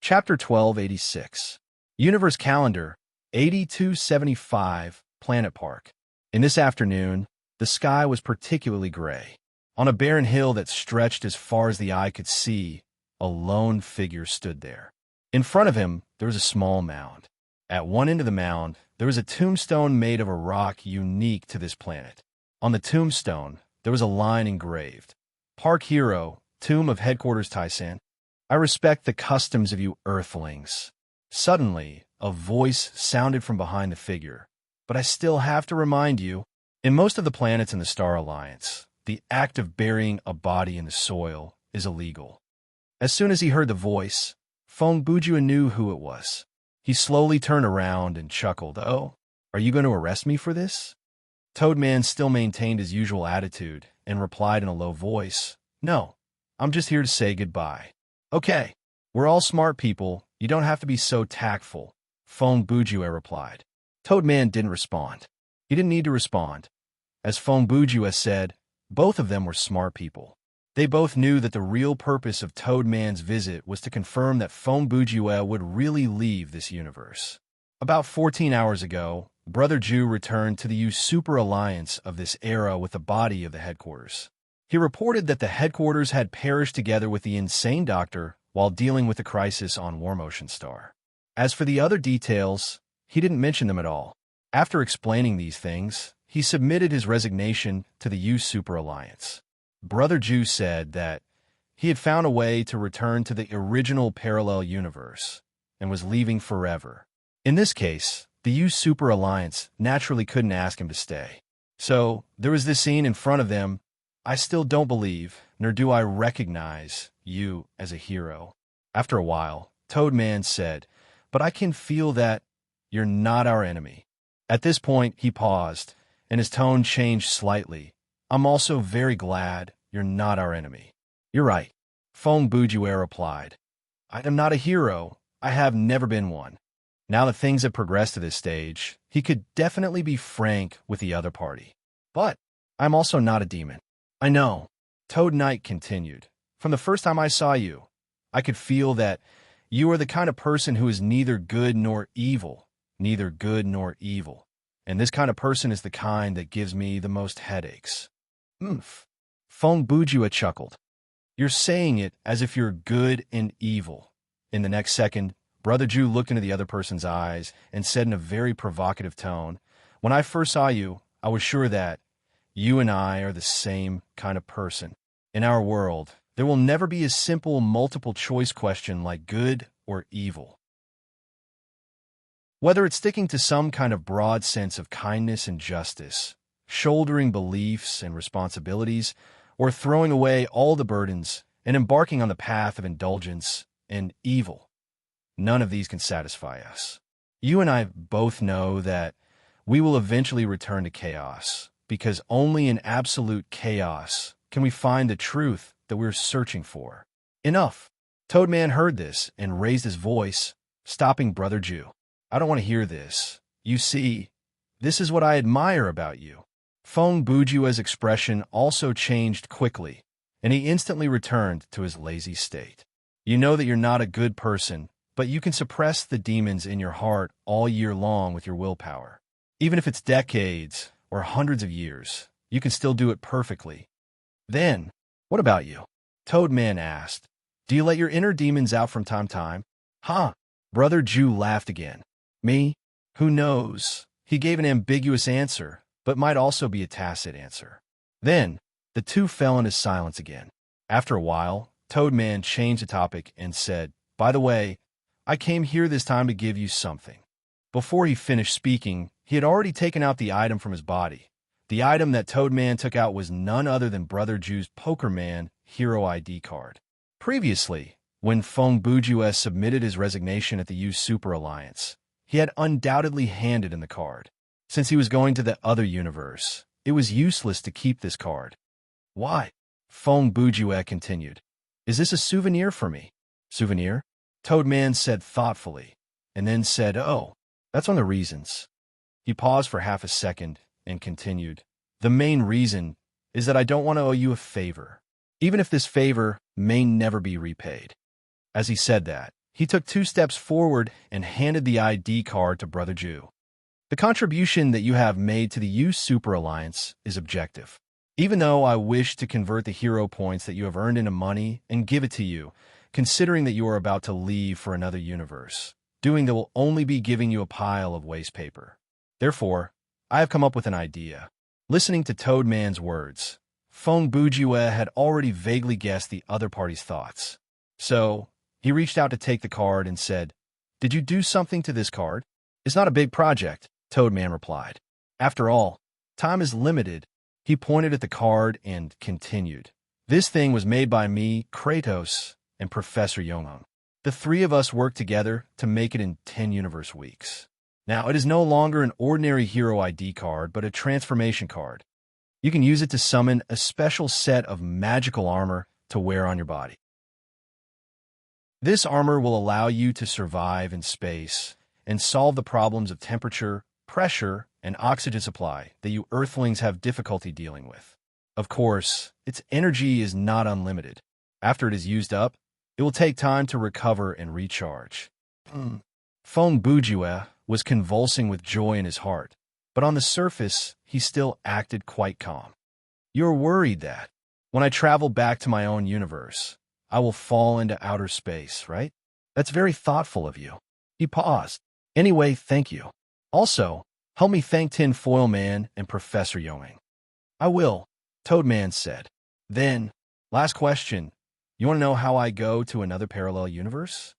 Chapter 1286. Universe Calendar, 8275 Planet Park. In this afternoon, the sky was particularly gray. On a barren hill that stretched as far as the eye could see, a lone figure stood there. In front of him, there was a small mound. At one end of the mound, there was a tombstone made of a rock unique to this planet. On the tombstone, there was a line engraved, Park Hero, Tomb of Headquarters Tyson. I respect the customs of you earthlings. Suddenly, a voice sounded from behind the figure. But I still have to remind you, in most of the planets in the Star Alliance, the act of burying a body in the soil is illegal. As soon as he heard the voice, Fong Bujua knew who it was. He slowly turned around and chuckled. Oh, are you going to arrest me for this? Toadman still maintained his usual attitude and replied in a low voice, No, I'm just here to say goodbye. Okay, we're all smart people. You don't have to be so tactful, Fong Bujua replied. Toadman didn't respond. He didn't need to respond. As Fong Bujua said, both of them were smart people. They both knew that the real purpose of Toadman's visit was to confirm that Fong Bujua would really leave this universe. About 14 hours ago, Brother Ju returned to the Super Alliance of this era with the body of the headquarters. He reported that the headquarters had perished together with the insane doctor while dealing with the crisis on Warmotion Star. As for the other details, he didn't mention them at all. After explaining these things, he submitted his resignation to the Super Alliance. Brother Ju said that he had found a way to return to the original parallel universe and was leaving forever. In this case, the Super Alliance naturally couldn't ask him to stay. So, there was this scene in front of them. I still don't believe, nor do I recognize you as a hero. After a while, Toadman said, But I can feel that you're not our enemy. At this point, he paused, and his tone changed slightly. I'm also very glad you're not our enemy. You're right, Fong Bujua replied. I am not a hero. I have never been one. Now that things have progressed to this stage, he could definitely be frank with the other party. But I'm also not a demon. I know, Toad Knight continued. From the first time I saw you, I could feel that you are the kind of person who is neither good nor evil. Neither good nor evil. And this kind of person is the kind that gives me the most headaches. Fong Bujua chuckled. You're saying it as if you're good and evil. In the next second, Brother Ju looked into the other person's eyes and said in a very provocative tone, When I first saw you, I was sure that you and I are the same kind of person. In our world, there will never be a simple multiple-choice question like good or evil. Whether it's sticking to some kind of broad sense of kindness and justice, shouldering beliefs and responsibilities, or throwing away all the burdens and embarking on the path of indulgence and evil, none of these can satisfy us. You and I both know that we will eventually return to chaos, because only in absolute chaos can we find the truth that we're searching for. Enough. Toadman heard this and raised his voice, stopping Brother Ju. I don't want to hear this. You see, this is what I admire about you. Fong Bujua's expression also changed quickly, and he instantly returned to his lazy state. You know that you're not a good person, but you can suppress the demons in your heart all year long with your willpower. Even if it's decades or hundreds of years, you can still do it perfectly. Then, what about you? Toadman asked. Do you let your inner demons out from time to time? Huh? Brother Ju laughed again. Me? Who knows? He gave an ambiguous answer, but might also be a tacit answer. Then, the two fell into silence again. After a while, Toadman changed the topic and said, By the way, I came here this time to give you something. Before he finished speaking, he had already taken out the item from his body. The item that Toadman took out was none other than Brother Ju's Pokerman Hero ID card. Previously, when Fong Bujua submitted his resignation at the Super Alliance, he had undoubtedly handed in the card. Since he was going to the other universe, it was useless to keep this card. Why? Fong Bujua continued. Is this a souvenir for me? Souvenir? Toadman said thoughtfully, and then said, Oh, that's one of the reasons. He paused for half a second and continued. The main reason is that I don't want to owe you a favor, even if this favor may never be repaid. As he said that, He took 2 steps forward and handed the ID card to Brother Jew. The contribution that you have made to the U Super Alliance is objective. Even though I wish to convert the hero points that you have earned into money and give it to you, considering that you are about to leave for another universe, doing that will only be giving you a pile of waste paper. Therefore, I have come up with an idea. Listening to Toadman's words, Feng Bujue had already vaguely guessed the other party's thoughts. So, he reached out to take the card and said, "Did you do something to this card?" "It's not a big project," Toadman replied. "After all, time is limited." He pointed at the card and continued. "This thing was made by me, Kratos, and Professor Yongung. The 3 of us worked together to make it in 10 universe weeks. Now, it is no longer an ordinary hero ID card, but a transformation card. You can use it to summon a special set of magical armor to wear on your body. This armor will allow you to survive in space and solve the problems of temperature, pressure, and oxygen supply that you Earthlings have difficulty dealing with. Of course, its energy is not unlimited. After it is used up, it will take time to recover and recharge." Feng Bujue was convulsing with joy in his heart, but on the surface, he still acted quite calm. "You're worried that, when I travel back to my own universe, I will fall into outer space, right? That's very thoughtful of you." He paused. "Anyway, thank you. Also, help me thank Tin Foil Man and Professor Yongung." "I will," Toadman said. "Then, last question. You want to know how I go to another parallel universe?"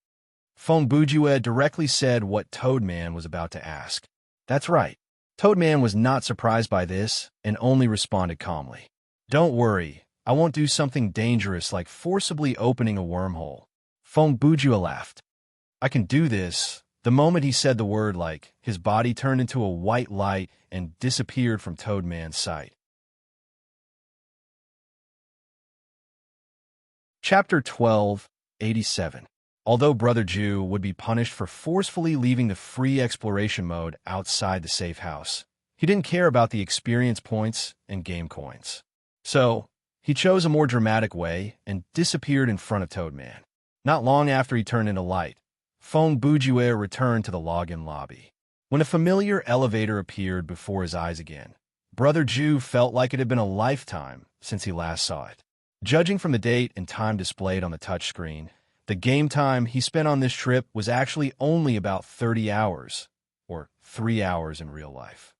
Feng Bujue directly said what Toadman was about to ask. "That's right." Toadman was not surprised by this and only responded calmly. "Don't worry, I won't do something dangerous like forcibly opening a wormhole." Feng Bujue laughed. "I can do this." The moment he said the word, his body turned into a white light and disappeared from Toadman's sight. Chapter 12, 87. Although Brother Jew would be punished for forcefully leaving the free exploration mode outside the safe house, he didn't care about the experience points and game coins. So, he chose a more dramatic way and disappeared in front of Toadman. Not long after he turned into light, Feng Bujue returned to the login lobby. When a familiar elevator appeared before his eyes again, Brother Jew felt like it had been a lifetime since he last saw it. Judging from the date and time displayed on the touchscreen, the game time he spent on this trip was actually only about 30 hours, or 3 hours in real life.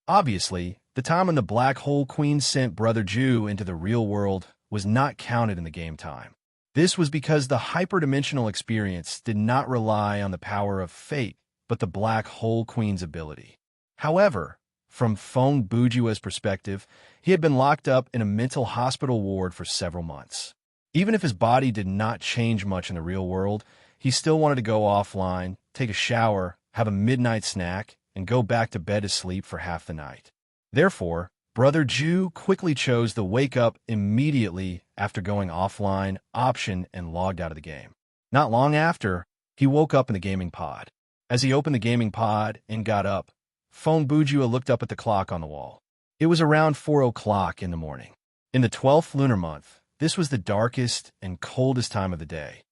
Obviously, the time when the Black Hole Queen sent Brother Jew into the real world was not counted in the game time. This was because the hyperdimensional experience did not rely on the power of fate, but the Black Hole Queen's ability. However, from Feng Bujue's perspective, he had been locked up in a mental hospital ward for several months. Even if his body did not change much in the real world, he still wanted to go offline, take a shower, have a midnight snack, and go back to bed to sleep for half the night. Therefore, Brother Jew quickly chose the wake up immediately after going offline option and logged out of the game. Not long after, he woke up in the gaming pod. As he opened the gaming pod and got up, Feng Bujue looked up at the clock on the wall. It was around 4 o'clock in the morning. In the 12th lunar month, this was the darkest and coldest time of the day.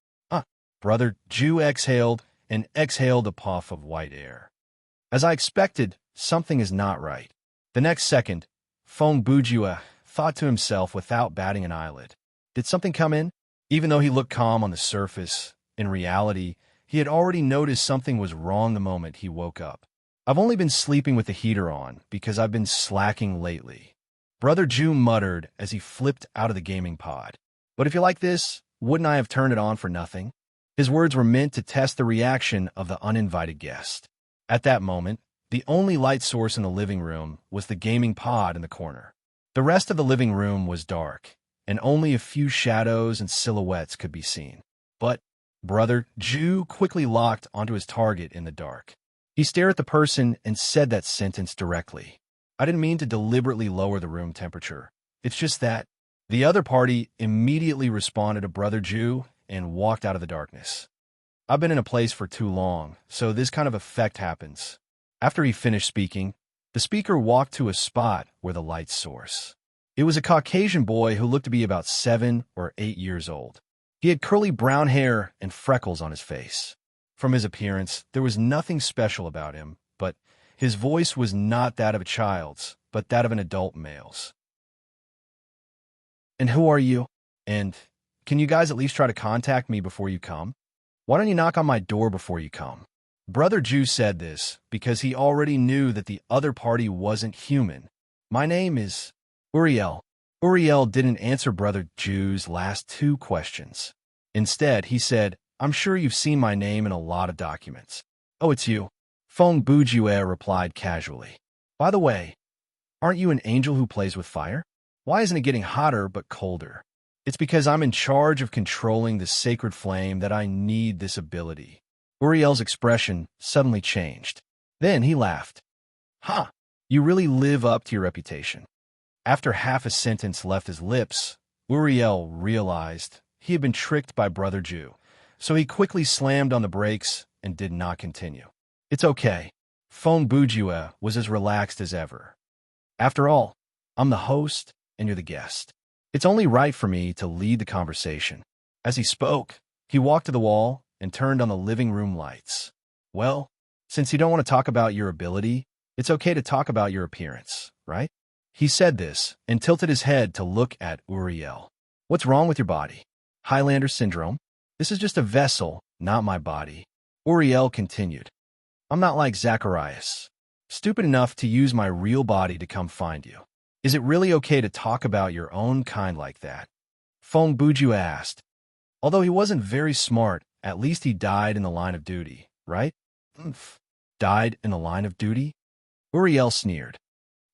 Brother Jew exhaled a puff of white air. As I expected, something is not right. The next second, Feng Bujue thought to himself without batting an eyelid. Did something come in? Even though he looked calm on the surface, in reality, he had already noticed something was wrong the moment he woke up. "I've only been sleeping with the heater on because I've been slacking lately," Brother Jew muttered as he flipped out of the gaming pod. "But if you like this, wouldn't I have turned it on for nothing?" His words were meant to test the reaction of the uninvited guest. At that moment, the only light source in the living room was the gaming pod in the corner. The rest of the living room was dark, and only a few shadows and silhouettes could be seen. But Brother Jew quickly locked onto his target in the dark. He stared at the person and said that sentence directly. "I didn't mean to deliberately lower the room temperature. It's just that." The other party immediately responded to Brother Jew and walked out of the darkness. "I've been in a place for too long, so this kind of effect happens." After he finished speaking, the speaker walked to a spot where the light source. It was a Caucasian boy who looked to be about 7 or 8 years old. He had curly brown hair and freckles on his face. From his appearance, there was nothing special about him, but his voice was not that of a child's, but that of an adult male's. And who are you? And can you guys at least try to contact me before you come? Why don't you knock on my door before you come? Brother Jew said this because he already knew that the other party wasn't human. My name is Uriel. Uriel didn't answer Brother Jew's last two questions. Instead, he said, I'm sure you've seen my name in a lot of documents. Oh, it's you. Feng Bujue replied casually. By the way, aren't you an angel who plays with fire? Why isn't it getting hotter but colder? It's because I'm in charge of controlling the sacred flame that I need this ability. Uriel's expression suddenly changed. Then he laughed. Huh, you really live up to your reputation. After half a sentence left his lips, Uriel realized he had been tricked by Brother Jew, so he quickly slammed on the brakes and did not continue. It's okay. Feng Bujue was as relaxed as ever. After all, I'm the host and you're the guest. It's only right for me to lead the conversation. As he spoke, he walked to the wall and turned on the living room lights. Well, since you don't want to talk about your ability, it's okay to talk about your appearance, right? He said this and tilted his head to look at Uriel. What's wrong with your body? Highlander syndrome? This is just a vessel, not my body. Uriel continued. I'm not like Zacharias. Stupid enough to use my real body to come find you. Is it really okay to talk about your own kind like that? Feng Bujue asked. Although he wasn't very smart, at least he died in the line of duty, right? Died in the line of duty? Uriel sneered.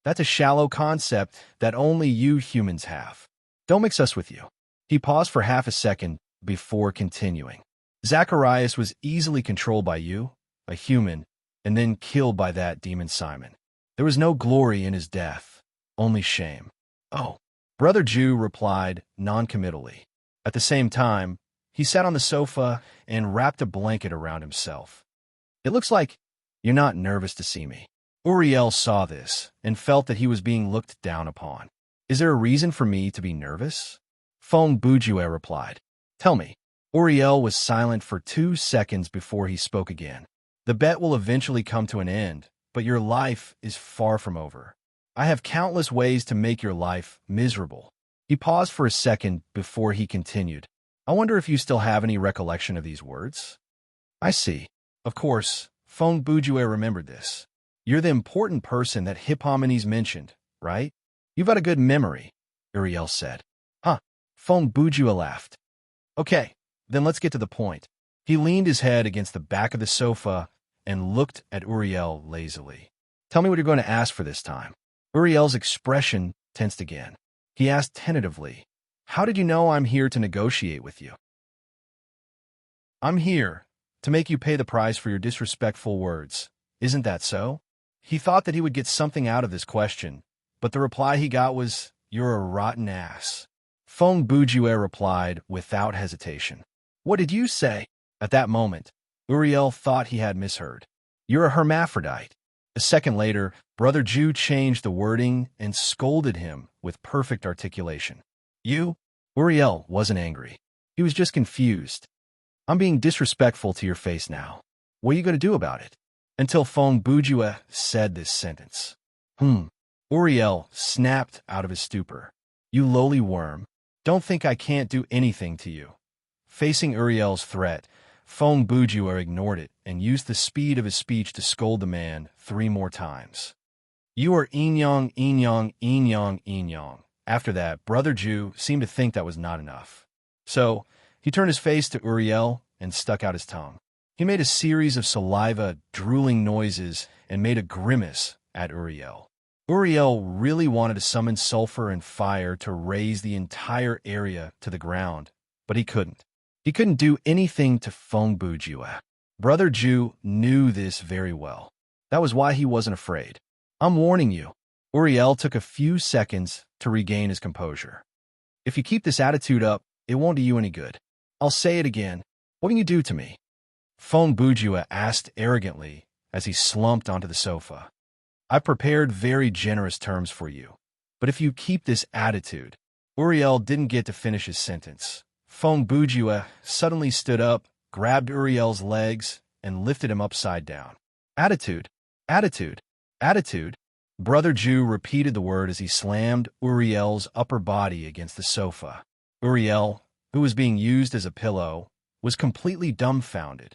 That's a shallow concept that only you humans have. Don't mix us with you. He paused for half a second before continuing. Zacharias was easily controlled by you, a human, and then killed by that demon Simon. There was no glory in his death. Only shame. Oh, Brother Jew replied noncommittally. At the same time, he sat on the sofa and wrapped a blanket around himself. It looks like you're not nervous to see me. Uriel saw this and felt that he was being looked down upon. Is there a reason for me to be nervous? Feng Bujue replied. Tell me. Uriel was silent for 2 seconds before he spoke again. The bet will eventually come to an end, but your life is far from over. I have countless ways to make your life miserable. He paused for a second before he continued. I wonder if you still have any recollection of these words? I see. Of course, Feng Bujue remembered this. You're the important person that Hippomenes mentioned, right? You've got a good memory, Uriel said. Huh. Feng Bujue laughed. Okay, then let's get to the point. He leaned his head against the back of the sofa and looked at Uriel lazily. Tell me what you're going to ask for this time. Uriel's expression tensed again. He asked tentatively, How did you know I'm here to negotiate with you? I'm here to make you pay the price for your disrespectful words. Isn't that so? He thought that he would get something out of this question, but the reply he got was, You're a rotten ass. Feng Bujue replied without hesitation. What did you say? At that moment, Uriel thought he had misheard. You're a hermaphrodite. A second later, Brother Jew changed the wording and scolded him with perfect articulation. You? Uriel wasn't angry. He was just confused. I'm being disrespectful to your face now. What are you going to do about it? Until Feng Bujue said this sentence. Uriel snapped out of his stupor. You lowly worm. Don't think I can't do anything to you. Facing Uriel's threat, Feng Bujue ignored it and used the speed of his speech to scold the man 3 more times. You are Inyong, Inyong, Inyong, Inyong. After that, Brother Jew seemed to think that was not enough. So, he turned his face to Uriel and stuck out his tongue. He made a series of saliva, drooling noises and made a grimace at Uriel. Uriel really wanted to summon sulfur and fire to raise the entire area to the ground, but he couldn't. He couldn't do anything to Feng Bujue. Brother Jew knew this very well. That was why he wasn't afraid. I'm warning you. Uriel took a few seconds to regain his composure. If you keep this attitude up, it won't do you any good. I'll say it again. What can you do to me? Feng Bujue asked arrogantly as he slumped onto the sofa. I've prepared very generous terms for you, but if you keep this attitude— Uriel didn't get to finish his sentence. Feng Bujue suddenly stood up, grabbed Uriel's legs, and lifted him upside down. Attitude, attitude, attitude. Brother Ju repeated the word as he slammed Uriel's upper body against the sofa. Uriel, who was being used as a pillow, was completely dumbfounded.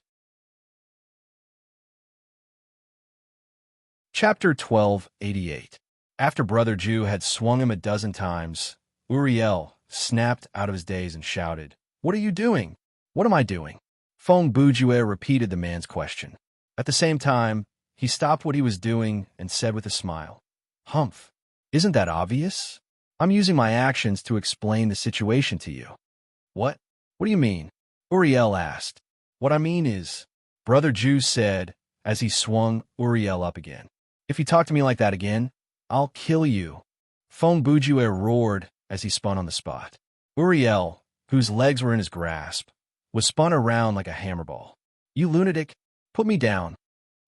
Chapter 1288. After Brother Ju had swung him a dozen times, Uriel snapped out of his daze and shouted, "What are you doing? What am I doing?" Feng Bujue repeated the man's question. At the same time, he stopped what he was doing and said with a smile, "Humph, isn't that obvious? I'm using my actions to explain the situation to you." "What? What do you mean?" Uriel asked. "What I mean is," Brother Ju said as he swung Uriel up again, "if you talk to me like that again, I'll kill you." Feng Bujue roared as he spun on the spot. Uriel, whose legs were in his grasp, was spun around like a hammerball. "You lunatic, put me down."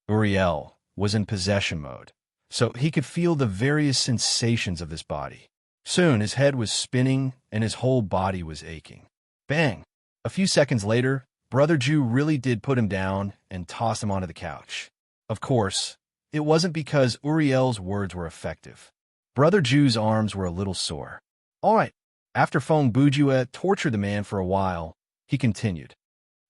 Uriel was in possession mode, so he could feel the various sensations of this body. Soon his head was spinning and his whole body was aching. Bang! A few seconds later, Brother Ju really did put him down and toss him onto the couch. Of course, it wasn't because Uriel's words were effective. Brother Ju's arms were a little sore. All right, after Feng Bujue tortured the man for a while, he continued.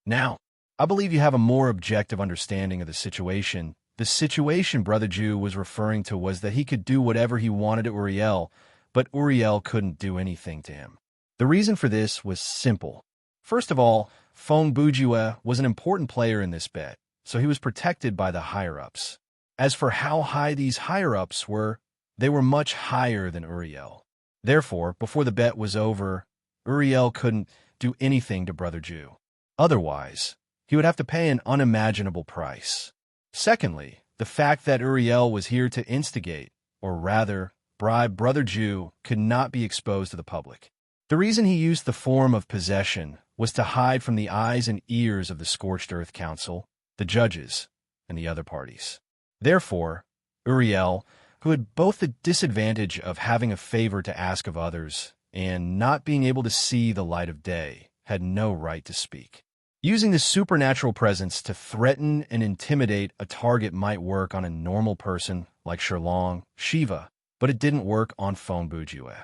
"Now, I believe you have a more objective understanding of the situation. The situation Brother Ju was referring to was that he could do whatever he wanted to Uriel, but Uriel couldn't do anything to him. The reason for this was simple. First of all, Feng Bujue was an important player in this bet, so he was protected by the higher-ups. As for how high these higher-ups were, they were much higher than Uriel. Therefore, before the bet was over, Uriel couldn't do anything to Brother Ju. Otherwise, he would have to pay an unimaginable price. Secondly, the fact that Uriel was here to instigate, or rather, bribe Brother Ju could not be exposed to the public. The reason he used the form of possession was to hide from the eyes and ears of the Scorched Earth Council, the judges, and the other parties. Therefore, Uriel, who had both the disadvantage of having a favor to ask of others and not being able to see the light of day, had no right to speak. Using the supernatural presence to threaten and intimidate a target might work on a normal person like Sherlong, Shiva, but it didn't work on Feng Bujue.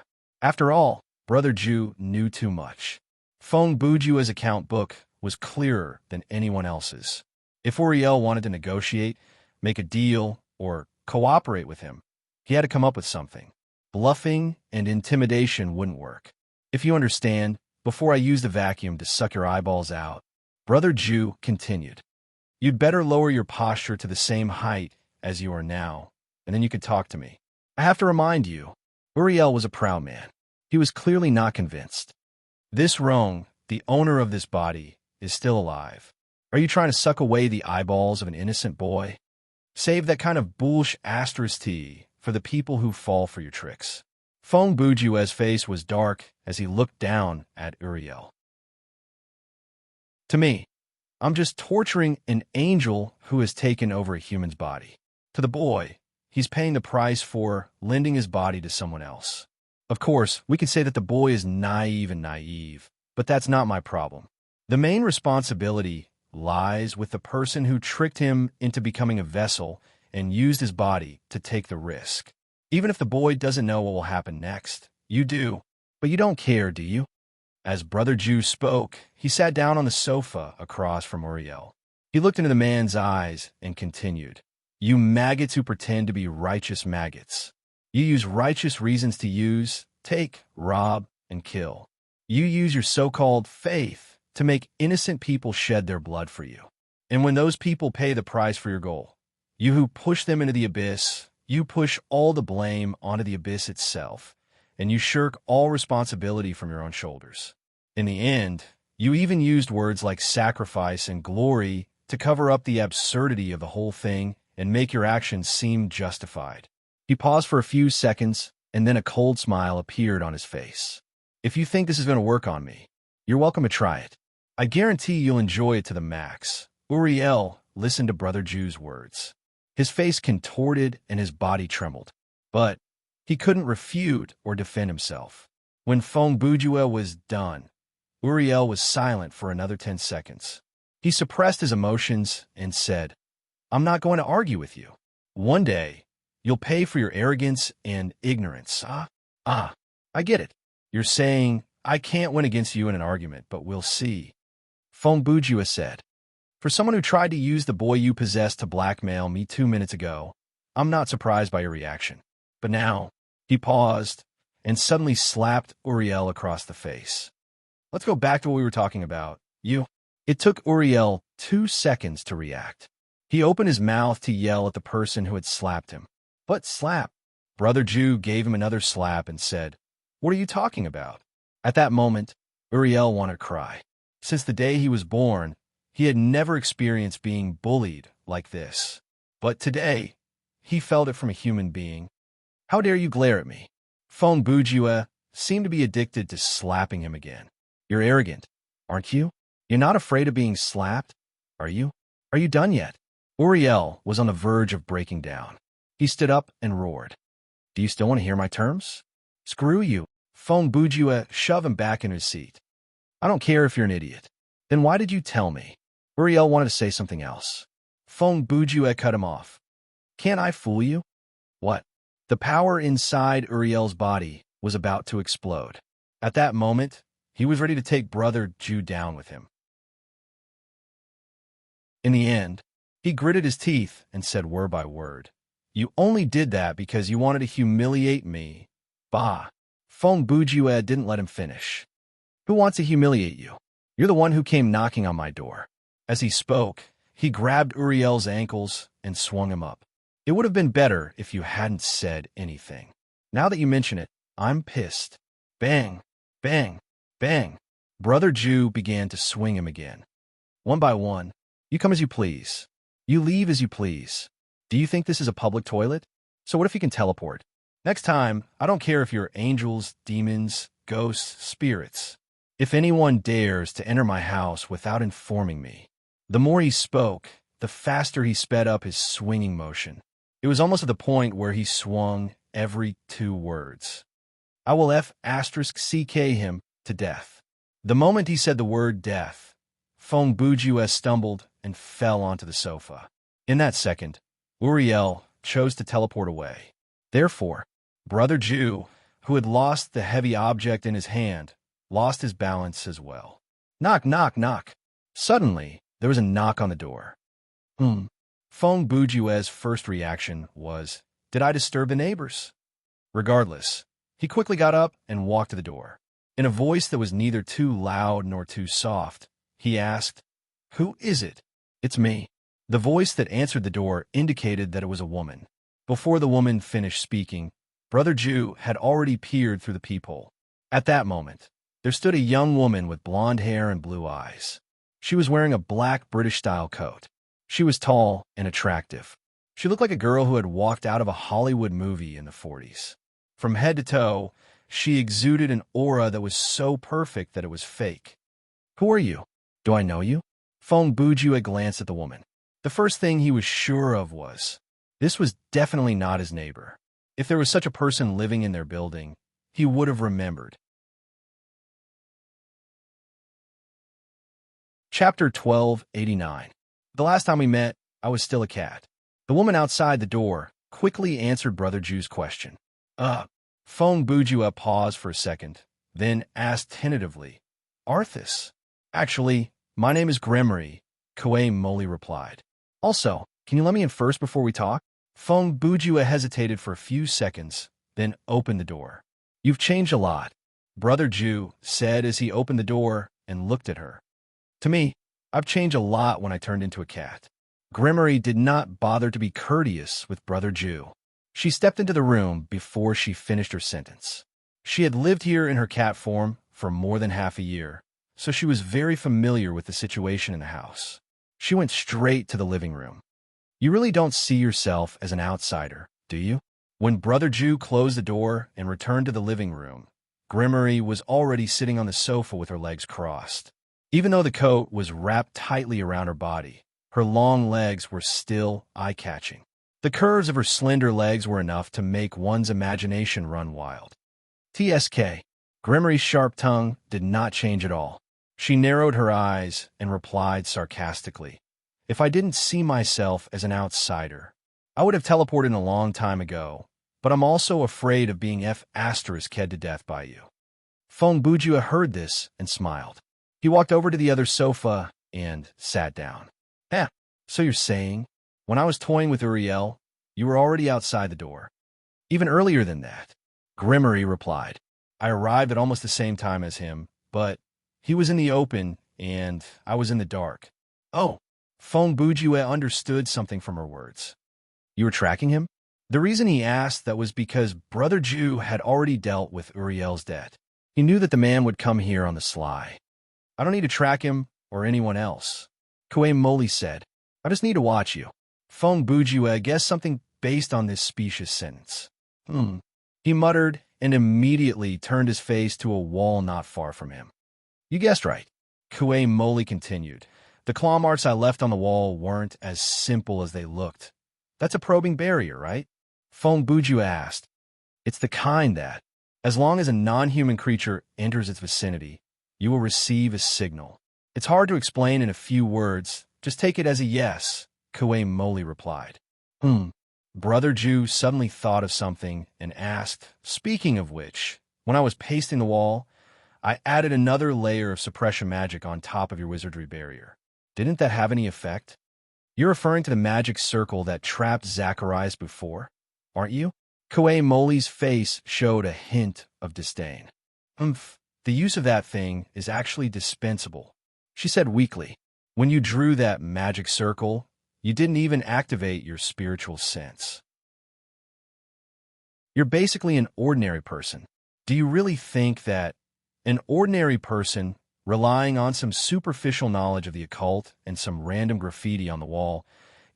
After all, Brother Ju knew too much. Feng Bujue's account book was clearer than anyone else's. If Uriel wanted to negotiate, make a deal, or cooperate with him, he had to come up with something. Bluffing and intimidation wouldn't work. If you understand, before I use the vacuum to suck your eyeballs out, Brother Ju continued, "You'd better lower your posture to the same height as you are now, and then you could talk to me. I have to remind you, Uriel was a proud man. He was clearly not convinced. This Rong, the owner of this body, is still alive. Are you trying to suck away the eyeballs of an innocent boy? Save that kind of bullsh asterisk T for the people who fall for your tricks." Feng Bujue's face was dark as he looked down at Uriel. "To me, I'm just torturing an angel who has taken over a human's body. To the boy, he's paying the price for lending his body to someone else. Of course, we could say that the boy is naive, but that's not my problem. The main responsibility lies with the person who tricked him into becoming a vessel and used his body to take the risk. Even if the boy doesn't know what will happen next, you do, but you don't care, do you?" As Brother Ju spoke, he sat down on the sofa across from Uriel. He looked into the man's eyes and continued, "You maggots who pretend to be righteous maggots. You use righteous reasons to use, take, rob, and kill. You use your so-called faith to make innocent people shed their blood for you. And when those people pay the price for your goal, you who push them into the abyss, you push all the blame onto the abyss itself, and you shirk all responsibility from your own shoulders. In the end, you even used words like sacrifice and glory to cover up the absurdity of the whole thing and make your actions seem justified." He paused for a few seconds, and then a cold smile appeared on his face. "If you think this is going to work on me, you're welcome to try it. I guarantee you'll enjoy it to the max." Uriel listened to Brother Ju's words. His face contorted and his body trembled. But he couldn't refute or defend himself. When Feng Bujue was done, Uriel was silent for another 10 seconds. He suppressed his emotions and said, I'm not going to argue with you. One day, you'll pay for your arrogance and ignorance. I get it. You're saying, I can't win against you in an argument, but we'll see. Fonbujua said, for someone who tried to use the boy you possess to blackmail me 2 minutes ago, I'm not surprised by your reaction. But now, he paused and suddenly slapped Uriel across the face. Let's go back to what we were talking about. You. It took Uriel 2 seconds to react. He opened his mouth to yell at the person who had slapped him. But slap. Brother Jew gave him another slap and said, what are you talking about? At that moment, Uriel wanted to cry. Since the day he was born, he had never experienced being bullied like this. But today, he felt it from a human being. How dare you glare at me? Fonbujua seemed to be addicted to slapping him again. You're arrogant, aren't you? You're not afraid of being slapped, are you? Are you done yet? Uriel was on the verge of breaking down. He stood up and roared. Do you still want to hear my terms? Screw you. Fonbujua shoved him back in his seat. I don't care if you're an idiot. Then why did you tell me? Uriel wanted to say something else. Fonbujua cut him off. Can't I fool you? What? The power inside Uriel's body was about to explode. At that moment, he was ready to take Brother Jew down with him. In the end, he gritted his teeth and said word by word, you only did that because you wanted to humiliate me. Bah. Fonbujua didn't let him finish. Who wants to humiliate you? You're the one who came knocking on my door. As he spoke, he grabbed Uriel's ankles and swung him up. It would have been better if you hadn't said anything. Now that you mention it, I'm pissed. Bang, bang, bang. Brother Jew began to swing him again. One by one, you come as you please. You leave as you please. Do you think this is a public toilet? So what if you can teleport? Next time, I don't care if you're angels, demons, ghosts, spirits. If anyone dares to enter my house without informing me. The more he spoke, the faster he sped up his swinging motion. It was almost at the point where he swung every 2 words. I will *CK him to death. The moment he said the word death, Fonbujua stumbled and fell onto the sofa. In that second, Uriel chose to teleport away. Therefore, Brother Jew, who had lost the heavy object in his hand, lost his balance as well. Knock, knock, knock. Suddenly, there was a knock on the door. Fonbujua's first reaction was, did I disturb the neighbors? Regardless, he quickly got up and walked to the door. In a voice that was neither too loud nor too soft, he asked, who is it? It's me. The voice that answered the door indicated that it was a woman. Before the woman finished speaking, Brother Jew had already peered through the peephole. At that moment, there stood a young woman with blonde hair and blue eyes. She was wearing a black British-style coat. She was tall and attractive. She looked like a girl who had walked out of a Hollywood movie in the 40s. From head to toe, she exuded an aura that was so perfect that it was fake. Who are you? Do I know you? Fonbujua glanced at the woman. The first thing he was sure of was, this was definitely not his neighbor. If there was such a person living in their building, he would have remembered. Chapter 1289. The last time we met, I was still a cat. The woman outside the door quickly answered Brother Jew's question. Fonbujua paused for a second, then asked tentatively, Arthas? Actually, my name is Gremory, Koei Moli replied. Also, can you let me in first before we talk? Fonbujua hesitated for a few seconds, then opened the door. You've changed a lot, Brother Jew said as he opened the door and looked at her. To me, I've changed a lot when I turned into a cat. Gremory did not bother to be courteous with Brother Jew. She stepped into the room before she finished her sentence. She had lived here in her cat form for more than half a year, so she was very familiar with the situation in the house. She went straight to the living room. You really don't see yourself as an outsider, do you? When Brother Jew closed the door and returned to the living room, Gremory was already sitting on the sofa with her legs crossed. Even though the coat was wrapped tightly around her body, her long legs were still eye-catching. The curves of her slender legs were enough to make one's imagination run wild. TSK. Gremory's sharp tongue did not change at all. She narrowed her eyes and replied sarcastically, "If I didn't see myself as an outsider, I would have teleported a long time ago, but I'm also afraid of being F***ed to death by you." Fong Bujua heard this and smiled. He walked over to the other sofa and sat down. So you're saying, when I was toying with Uriel, you were already outside the door? Even earlier than that, Grimmery replied. I arrived at almost the same time as him, but he was in the open and I was in the dark. Oh, Fong Bujue understood something from her words. You were tracking him? The reason he asked that was because Brother Ju had already dealt with Uriel's debt. He knew that the man would come here on the sly. I don't need to track him or anyone else, Kue Moli said. I just need to watch you. Fong Bujue guessed something based on this specious sentence. He muttered and immediately turned his face to a wall not far from him. You guessed right, Kue Moli continued. The claw marks I left on the wall weren't as simple as they looked. That's a probing barrier, right? Fong Bujue asked. It's the kind that, as long as a non-human creature enters its vicinity, you will receive a signal. It's hard to explain in a few words. Just take it as a yes, Kue Moli replied. Brother Ju suddenly thought of something and asked, speaking of which, when I was pasting the wall, I added another layer of suppression magic on top of your wizardry barrier. Didn't that have any effect? You're referring to the magic circle that trapped Zacharias before, aren't you? Kue Moli's face showed a hint of disdain. The use of that thing is actually dispensable, she said weakly. When you drew that magic circle, you didn't even activate your spiritual sense. You're basically an ordinary person. Do you really think that an ordinary person, relying on some superficial knowledge of the occult and some random graffiti on the wall,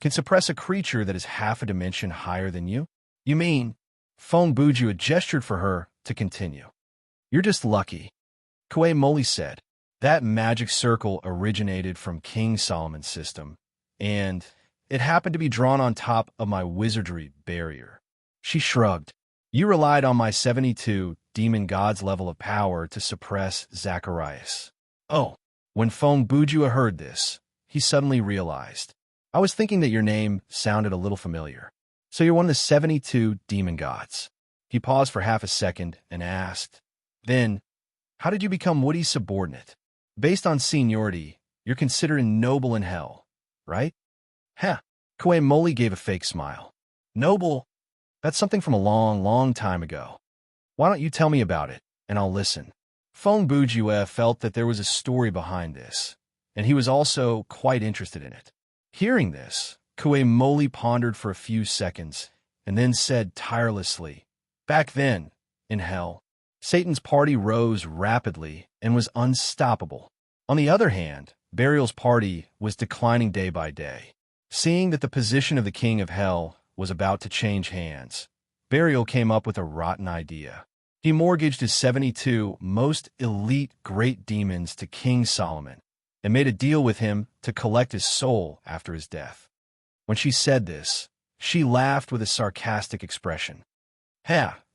can suppress a creature that is half a dimension higher than you? You mean? Fong Bujua gestured for her to continue. You're just lucky, Kue Moli said. That magic circle originated from King Solomon's system, and it happened to be drawn on top of my wizardry barrier. She shrugged. You relied on my 72 demon gods level of power to suppress Zacharias. Oh, when Fong Bujua heard this, he suddenly realized. I was thinking that your name sounded a little familiar. So you're one of the 72 demon gods. He paused for half a second and asked, then, how did you become Woody's subordinate? Based on seniority, you're considered noble in hell, right? Kue Moli gave a fake smile. Noble? That's something from a long, long time ago. Why don't you tell me about it, and I'll listen. Fong Bujue felt that there was a story behind this, and he was also quite interested in it. Hearing this, Kue Moli pondered for a few seconds, and then said tirelessly, back then, in hell, Satan's party rose rapidly and was unstoppable. On the other hand, Burial's party was declining day by day. Seeing that the position of the king of hell was about to change hands, Burial came up with a rotten idea. He mortgaged his 72 most elite great demons to King Solomon and made a deal with him to collect his soul after his death. When she said this, she laughed with a sarcastic expression.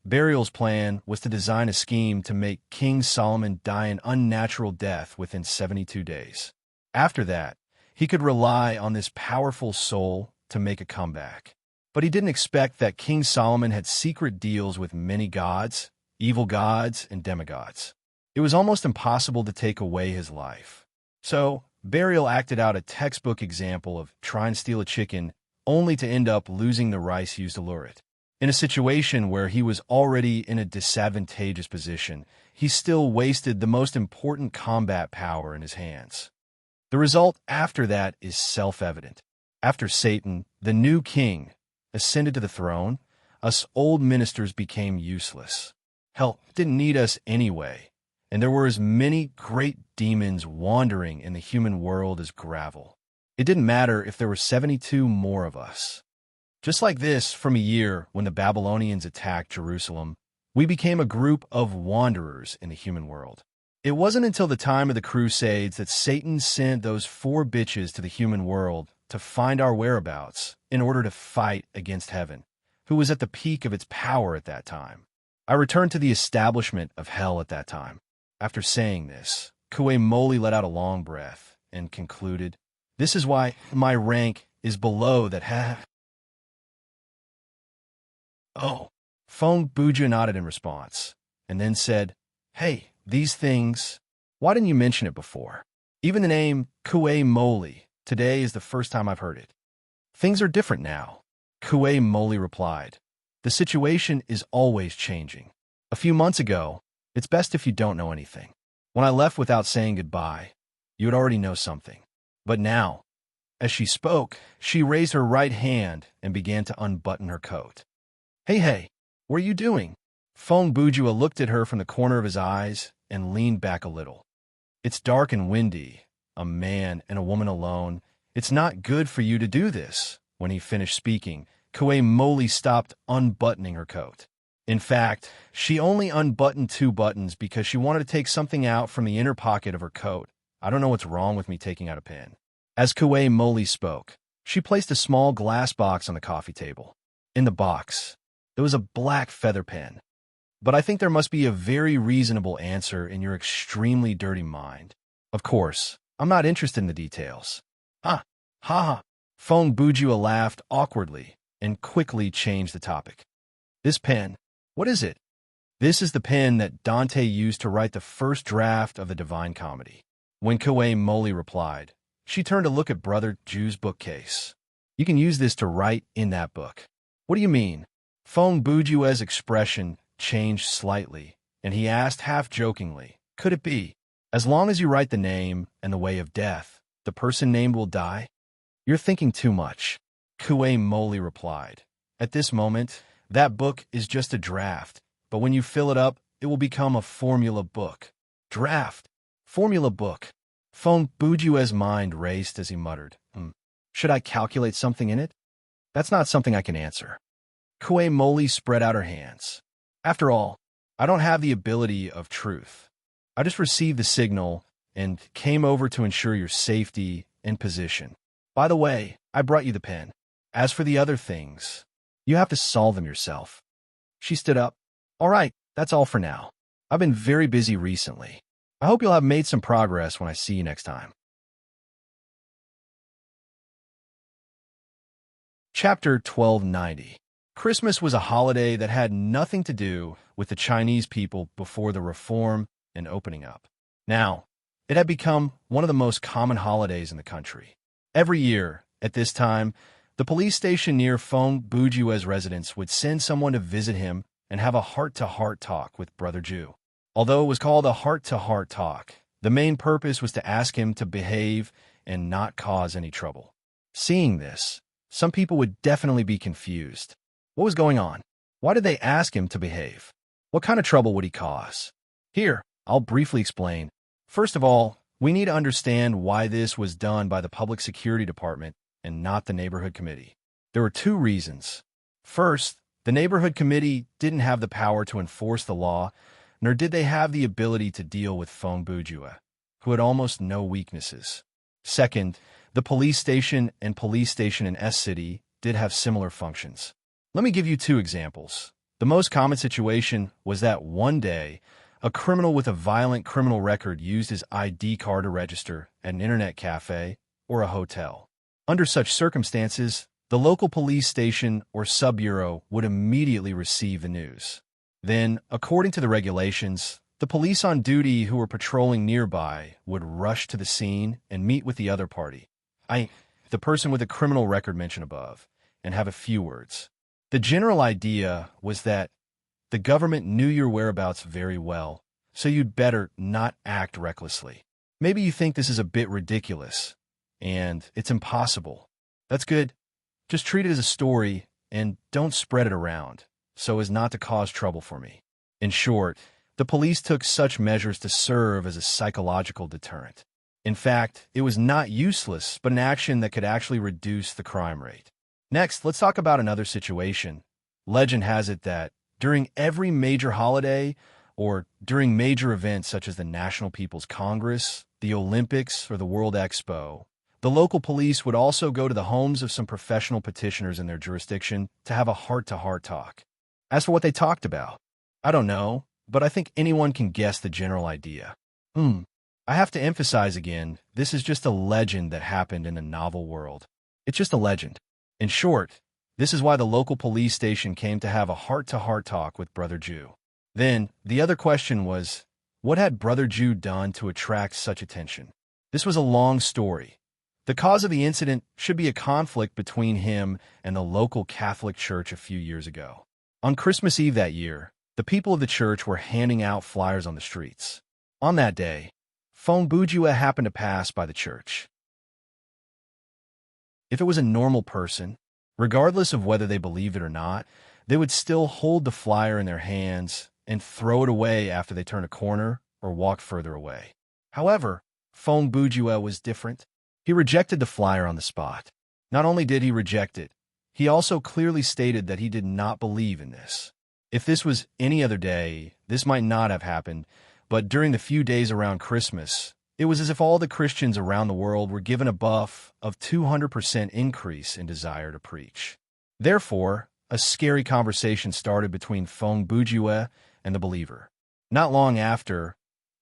Burial's plan was to design a scheme to make King Solomon die an unnatural death within 72 days. After that, he could rely on this powerful soul to make a comeback. But he didn't expect that King Solomon had secret deals with many gods, evil gods, and demigods. It was almost impossible to take away his life. So, Burial acted out a textbook example of trying to steal a chicken only to end up losing the rice used to lure it. In a situation where he was already in a disadvantageous position, he still wasted the most important combat power in his hands. The result after that is self-evident. After Satan, the new king, ascended to the throne, us old ministers became useless. Hell, didn't need us anyway, and there were as many great demons wandering in the human world as gravel. It didn't matter if there were 72 more of us. Just like this, from a year when the Babylonians attacked Jerusalem, we became a group of wanderers in the human world. It wasn't until the time of the Crusades that Satan sent those 4 bitches to the human world to find our whereabouts in order to fight against heaven, who was at the peak of its power at that time. I returned to the establishment of hell at that time. After saying this, Kue Moli let out a long breath and concluded, "This is why my rank is below that Oh. Phone Buju nodded in response, and then said, "Hey, these things, why didn't you mention it before? Even the name Kue Moli, today is the first time I've heard it." "Things are different now," Kue Moli replied. "The situation is always changing. A few months ago, it's best if you don't know anything. When I left without saying goodbye, you would already know something. But now," as she spoke, she raised her right hand and began to unbutton her coat. Hey, what are you doing?" Phone Bujua looked at her from the corner of his eyes and leaned back a little. "It's dark and windy, a man and a woman alone. It's not good for you to do this." When he finished speaking, Kue Moli stopped unbuttoning her coat. In fact, she only unbuttoned 2 buttons because she wanted to take something out from the inner pocket of her coat. "I don't know what's wrong with me taking out a pen." As Kue Moli spoke, she placed a small glass box on the coffee table. In the box, there was a black feather pen. "But I think there must be a very reasonable answer in your extremely dirty mind. Of course, I'm not interested in the details." "Ha, ha ha." Phone Bujua laughed awkwardly and quickly changed the topic. "This pen, what is it?" "This is the pen that Dante used to write the first draft of the Divine Comedy." When Kue Moli replied, she turned to look at Brother Jew's bookcase. "You can use this to write in that book." "What do you mean?" Phone Bujua's expression changed slightly, and he asked half-jokingly, "Could it be, as long as you write the name and the way of death, the person named will die?" "You're thinking too much," Kue Moli replied. "At this moment, that book is just a draft, but when you fill it up, it will become a formula book." "Draft? Formula book?" Phone Bujua's mind raced as he muttered, "Should I calculate something in it? That's not something I can answer." Kue Moli spread out her hands. "After all, I don't have the ability of truth. I just received the signal and came over to ensure your safety and position. By the way, I brought you the pen. As for the other things, you have to solve them yourself." She stood up. "All right, that's all for now. I've been very busy recently. I hope you'll have made some progress when I see you next time." Chapter 1290. Christmas was a holiday that had nothing to do with the Chinese people before the reform and opening up. Now, it had become one of the most common holidays in the country. Every year, at this time, the police station near Phone Bujua's residence would send someone to visit him and have a heart-to-heart talk with Brother Jew. Although it was called a heart-to-heart talk, the main purpose was to ask him to behave and not cause any trouble. Seeing this, some people would definitely be confused. What was going on? Why did they ask him to behave? What kind of trouble would he cause? Here, I'll briefly explain. First of all, we need to understand why this was done by the Public Security Department and not the Neighborhood Committee. There were 2 reasons. First, the Neighborhood Committee didn't have the power to enforce the law, nor did they have the ability to deal with Phone Bujua, who had almost no weaknesses. Second, the police station and police station in S-City did have similar functions. Let me give you 2 examples. The most common situation was that one day, a criminal with a violent criminal record used his ID card to register at an internet cafe or a hotel. Under such circumstances, the local police station or sub-bureau would immediately receive the news. Then, according to the regulations, the police on duty who were patrolling nearby would rush to the scene and meet with the other party, the person with the criminal record mentioned above, and have a few words. The general idea was that the government knew your whereabouts very well, so you'd better not act recklessly. Maybe you think this is a bit ridiculous, and it's impossible. That's good. Just treat it as a story and don't spread it around, so as not to cause trouble for me. In short, the police took such measures to serve as a psychological deterrent. In fact, it was not useless, but an action that could actually reduce the crime rate. Next, let's talk about another situation. Legend has it that during every major holiday, or during major events such as the National People's Congress, the Olympics, or the World Expo, the local police would also go to the homes of some professional petitioners in their jurisdiction to have a heart-to-heart talk. As for what they talked about, I don't know, but I think anyone can guess the general idea. I I have to emphasize again, this is just a legend that happened in the novel world. It's just a legend. In short, this is why the local police station came to have a heart-to-heart talk with Brother Jew. Then, the other question was, what had Brother Jew done to attract such attention? This was a long story. The cause of the incident should be a conflict between him and the local Catholic church a few years ago. On Christmas Eve that year, the people of the church were handing out flyers on the streets. On that day, Fong Bujua happened to pass by the church. If it was a normal person, regardless of whether they believed it or not, they would still hold the flyer in their hands and throw it away after they turned a corner or walked further away. However, Fong Bujua was different. He rejected the flyer on the spot. Not only did he reject it, he also clearly stated that he did not believe in this. If this was any other day, this might not have happened, but during the few days around Christmas, it was as if all the Christians around the world were given a buff of 200% increase in desire to preach. Therefore, a scary conversation started between Fong Bujua and the believer. Not long after,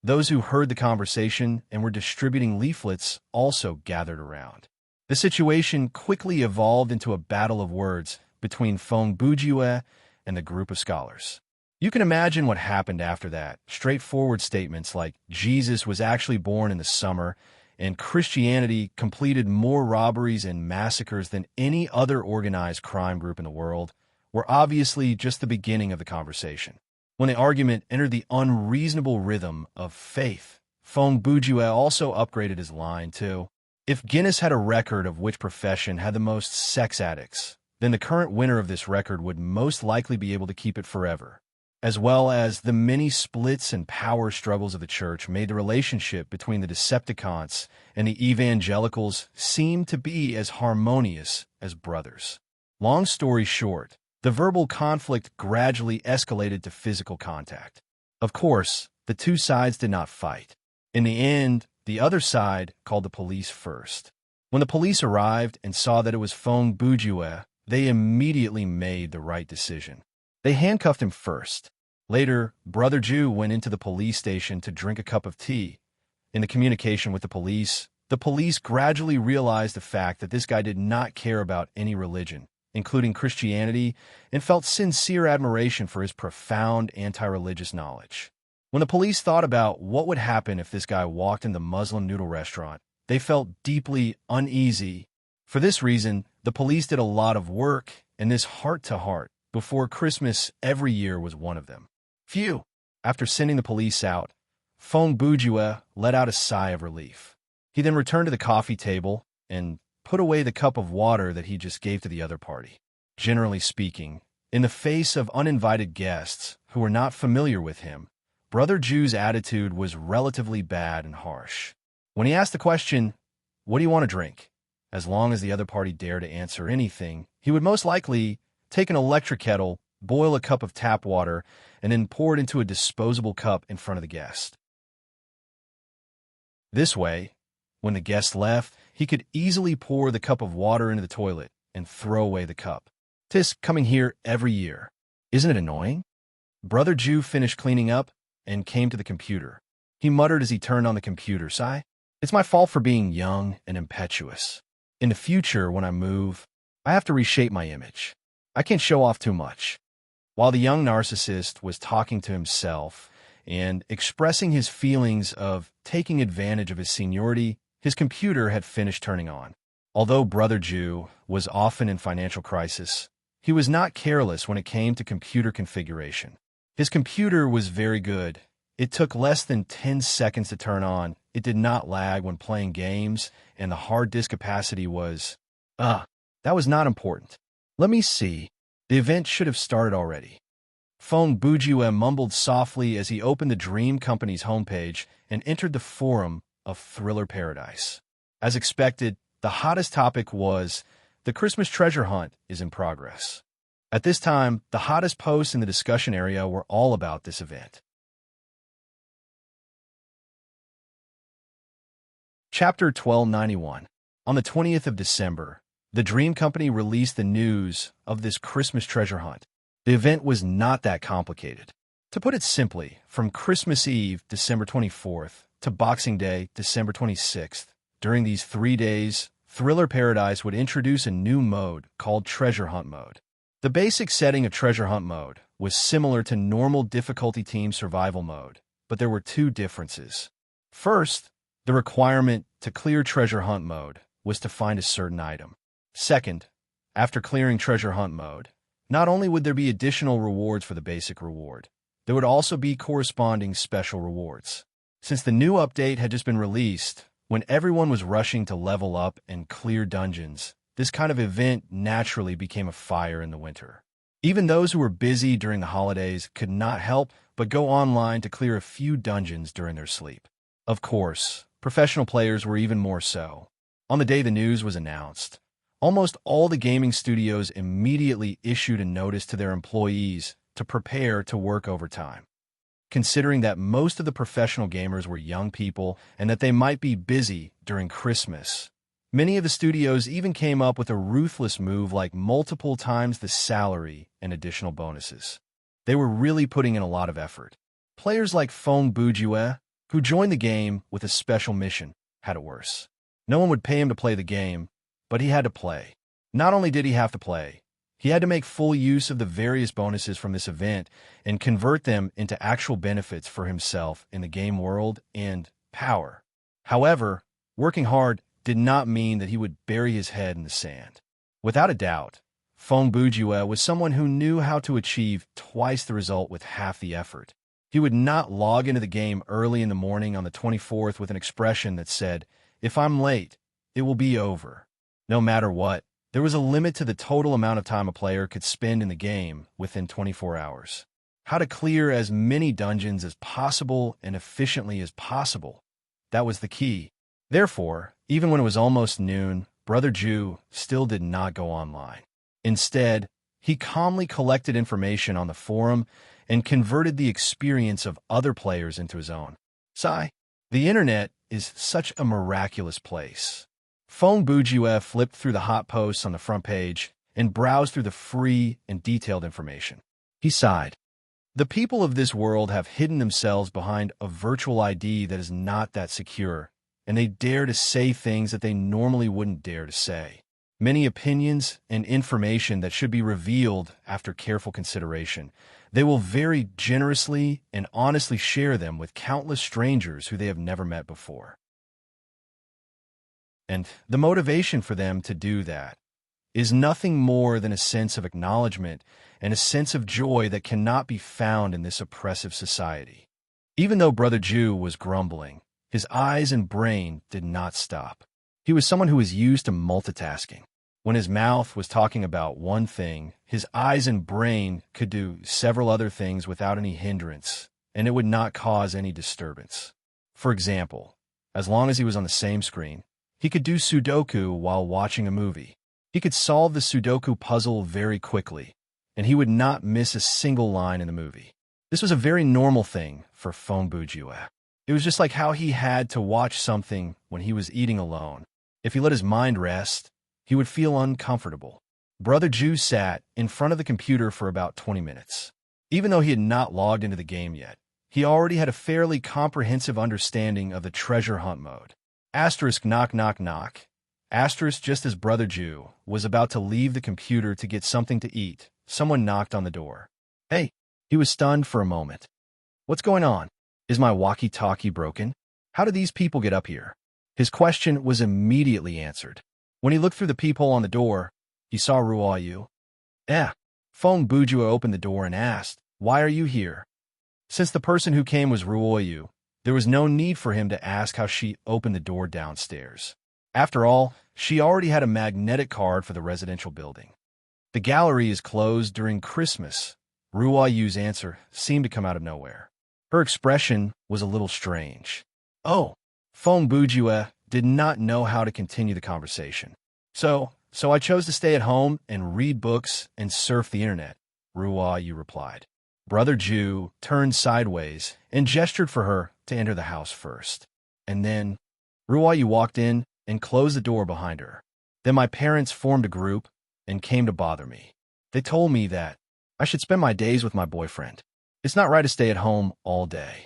those who heard the conversation and were distributing leaflets also gathered around. The situation quickly evolved into a battle of words between Fong Bujua and the group of scholars. You can imagine what happened after that. Straightforward statements like Jesus was actually born in the summer and Christianity completed more robberies and massacres than any other organized crime group in the world were obviously just the beginning of the conversation. When the argument entered the unreasonable rhythm of faith, Fong Bujua also upgraded his line to, if Guinness had a record of which profession had the most sex addicts, then the current winner of this record would most likely be able to keep it forever. As well as the many splits and power struggles of the church made the relationship between the Decepticons and the evangelicals seem to be as harmonious as brothers. Long story short, the verbal conflict gradually escalated to physical contact. Of course, the two sides did not fight. In the end, the other side called the police first. When the police arrived and saw that it was Fong Bujua, they immediately made the right decision. They handcuffed him first. Later, Brother Jew went into the police station to drink a cup of tea. In the communication with the police gradually realized the fact that this guy did not care about any religion, including Christianity, and felt sincere admiration for his profound anti-religious knowledge. When the police thought about what would happen if this guy walked in the Muslim noodle restaurant, they felt deeply uneasy. For this reason, the police did a lot of work, and this heart-to-heart before Christmas every year was one of them. Phew! After sending the police out, Fong Bujua let out a sigh of relief. He then returned to the coffee table and put away the cup of water that he just gave to the other party. Generally speaking, in the face of uninvited guests who were not familiar with him, Brother Jew's attitude was relatively bad and harsh. When he asked the question, "What do you want to drink?" as long as the other party dared to answer anything, he would most likely take an electric kettle, boil a cup of tap water, and then pour it into a disposable cup in front of the guest. This way, when the guest left, he could easily pour the cup of water into the toilet and throw away the cup. "Tis coming here every year. Isn't it annoying?" Brother Jew finished cleaning up and came to the computer. He muttered as he turned on the computer. "Sigh, it's my fault for being young and impetuous. In the future, when I move, I have to reshape my image. I can't show off too much." While the young narcissist was talking to himself and expressing his feelings of taking advantage of his seniority, his computer had finished turning on. Although Brother Jew was often in financial crisis, he was not careless when it came to computer configuration. His computer was very good. It took less than 10 seconds to turn on. It did not lag when playing games, and the hard disk capacity was... that was not important. Let me see. The event should have started already. Fong Bujua mumbled softly as he opened the Dream Company's homepage and entered the forum of Thriller Paradise. As expected, the hottest topic was, the Christmas treasure hunt is in progress. At this time, the hottest posts in the discussion area were all about this event. Chapter 1291. On the 20th of December, the Dream Company released the news of this Christmas treasure hunt. The event was not that complicated. To put it simply, from Christmas Eve, December 24th, to Boxing Day, December 26th. During these 3 days, Thriller Paradise would introduce a new mode called Treasure Hunt Mode. The basic setting of Treasure Hunt Mode was similar to normal difficulty team survival mode, but there were 2 differences. First, the requirement to clear Treasure Hunt Mode was to find a certain item. Second, after clearing Treasure Hunt Mode, not only would there be additional rewards for the basic reward, there would also be corresponding special rewards. Since the new update had just been released, when everyone was rushing to level up and clear dungeons, this kind of event naturally became a fire in the winter. Even those who were busy during the holidays could not help but go online to clear a few dungeons during their sleep. Of course, professional players were even more so. On the day the news was announced, almost all the gaming studios immediately issued a notice to their employees to prepare to work overtime. Considering that most of the professional gamers were young people and that they might be busy during Christmas, many of the studios even came up with a ruthless move like multiple times the salary and additional bonuses. They were really putting in a lot of effort. Players like Fong Bujue, who joined the game with a special mission, had it worse. No one would pay him to play the game, but he had to play. Not only did he have to play, he had to make full use of the various bonuses from this event and convert them into actual benefits for himself in the game world and power. However, working hard did not mean that he would bury his head in the sand. Without a doubt, Fong Bujue was someone who knew how to achieve twice the result with half the effort. He would not log into the game early in the morning on the 24th with an expression that said, "If I'm late, it will be over." No matter what, there was a limit to the total amount of time a player could spend in the game within 24 hours. How to clear as many dungeons as possible and efficiently as possible, that was the key. Therefore, even when it was almost noon, Brother Ju still did not go online. Instead, he calmly collected information on the forum and converted the experience of other players into his own. Sigh. The internet is such a miraculous place. Fong Bujue flipped through the hot posts on the front page and browsed through the free and detailed information. He sighed. The people of this world have hidden themselves behind a virtual ID that is not that secure, and they dare to say things that they normally wouldn't dare to say. Many opinions and information that should be revealed after careful consideration. They will very generously and honestly share them with countless strangers who they have never met before. And the motivation for them to do that is nothing more than a sense of acknowledgement and a sense of joy that cannot be found in this oppressive society. Even though Brother Ju was grumbling, his eyes and brain did not stop. He was someone who was used to multitasking. When his mouth was talking about one thing, his eyes and brain could do several other things without any hindrance, and it would not cause any disturbance. For example, as long as he was on the same screen, he could do Sudoku while watching a movie. He could solve the Sudoku puzzle very quickly, and he would not miss a single line in the movie. This was a very normal thing for Fong Bujue. It was just like how he had to watch something when he was eating alone. If he let his mind rest, he would feel uncomfortable. Brother Ju sat in front of the computer for about 20 minutes. Even though he had not logged into the game yet, he already had a fairly comprehensive understanding of the treasure hunt mode. Asterisk knock knock knock. Asterisk just as Brother Ju was about to leave the computer to get something to eat, someone knocked on the door. Hey, he was stunned for a moment. What's going on? Is my walkie-talkie broken? How did these people get up here? His question was immediately answered. When he looked through the people on the door, he saw Ruoyu. Fong Bujue opened the door and asked, "Why are you here?" Since the person who came was Ruoyu, there was no need for him to ask how she opened the door downstairs. After all, she already had a magnetic card for the residential building. The gallery is closed during Christmas. Ruoyu's answer seemed to come out of nowhere. Her expression was a little strange. Oh, Fong Bujue did not know how to continue the conversation. So I chose to stay at home and read books and surf the internet, Ruoyu replied. Brother Ju turned sideways and gestured for her to enter the house first. And then Ruoyu walked in and closed the door behind her. Then my parents formed a group and came to bother me. They told me that I should spend my days with my boyfriend. It's not right to stay at home all day.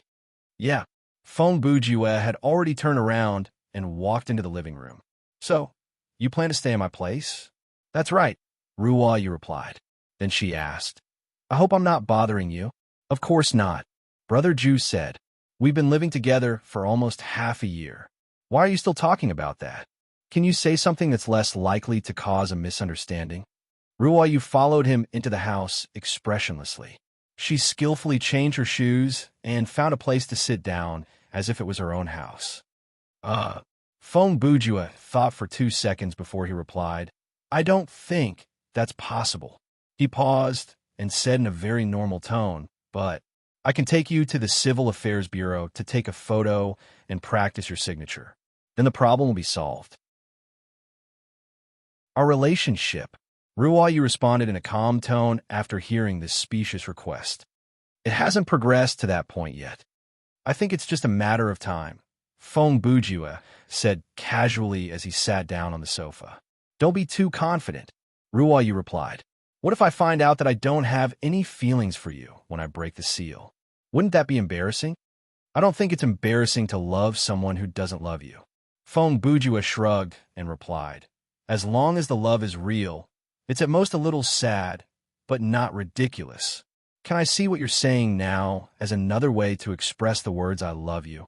Yeah, Feng Bujue had already turned around and walked into the living room. So, you plan to stay in my place? That's right, Ruoyu replied. Then she asked, I hope I'm not bothering you. Of course not, Brother Ju said. We've been living together for almost half a year. Why are you still talking about that? Can you say something that's less likely to cause a misunderstanding? Ruoyu followed him into the house expressionlessly. She skillfully changed her shoes and found a place to sit down as if it was her own house. Feng Bujue thought for 2 seconds before he replied, I don't think that's possible. He paused and said in a very normal tone, but I can take you to the Civil Affairs Bureau to take a photo and practice your signature. Then the problem will be solved. Our relationship, Ruoyu responded in a calm tone after hearing this specious request. It hasn't progressed to that point yet. I think it's just a matter of time, Feng Bujue said casually as he sat down on the sofa. Don't be too confident, Ruoyu replied. What if I find out that I don't have any feelings for you when I break the seal? Wouldn't that be embarrassing? I don't think it's embarrassing to love someone who doesn't love you. Feng Bujue shrugged and replied, as long as the love is real, it's at most a little sad, but not ridiculous. Can I see what you're saying now as another way to express the words I love you?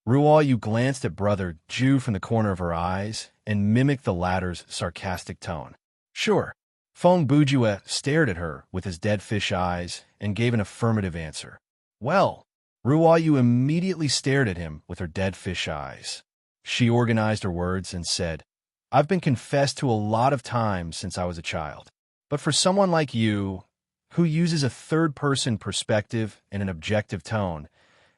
Ruoyu glanced at Brother Ju from the corner of her eyes and mimicked the latter's sarcastic tone. Sure. Feng Bujue stared at her with his dead fish eyes and gave an affirmative answer. Well, Ruoyu immediately stared at him with her dead fish eyes. She organized her words and said, I've been confessed to a lot of times since I was a child. But for someone like you, who uses a third-person perspective and an objective tone,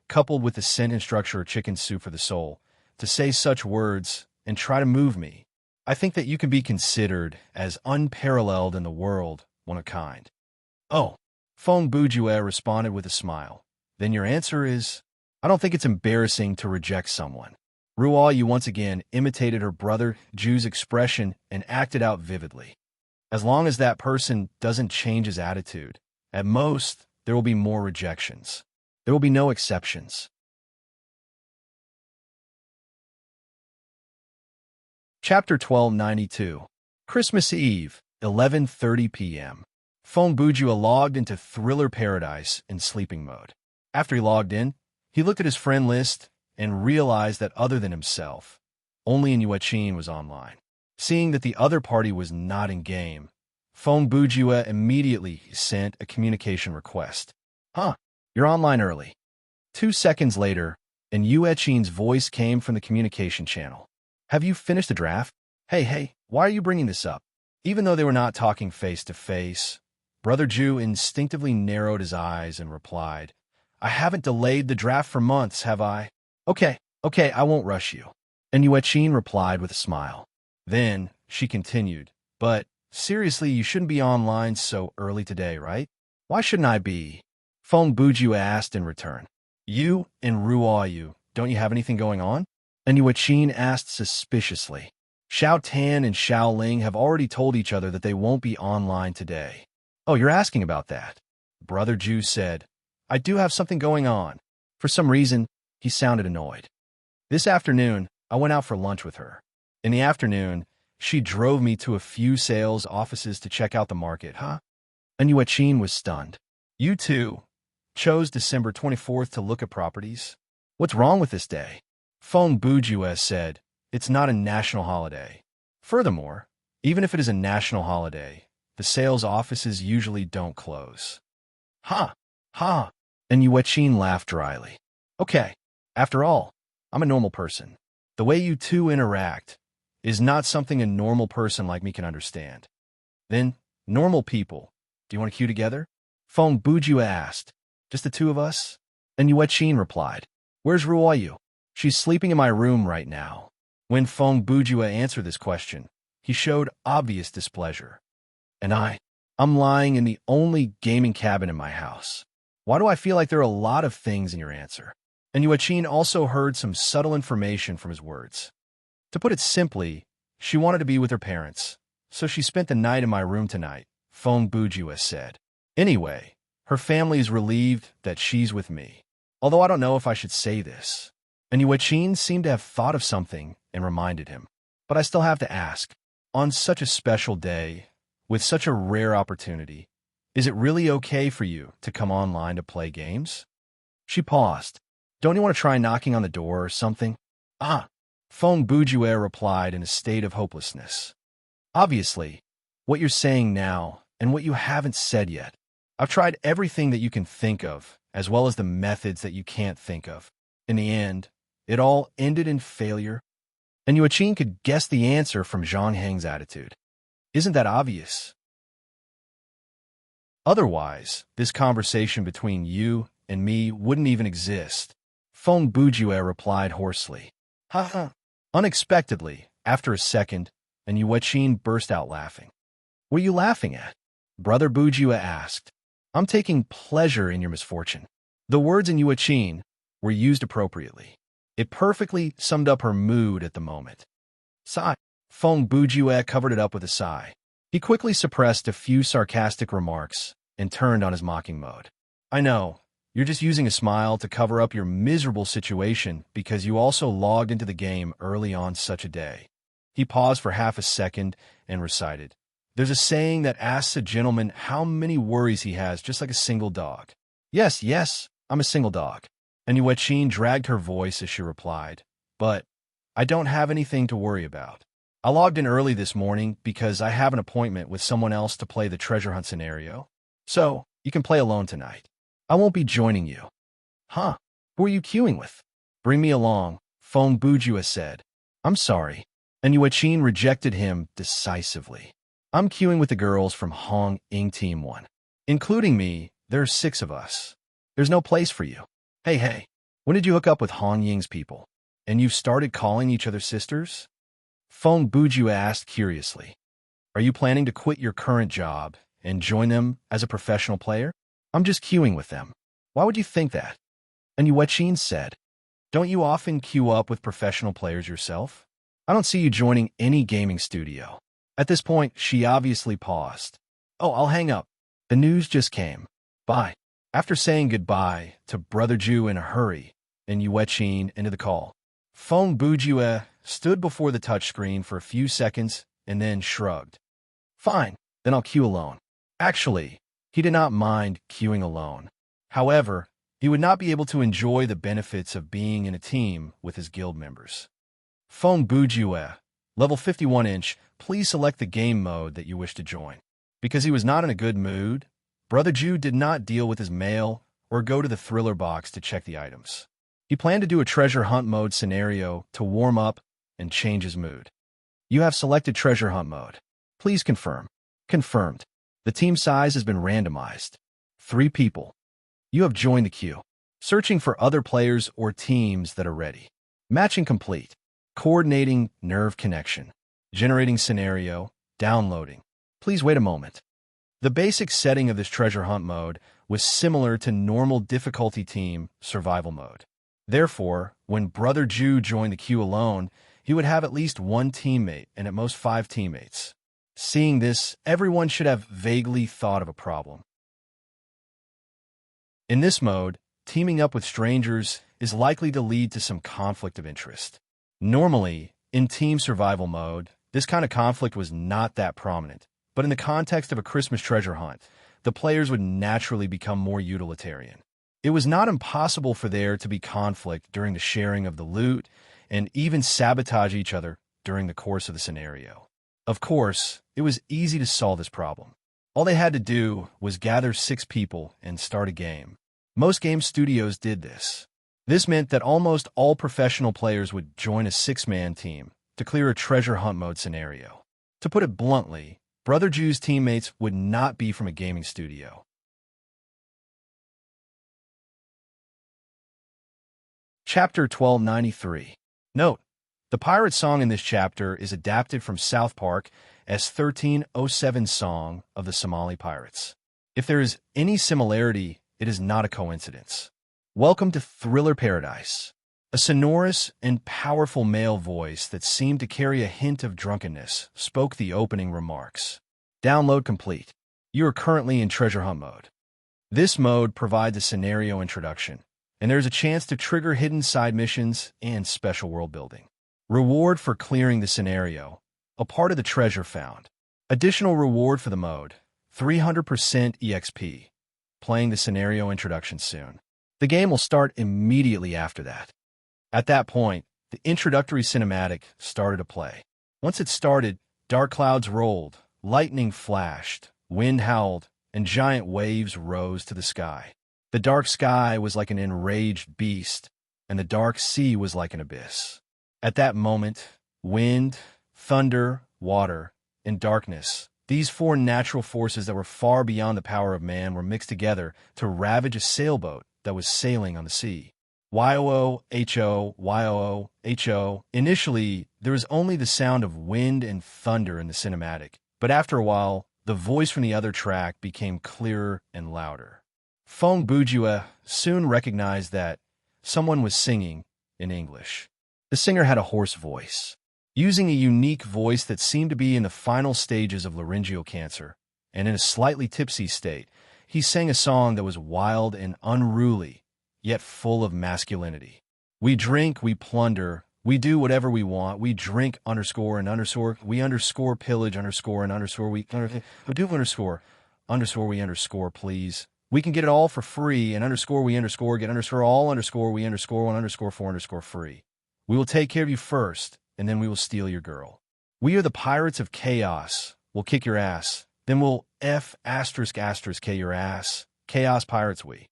coupled with the sentence structure of chicken soup for the soul, to say such words and try to move me, I think that you can be considered as unparalleled in the world, one of kind. Oh, Feng Bujue responded with a smile. Then your answer is, I don't think it's embarrassing to reject someone. Ruoyu once again imitated her brother Ju's expression and acted out vividly. As long as that person doesn't change his attitude, at most, there will be more rejections. There will be no exceptions. Chapter 1292. Christmas Eve, 11:30 p.m. Feng Bujue logged into Thriller Paradise in sleeping mode. After he logged in, he looked at his friend list and realized that other than himself, only Inuiqin was online. Seeing that the other party was not in game, Feng Bujue immediately sent a communication request. You're online early. 2 seconds later, Inuiqin's voice came from the communication channel. Have you finished the draft? Hey, why are you bringing this up? Even though they were not talking face to face, Brother Ju instinctively narrowed his eyes and replied, I haven't delayed the draft for months, have I? Okay, I won't rush you. Inuiqin replied with a smile. Then she continued, but seriously, you shouldn't be online so early today, right? Why shouldn't I be? Feng Bujue asked in return. You and Ruoyu, don't you have anything going on? Inuiqin asked suspiciously. Xiao Tan and Xiao Ling have already told each other that they won't be online today. Oh, you're asking about that? Brother Ju said. I do have something going on. For some reason, he sounded annoyed. This afternoon, I went out for lunch with her. In the afternoon, she drove me to a few sales offices to check out the market, Inuiqin was stunned. You too chose December 24th to look at properties? What's wrong with this day? Feng Bujue said, it's not a national holiday. Furthermore, even if it is a national holiday, the sales offices usually don't close. Inuiqin laughed dryly. Okay, after all, I'm a normal person. The way you two interact is not something a normal person like me can understand. Then, normal people, do you want to queue together? Feng Bujue asked. Just the two of us? Inuiqin replied. Where's Ruoyu? She's sleeping in my room right now. When Feng Bujue answered this question, he showed obvious displeasure. And I'm lying in the only gaming cabin in my house. Why do I feel like there are a lot of things in your answer? Inuiqin also heard some subtle information from his words. To put it simply, she wanted to be with her parents, so she spent the night in my room tonight, Feng Bujue said. Anyway, her family is relieved that she's with me. Although I don't know if I should say this. And Yuechin seemed to have thought of something and reminded him. But I still have to ask, on such a special day, with such a rare opportunity, is it really okay for you to come online to play games? She paused. Don't you want to try knocking on the door or something? Ah, Feng Bujue replied in a state of hopelessness. Obviously, what you're saying now and what you haven't said yet. I've tried everything that you can think of, as well as the methods that you can't think of. In the end, it all ended in failure. And Yuechin could guess the answer from Zhang Heng's attitude. Isn't that obvious? Otherwise, this conversation between you and me wouldn't even exist. Feng Bujue replied hoarsely. Ha ha. Unexpectedly, after a second, and Yuechin burst out laughing. What are you laughing at? Brother Bujue asked. I'm taking pleasure in your misfortune. The words in Yuechin were used appropriately. It perfectly summed up her mood at the moment. Sigh. Feng Bujue covered it up with a sigh. He quickly suppressed a few sarcastic remarks and turned on his mocking mode. I know, you're just using a smile to cover up your miserable situation because you also logged into the game early on such a day. He paused for half a second and recited. There's a saying that asks a gentleman how many worries he has, just like a single dog. Yes, I'm a single dog. And Yuechin dragged her voice as she replied, but I don't have anything to worry about. I logged in early this morning because I have an appointment with someone else to play the treasure hunt scenario. So, you can play alone tonight. I won't be joining you. Huh? Who are you queuing with? Bring me along, Feng Bujue said. I'm sorry. And Yuechin rejected him decisively. I'm queuing with the girls from Hong Ying Team 1. Including me, there are 6 of us. There's no place for you. Hey, when did you hook up with Hong Ying's people? And you've started calling each other sisters? Feng Bujue asked curiously. Are you planning to quit your current job and join them as a professional player? I'm just queuing with them. Why would you think that? And Yuechin said, don't you often queue up with professional players yourself? I don't see you joining any gaming studio. At this point, she obviously paused. Oh, I'll hang up. The news just came. Bye. After saying goodbye to Brother Ju in a hurry, and Yuechin into the call, Feng Bujue stood before the touchscreen for a few seconds and then shrugged. Fine, then I'll queue alone. Actually, he did not mind queuing alone. However, he would not be able to enjoy the benefits of being in a team with his guild members. Feng Bujue, level 51 inch, please select the game mode that you wish to join. Because he was not in a good mood, Brother Ju did not deal with his mail or go to the thriller box to check the items. He planned to do a treasure hunt mode scenario to warm up and change his mood. You have selected treasure hunt mode. Please confirm. Confirmed. The team size has been randomized. 3 people. You have joined the queue. Searching for other players or teams that are ready. Matching complete. Coordinating nerve connection. Generating scenario. Downloading. Please wait a moment. The basic setting of this treasure hunt mode was similar to normal difficulty team survival mode. Therefore, when Brother Ju joined the queue alone, he would have at least 1 teammate and at most 5 teammates. Seeing this, everyone should have vaguely thought of a problem. In this mode, teaming up with strangers is likely to lead to some conflict of interest. Normally, in team survival mode, this kind of conflict was not that prominent, but in the context of a Christmas treasure hunt, the players would naturally become more utilitarian. It was not impossible for there to be conflict during the sharing of the loot and even sabotage each other during the course of the scenario. Of course, it was easy to solve this problem. All they had to do was gather 6 people and start a game. Most game studios did this. This meant that almost all professional players would join a 6-man team to clear a treasure hunt mode scenario. To put it bluntly, Brother Ju's teammates would not be from a gaming studio. Chapter 1293. Note: the pirate song in this chapter is adapted from South Park as 1307 Song of the Somali Pirates. If there is any similarity, it is not a coincidence. Welcome to Thriller Paradise. A sonorous and powerful male voice that seemed to carry a hint of drunkenness spoke the opening remarks. Download complete. You are currently in treasure hunt mode. This mode provides a scenario introduction, and there's a chance to trigger hidden side missions and special world building. Reward for clearing the scenario, a part of the treasure found. Additional reward for the mode, 300% EXP. Playing the scenario introduction soon. The game will start immediately after that. At that point, the introductory cinematic started to play. Once it started, dark clouds rolled, lightning flashed, wind howled, and giant waves rose to the sky. The dark sky was like an enraged beast, and the dark sea was like an abyss. At that moment, wind, thunder, water, and darkness, these four natural forces that were far beyond the power of man, were mixed together to ravage a sailboat that was sailing on the sea. Y-O-O-H-O, Y-O-O-H-O. Initially, there was only the sound of wind and thunder in the cinematic, but after a while, the voice from the other track became clearer and louder. Fong Bujua soon recognized that someone was singing in English. The singer had a hoarse voice. Using a unique voice that seemed to be in the final stages of laryngeal cancer, and in a slightly tipsy state, he sang a song that was wild and unruly, yet full of masculinity. We drink, we plunder, we do whatever we want, we drink underscore and underscore, we underscore pillage underscore and underscore, we do underscore we underscore please. We can get it all for free, and underscore we underscore get underscore all underscore we underscore one underscore four underscore free. We will take care of you first, and then we will steal your girl. We are the pirates of chaos. We'll kick your ass. Then we'll F asterisk asterisk K your ass. Chaos pirates we.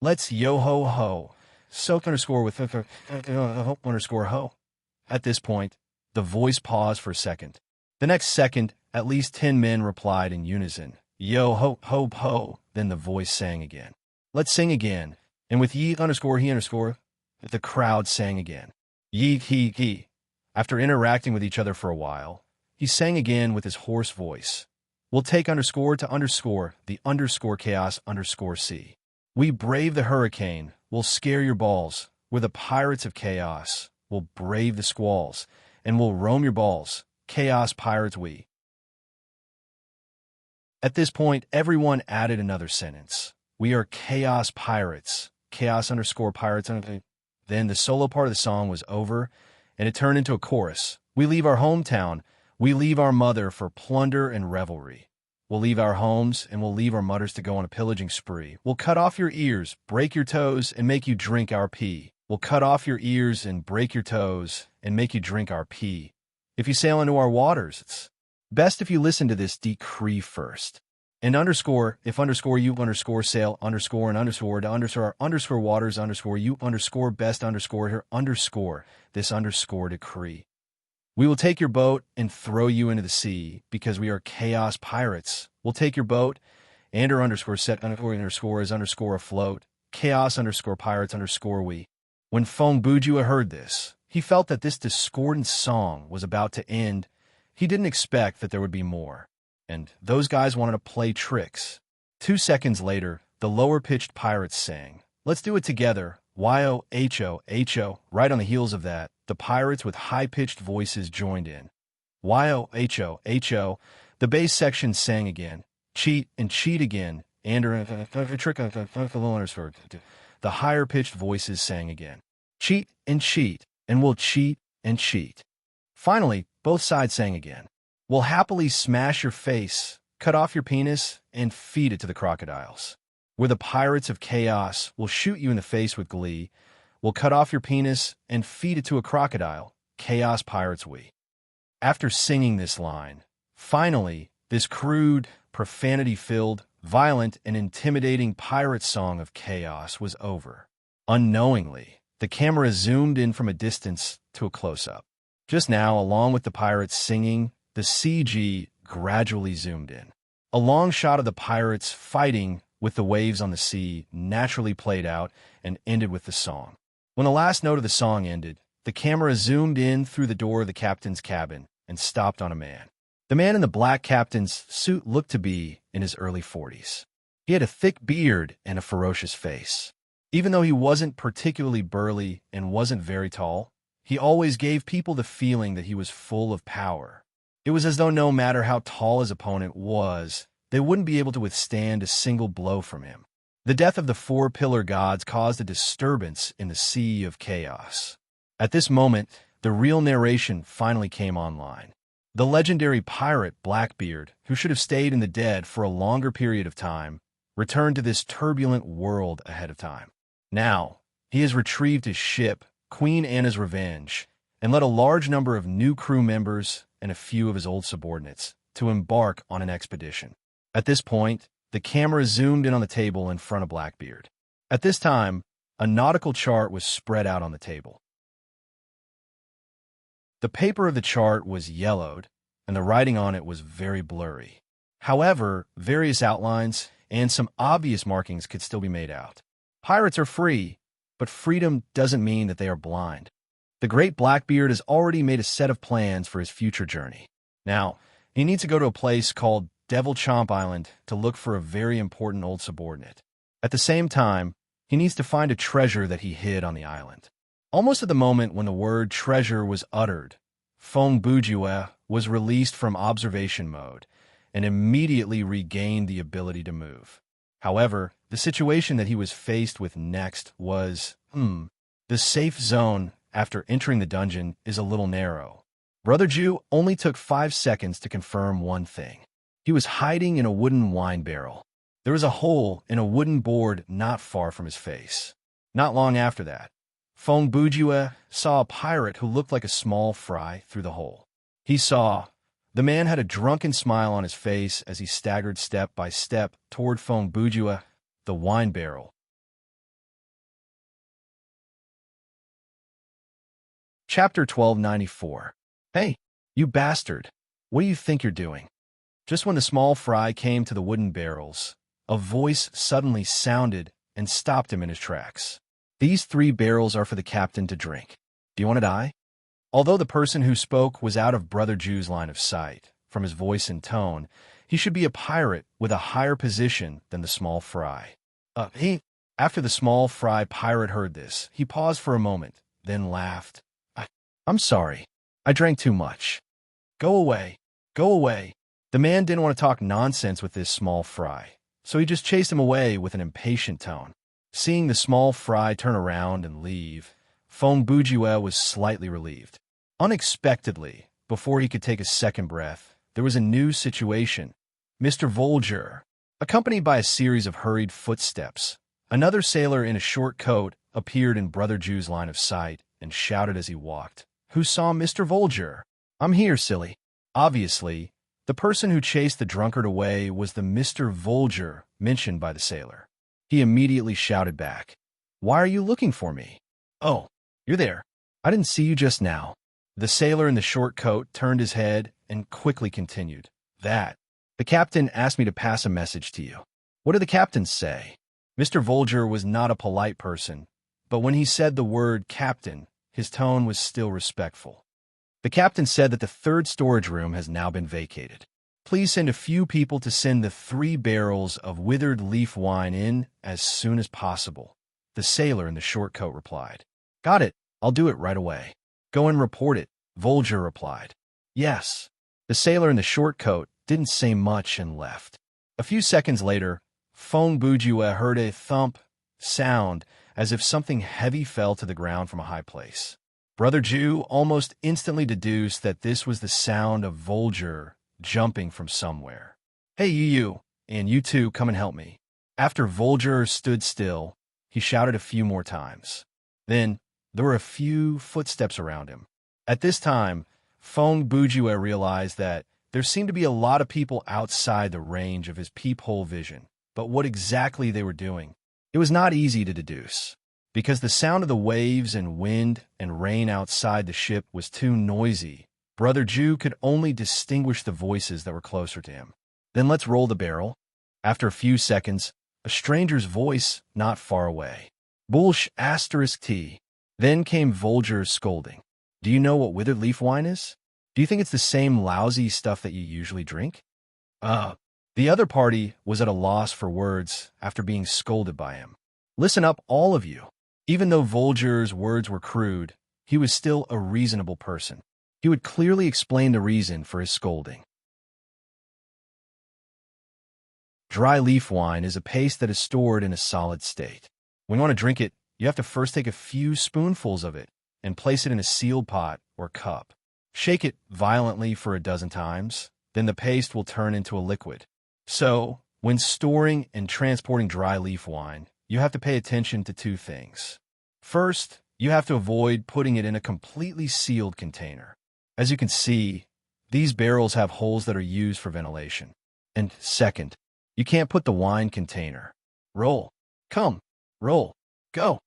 Let's yo ho ho. Soak underscore with hope underscore ho. At this point, the voice paused for a second. The next second, at least 10 men replied in unison. Yo ho ho ho. Then the voice sang again. Let's sing again. And with ye underscore he underscore, the crowd sang again. Ye he. After interacting with each other for a while, he sang again with his hoarse voice. We'll take underscore to underscore the underscore chaos underscore C. We brave the hurricane. We'll scare your balls. We're the pirates of chaos. We'll brave the squalls. And we'll roam your balls. Chaos pirates we. At this point, everyone added another sentence. We are chaos pirates. Chaos underscore pirates. Then the solo part of the song was over, and it turned into a chorus. We leave our hometown. We leave our mother for plunder and revelry. We'll leave our homes, and we'll leave our mothers to go on a pillaging spree. We'll cut off your ears, break your toes, and make you drink our pee. We'll cut off your ears and break your toes and make you drink our pee. If you sail into our waters, it's best if you listen to this decree first. And underscore, if underscore you underscore sail underscore and underscore to underscore waters underscore you underscore best underscore here underscore this underscore decree. We will take your boat and throw you into the sea because we are chaos pirates. We'll take your boat and our underscore set underscore is underscore afloat. Chaos underscore pirates underscore we. When Fong Bujua heard this, he felt that this discordant song was about to end. He didn't expect that there would be more. And those guys wanted to play tricks. 2 seconds later, the lower-pitched pirates sang, "Let's do it together, Y-O-H-O-H-O." Right on the heels of that, the pirates with high-pitched voices joined in. Y-O-H-O-H-O. The bass section sang again. Cheat and cheat again. And the higher-pitched voices sang again. Cheat, and we'll cheat and cheat. Finally, both sides sang again. We'll happily smash your face, cut off your penis, and feed it to the crocodiles. We're the pirates of chaos. We'll shoot you in the face with glee. We'll cut off your penis and feed it to a crocodile. Chaos pirates we. After singing this line, finally, this crude, profanity-filled, violent, and intimidating pirate song of chaos was over. Unknowingly, the camera zoomed in from a distance to a close-up. Just now, along with the pirates singing, the CG gradually zoomed in. A long shot of the pirates fighting with the waves on the sea naturally played out and ended with the song. When the last note of the song ended, the camera zoomed in through the door of the captain's cabin and stopped on a man. The man in the black captain's suit looked to be in his early 40s. He had a thick beard and a ferocious face. Even though he wasn't particularly burly and wasn't very tall, he always gave people the feeling that he was full of power. It was as though no matter how tall his opponent was, they wouldn't be able to withstand a single blow from him. The death of the four-pillar gods caused a disturbance in the sea of chaos. At this moment, the real narration finally came online. The legendary pirate Blackbeard, who should have stayed in the dead for a longer period of time, returned to this turbulent world ahead of time. Now, he has retrieved his ship, Queen Anna's Revenge, and led a large number of new crew members and a few of his old subordinates to embark on an expedition. At this point, the camera zoomed in on the table in front of Blackbeard. At this time, a nautical chart was spread out on the table. The paper of the chart was yellowed, and the writing on it was very blurry. However, various outlines and some obvious markings could still be made out. Pirates are free, but freedom doesn't mean that they are blind. The great Blackbeard has already made a set of plans for his future journey. Now, he needs to go to a place called Devil Chomp Island to look for a very important old subordinate. At the same time, he needs to find a treasure that he hid on the island. Almost at the moment when the word treasure was uttered, Fong Bujue was released from observation mode and immediately regained the ability to move. However, the situation that he was faced with next was, the safe zone after entering the dungeon is a little narrow. Brother Jew only took 5 seconds to confirm one thing. He was hiding in a wooden wine barrel. There was a hole in a wooden board not far from his face. Not long after that, Fong Bujue saw a pirate who looked like a small fry through the hole. He saw the man had a drunken smile on his face as he staggered step by step toward Fong Bujue, the wine barrel. Chapter 1294. Hey, you bastard! What do you think you're doing? Just when the small fry came to the wooden barrels, a voice suddenly sounded and stopped him in his tracks. These 3 barrels are for the captain to drink. Do you want to die? Although the person who spoke was out of Brother Jew's line of sight, from his voice and tone, he should be a pirate with a higher position than the small fry. After the small fry pirate heard this, he paused for a moment, then laughed. I'm sorry. I drank too much. Go away. Go away. The man didn't want to talk nonsense with this small fry, so he just chased him away with an impatient tone. Seeing the small fry turn around and leave, Fong Bujue was slightly relieved. Unexpectedly, before he could take a second breath, there was a new situation. Mr. Volger, accompanied by a series of hurried footsteps, another sailor in a short coat appeared in Brother Jew's line of sight and shouted as he walked, "Who saw Mr. Volger? I'm here, silly." Obviously, the person who chased the drunkard away was the Mr. Volger mentioned by the sailor. He immediately shouted back, "Why are you looking for me?" "Oh, you're there. I didn't see you just now." The sailor in the short coat turned his head and quickly continued, "The captain asked me to pass a message to you." "What did the captain say?" Mr. Volger was not a polite person, but when he said the word captain, his tone was still respectful. "The captain said that the 3rd storage room has now been vacated. Please send a few people to send the 3 barrels of withered leaf wine in as soon as possible." The sailor in the short coat replied. "Got it. I'll do it right away." "Go and report it," Volger replied. "Yes." The sailor in the short coat didn't say much and left. A few seconds later, Fong Bujue heard a thump sound as if something heavy fell to the ground from a high place. Brother Jew almost instantly deduced that this was the sound of Volger jumping from somewhere. "Hey, you, and you too, come and help me." After Volger stood still, he shouted a few more times. Then, there were a few footsteps around him. At this time, Fong Bujue realized that there seemed to be a lot of people outside the range of his peephole vision, but what exactly they were doing, it was not easy to deduce. Because the sound of the waves and wind and rain outside the ship was too noisy, Brother Jew could only distinguish the voices that were closer to him. "Then let's roll the barrel." After a few seconds, a stranger's voice not far away. "Bullsh *T." Then came Volger's scolding. "Do you know what withered leaf wine is? Do you think it's the same lousy stuff that you usually drink?" The other party was at a loss for words after being scolded by him. Listen up, all of you. Even though Volger's words were crude, he was still a reasonable person. He would clearly explain the reason for his scolding. Dry leaf wine is a paste that is stored in a solid state. When you want to drink it, you have to first take a few spoonfuls of it and place it in a sealed pot or cup. Shake it violently for a dozen times, then the paste will turn into a liquid. So, when storing and transporting dry leaf wine, you have to pay attention to two things. First, you have to avoid putting it in a completely sealed container. As you can see, these barrels have holes that are used for ventilation. And second, you can't put the wine container. Roll. Come. Roll. Go.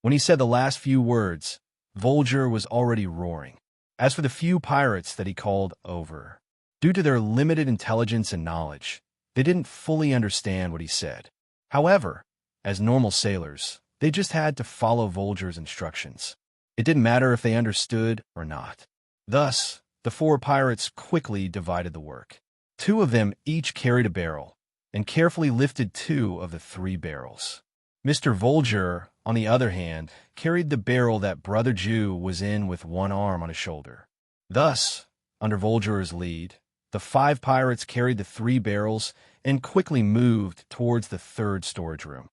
When he said the last few words, Volger was already roaring. As for the few pirates that he called over, due to their limited intelligence and knowledge, they didn't fully understand what he said. However, as normal sailors, they just had to follow Volger's instructions. It didn't matter if they understood or not. Thus, the four pirates quickly divided the work. Two of them each carried a barrel, and carefully lifted two of the three barrels. Mr. Volger, on the other hand, carried the barrel that Brother Jew was in with one arm on his shoulder. Thus, under Volger's lead, the five pirates carried the three barrels and quickly moved towards the third storage room.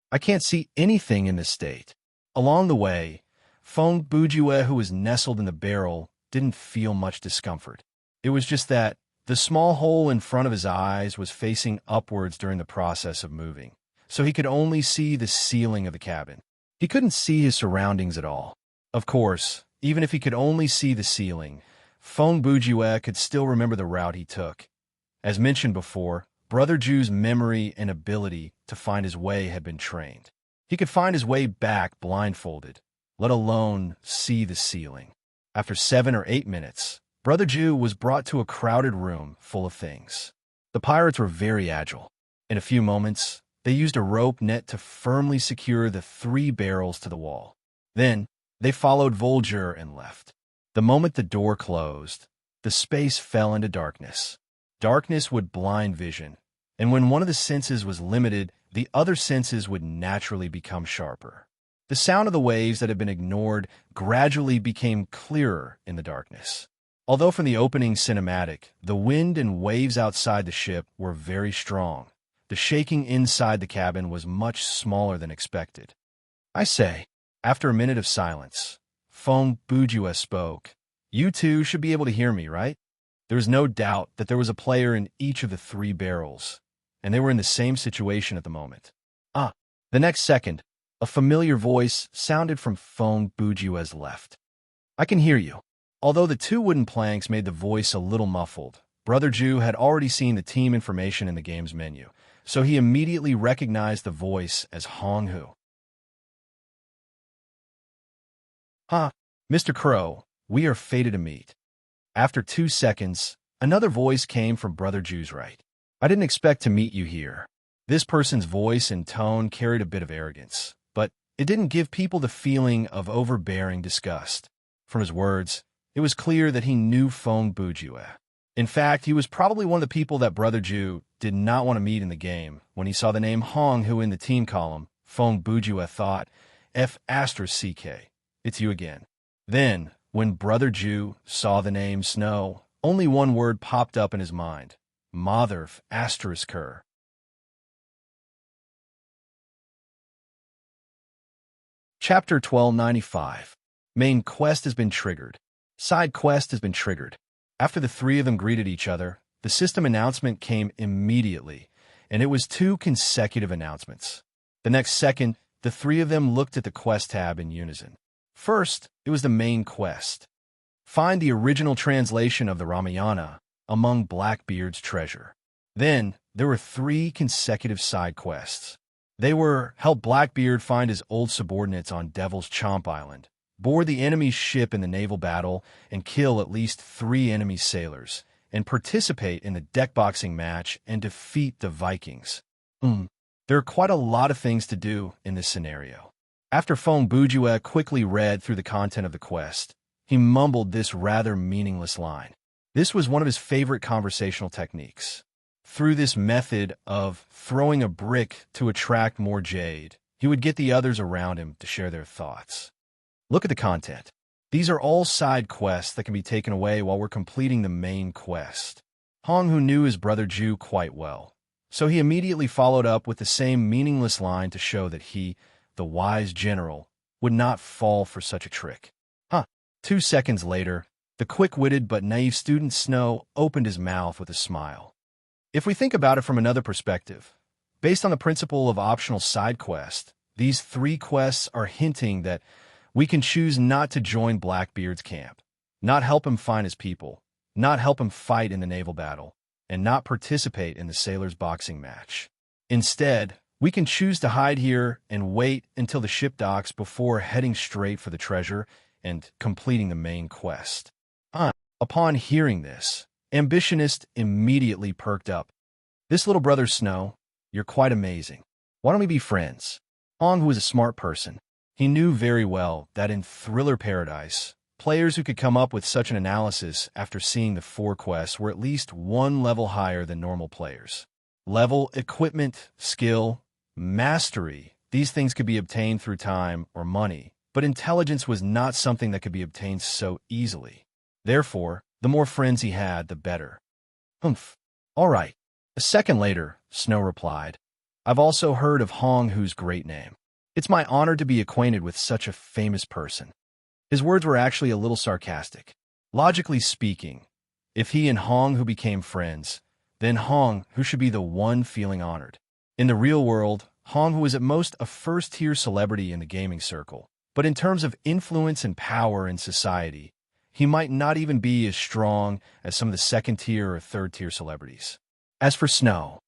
I can't see anything in this state. Along the way, Fong Bujue, who was nestled in the barrel, didn't feel much discomfort. It was just that the small hole in front of his eyes was facing upwards during the process of moving, so he could only see the ceiling of the cabin. He couldn't see his surroundings at all. Of course, even if he could only see the ceiling, Fong Bujue could still remember the route he took. As mentioned before, Brother Jew's memory and ability to find his way had been trained. He could find his way back blindfolded, let alone see the ceiling. After 7 or 8 minutes, Brother Jew was brought to a crowded room full of things. The pirates were very agile. In a few moments, they used a rope net to firmly secure the three barrels to the wall. Then, they followed Volger and left. The moment the door closed, the space fell into darkness. Darkness would blind vision, and when one of the senses was limited, the other senses would naturally become sharper. The sound of the waves that had been ignored gradually became clearer in the darkness. Although from the opening cinematic, the wind and waves outside the ship were very strong, the shaking inside the cabin was much smaller than expected. I say, after a minute of silence, Fong Bujue spoke. You two should be able to hear me, right? There was no doubt that there was a player in each of the three barrels, and they were in the same situation at the moment. The next second, a familiar voice sounded from Fong Bujue's left. I can hear you. Although the two wooden planks made the voice a little muffled, Brother Jew had already seen the team information in the game's menu, so he immediately recognized the voice as Hong Hu. Mr. Crow, we are fated to meet. After 2 seconds, another voice came from Brother Jew's right. I didn't expect to meet you here. This person's voice and tone carried a bit of arrogance, but it didn't give people the feeling of overbearing disgust. From his words, it was clear that he knew Fong Bujue. In fact, he was probably one of the people that Brother Jew did not want to meet in the game. When he saw the name Hong Hu in the team column, Fong Bujue thought, F***CK, it's you again. Then, when Brother Jew saw the name Snow, only one word popped up in his mind. Mother****. Chapter 1295. Main quest has been triggered. Side quest has been triggered. After the three of them greeted each other, the system announcement came immediately, and it was 2 consecutive announcements. The next second, the three of them looked at the quest tab in unison. First, it was the main quest. Find the original translation of the Ramayana among Blackbeard's treasure. Then, there were 3 consecutive side quests. They were help Blackbeard find his old subordinates on Devil's Chomp Island, board the enemy's ship in the naval battle and kill at least 3 enemy sailors, and participate in the deckboxing match and defeat the Vikings. There are quite a lot of things to do in this scenario. After Fong Bujue quickly read through the content of the quest, he mumbled this rather meaningless line. This was one of his favorite conversational techniques. Through this method of throwing a brick to attract more jade, he would get the others around him to share their thoughts. Look at the content. These are all side quests that can be taken away while we're completing the main quest. Hong Hu knew his Brother Jew quite well, So he immediately followed up with the same meaningless line to show that he, the wise general, would not fall for such a trick. 2 seconds later, the quick-witted but naive student Snow opened his mouth with a smile. If we think about it from another perspective, based on the principle of optional side quest, these 3 quests are hinting that we can choose not to join Blackbeard's camp, not help him find his people, not help him fight in the naval battle, and not participate in the sailors' boxing match. Instead, we can choose to hide here and wait until the ship docks before heading straight for the treasure and completing the main quest. Upon hearing this, Ambitionist immediately perked up. This little brother Snow, you're quite amazing. Why don't we be friends? Hong, who was a smart person, he knew very well that in Thriller Paradise, players who could come up with such an analysis after seeing the 4 quests were at least 1 level higher than normal players. Level, equipment, skill, mastery, these things could be obtained through time or money, but intelligence was not something that could be obtained so easily. Therefore, the more friends he had, the better. All right. A second later, Snow replied, I've also heard of Hong Hu's great name. It's my honor to be acquainted with such a famous person. His words were actually a little sarcastic. Logically speaking, if he and Hong Hu became friends, then Hong Hu should be the one feeling honored. In the real world, Hong Hu is at most a first-tier celebrity in the gaming circle, but in terms of influence and power in society, he might not even be as strong as some of the second-tier or third-tier celebrities. As for Snow,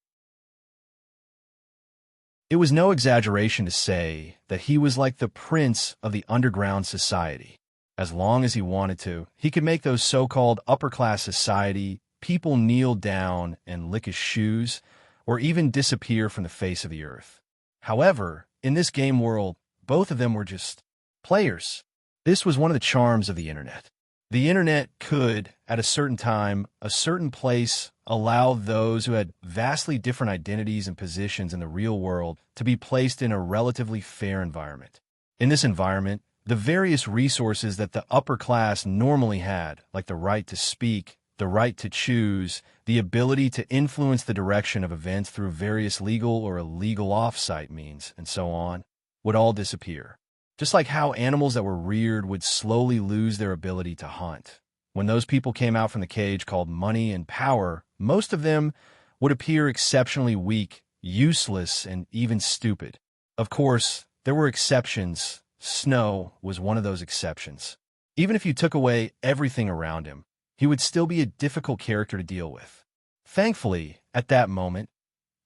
it was no exaggeration to say that he was like the prince of the underground society. As long as he wanted to, he could make those so-called upper-class society people kneel down and lick his shoes, or even disappear from the face of the earth. However, in this game world, both of them were just players. This was one of the charms of the internet. The internet could, at a certain time, a certain place, allow those who had vastly different identities and positions in the real world to be placed in a relatively fair environment. In this environment, the various resources that the upper class normally had, like the right to speak, the right to choose, the ability to influence the direction of events through various legal or illegal off-site means, and so on, would all disappear. Just like how animals that were reared would slowly lose their ability to hunt. When those people came out from the cage called money and power, most of them would appear exceptionally weak, useless, and even stupid. Of course, there were exceptions. Snow was one of those exceptions. Even if you took away everything around him, he would still be a difficult character to deal with. Thankfully, at that moment,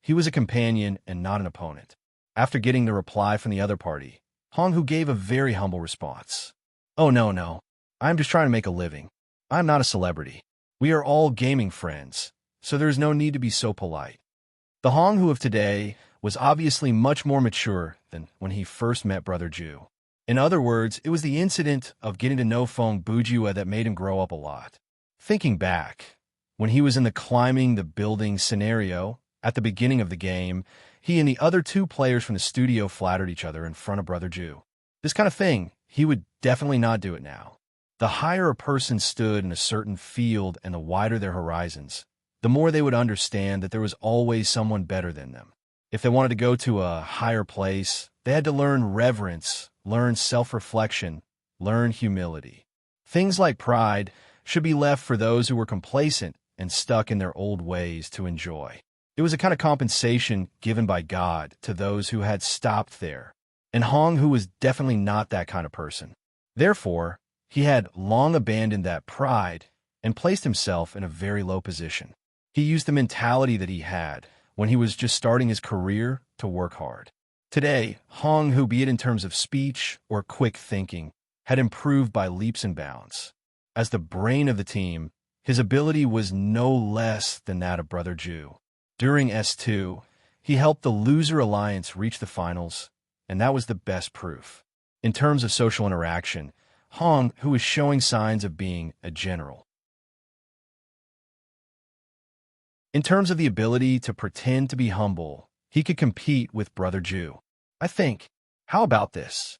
he was a companion and not an opponent. After getting the reply from the other party, Hong Hu gave a very humble response. Oh, no. I'm just trying to make a living. I'm not a celebrity. We are all gaming friends, so there's no need to be so polite. The Hong Hu of today was obviously much more mature than when he first met Brother Ju. In other words, it was the incident of getting to know Feng Bujua that made him grow up a lot. Thinking back, when he was in the climbing the building scenario, at the beginning of the game, he and the other 2 players from the studio flattered each other in front of Brother Ju. This kind of thing, he would definitely not do it now. The higher a person stood in a certain field and the wider their horizons, the more they would understand that there was always someone better than them. If they wanted to go to a higher place, they had to learn reverence, learn self-reflection, learn humility. Things like pride should be left for those who were complacent and stuck in their old ways to enjoy. It was a kind of compensation given by God to those who had stopped there, and Hong Hu was definitely not that kind of person. Therefore, he had long abandoned that pride and placed himself in a very low position. He used the mentality that he had when he was just starting his career to work hard. Today, Hong Hu, be it in terms of speech or quick thinking, had improved by leaps and bounds. As the brain of the team, his ability was no less than that of Brother Ju. During S2, he helped the Loser Alliance reach the finals, and that was the best proof. In terms of social interaction, Hong Hu was showing signs of being a general. In terms of the ability to pretend to be humble, he could compete with Brother Ju. I think, how about this?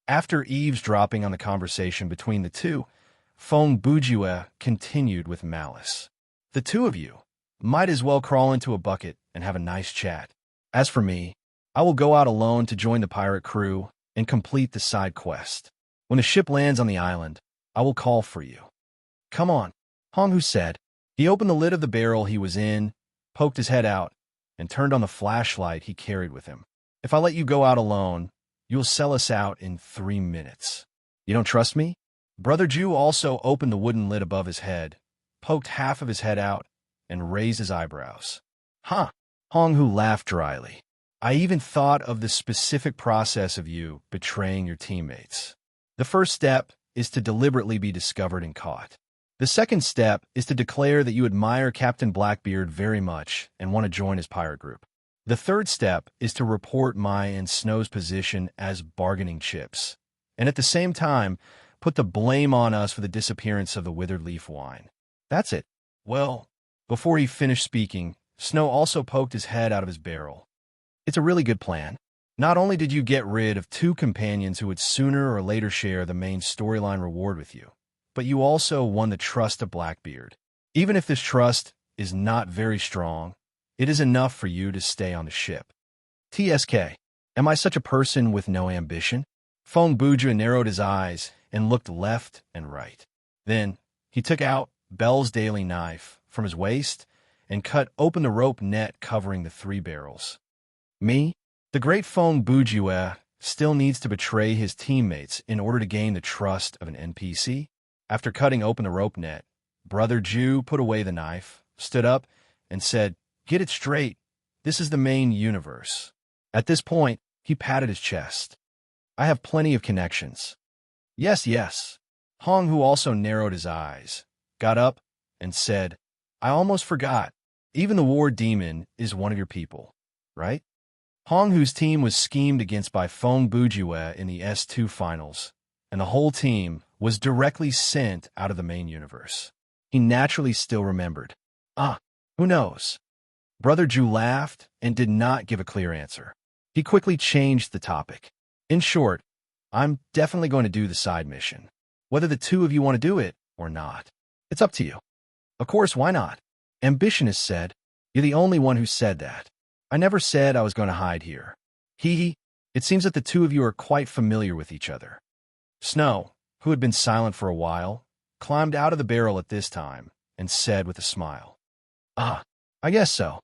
After eavesdropping on the conversation between the 2, Feng Bujua continued with malice. The 2 of you might as well crawl into a bucket and have a nice chat. As for me, I will go out alone to join the pirate crew and complete the side quest. When the ship lands on the island, I will call for you. Come on, Honghu said. He opened the lid of the barrel he was in, poked his head out, and turned on the flashlight he carried with him. If I let you go out alone, you'll sell us out in 3 minutes. You don't trust me? Brother Ju also opened the wooden lid above his head, poked half of his head out, and raised his eyebrows. Huh. Honghu laughed dryly. I even thought of the specific process of you betraying your teammates. The first step is to deliberately be discovered and caught. The second step is to declare that you admire Captain Blackbeard very much and want to join his pirate group. The third step is to report my and Snow's position as bargaining chips, and at the same time, put the blame on us for the disappearance of the withered leaf wine. That's it. Well, before he finished speaking, Snow also poked his head out of his barrel. It's a really good plan. Not only did you get rid of 2 companions who would sooner or later share the main storyline reward with you, but you also won the trust of Blackbeard. Even if this trust is not very strong, it is enough for you to stay on the ship. TSK, am I such a person with no ambition? Feng Buju narrowed his eyes and looked left and right. Then he took out Bell's daily knife from his waist and cut open the rope net covering the 3 barrels. Me? The great Feng Buju still needs to betray his teammates in order to gain the trust of an NPC? After cutting open the rope net, Brother Ju put away the knife, stood up, and said, "Get it straight. This is the main universe." At this point, he patted his chest. I have plenty of connections. Yes, yes. Hong, who also narrowed his eyes, got up and said, I almost forgot. Even the war demon is one of your people, right? Hong, whose team was schemed against by Feng Bujue in the S2 finals, and the whole team was directly sent out of the main universe. He naturally still remembered. Who knows? Brother Ju laughed and did not give a clear answer. He quickly changed the topic. In short, I'm definitely going to do the side mission. Whether the 2 of you want to do it or not, it's up to you. Of course, why not? Ambitionist said, You're the only one who said that. I never said I was going to hide here. Hee. It seems that the 2 of you are quite familiar with each other. Snow, who had been silent for a while, climbed out of the barrel at this time and said with a smile, I guess so.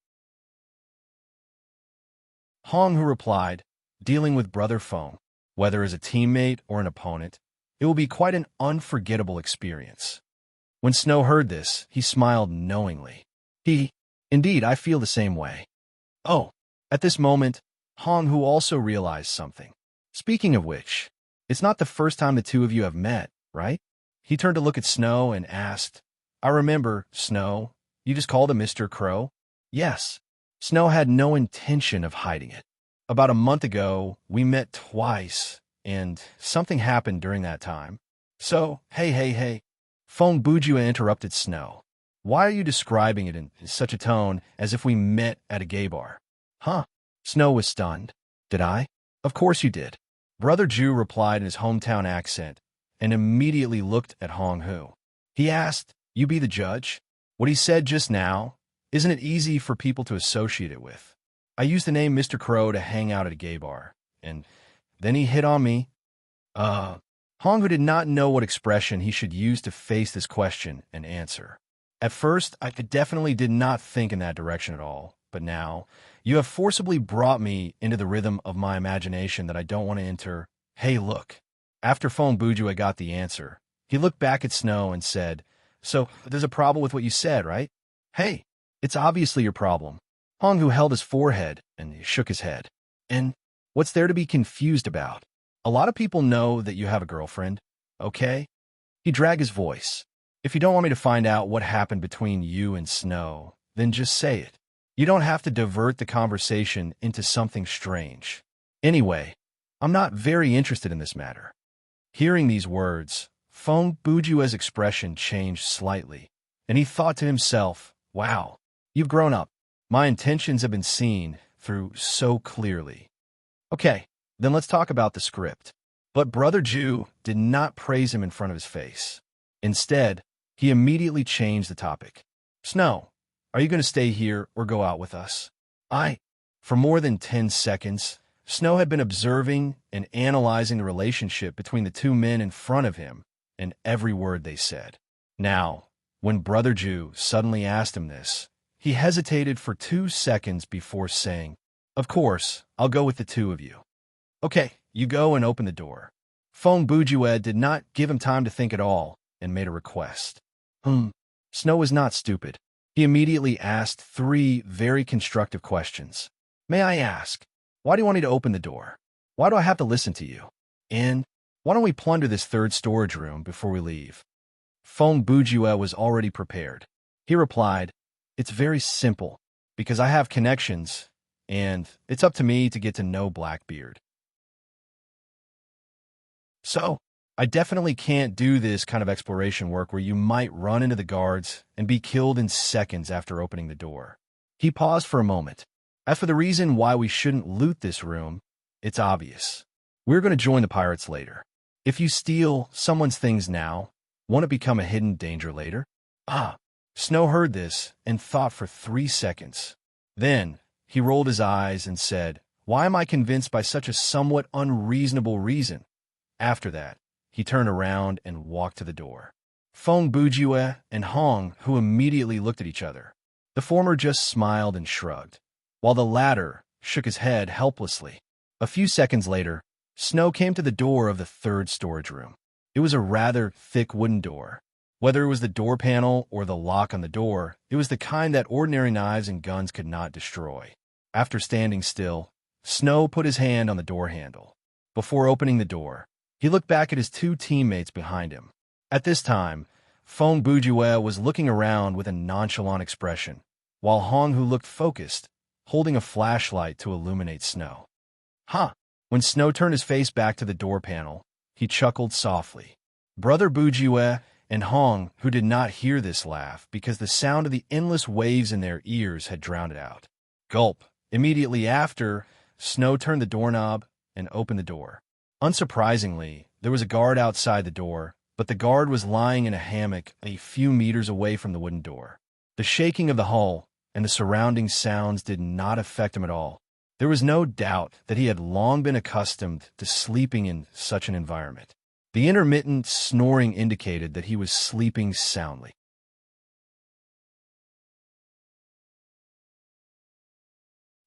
Hong, who replied, dealing with Brother Feng, whether as a teammate or an opponent, it will be quite an unforgettable experience. When Snow heard this, he smiled knowingly. Indeed, I feel the same way. At this moment, Hong, who also realized something. Speaking of which, it's not the first time the 2 of you have met, right? He turned to look at Snow and asked, I remember, Snow, you just called him Mr. Crow? Yes. Snow had no intention of hiding it. About a month ago, we met twice, and something happened during that time. So, hey. Feng Bujua interrupted Snow. Why are you describing it in such a tone as if we met at a gay bar? Snow was stunned. Did I? Of course you did. Brother Ju replied in his hometown accent and immediately looked at Hong Hu. He asked, You be the judge? What he said just now, isn't it easy for people to associate it with? I used the name Mr. Crow to hang out at a gay bar, and then he hit on me. Hong Hu did not know what expression he should use to face this question and answer. At first, I definitely did not think in that direction at all, but now, you have forcibly brought me into the rhythm of my imagination that I don't want to enter. Hey, look. After Feng Bujua got the answer, he looked back at Snow and said, So, there's a problem with what you said, right? Hey, it's obviously your problem. Hong Hu held his forehead and he shook his head. And what's there to be confused about? A lot of people know that you have a girlfriend, okay? He dragged his voice. If you don't want me to find out what happened between you and Snow, then just say it. You don't have to divert the conversation into something strange. Anyway, I'm not very interested in this matter. Hearing these words, Feng Bujua's expression changed slightly, and he thought to himself, Wow, you've grown up. My intentions have been seen through so clearly. Okay, then let's talk about the script. But Brother Ju did not praise him in front of his face. Instead, he immediately changed the topic. Snow, are you going to stay here or go out with us? For more than 10 seconds, Snow had been observing and analyzing the relationship between the two men in front of him and every word they said. Now, when Brother Jew suddenly asked him this, he hesitated for 2 seconds before saying, "Of course, I'll go with the two of you." "Okay, you go and open the door." Fong Bujue did not give him time to think at all and made a request. Snow was not stupid. He immediately asked 3 very constructive questions. "May I ask, why do you want me to open the door? Why do I have to listen to you? And why don't we plunder this 3rd storage room before we leave?" Fong Bujue was already prepared. He replied, "It's very simple, because I have connections, and it's up to me to get to know Blackbeard. So, I definitely can't do this kind of exploration work where you might run into the guards and be killed in seconds after opening the door." He paused for a moment. "As for the reason why we shouldn't loot this room, it's obvious. We're going to join the pirates later. If you steal someone's things now, won't it become a hidden danger later?" Snow heard this and thought for 3 seconds. Then, he rolled his eyes and said, "Why am I convinced by such a somewhat unreasonable reason?" After that, he turned around and walked to the door. Fong Bujue and Hong, who immediately looked at each other. The former just smiled and shrugged, while the latter shook his head helplessly. A few seconds later, Snow came to the door of the 3rd storage room. It was a rather thick wooden door. Whether it was the door panel or the lock on the door, it was the kind that ordinary knives and guns could not destroy. After standing still, Snow put his hand on the door handle. Before opening the door, he looked back at his 2 teammates behind him. At this time, Fong Bujue was looking around with a nonchalant expression, while Hong, who looked focused, holding a flashlight to illuminate Snow. When Snow turned his face back to the door panel, he chuckled softly. Brother Bujue and Hong, who did not hear this laugh because the sound of the endless waves in their ears had drowned it out. Gulp. Immediately after, Snow turned the doorknob and opened the door. Unsurprisingly, there was a guard outside the door, but the guard was lying in a hammock a few meters away from the wooden door. The shaking of the hull and the surrounding sounds did not affect him at all. There was no doubt that he had long been accustomed to sleeping in such an environment. The intermittent snoring indicated that he was sleeping soundly.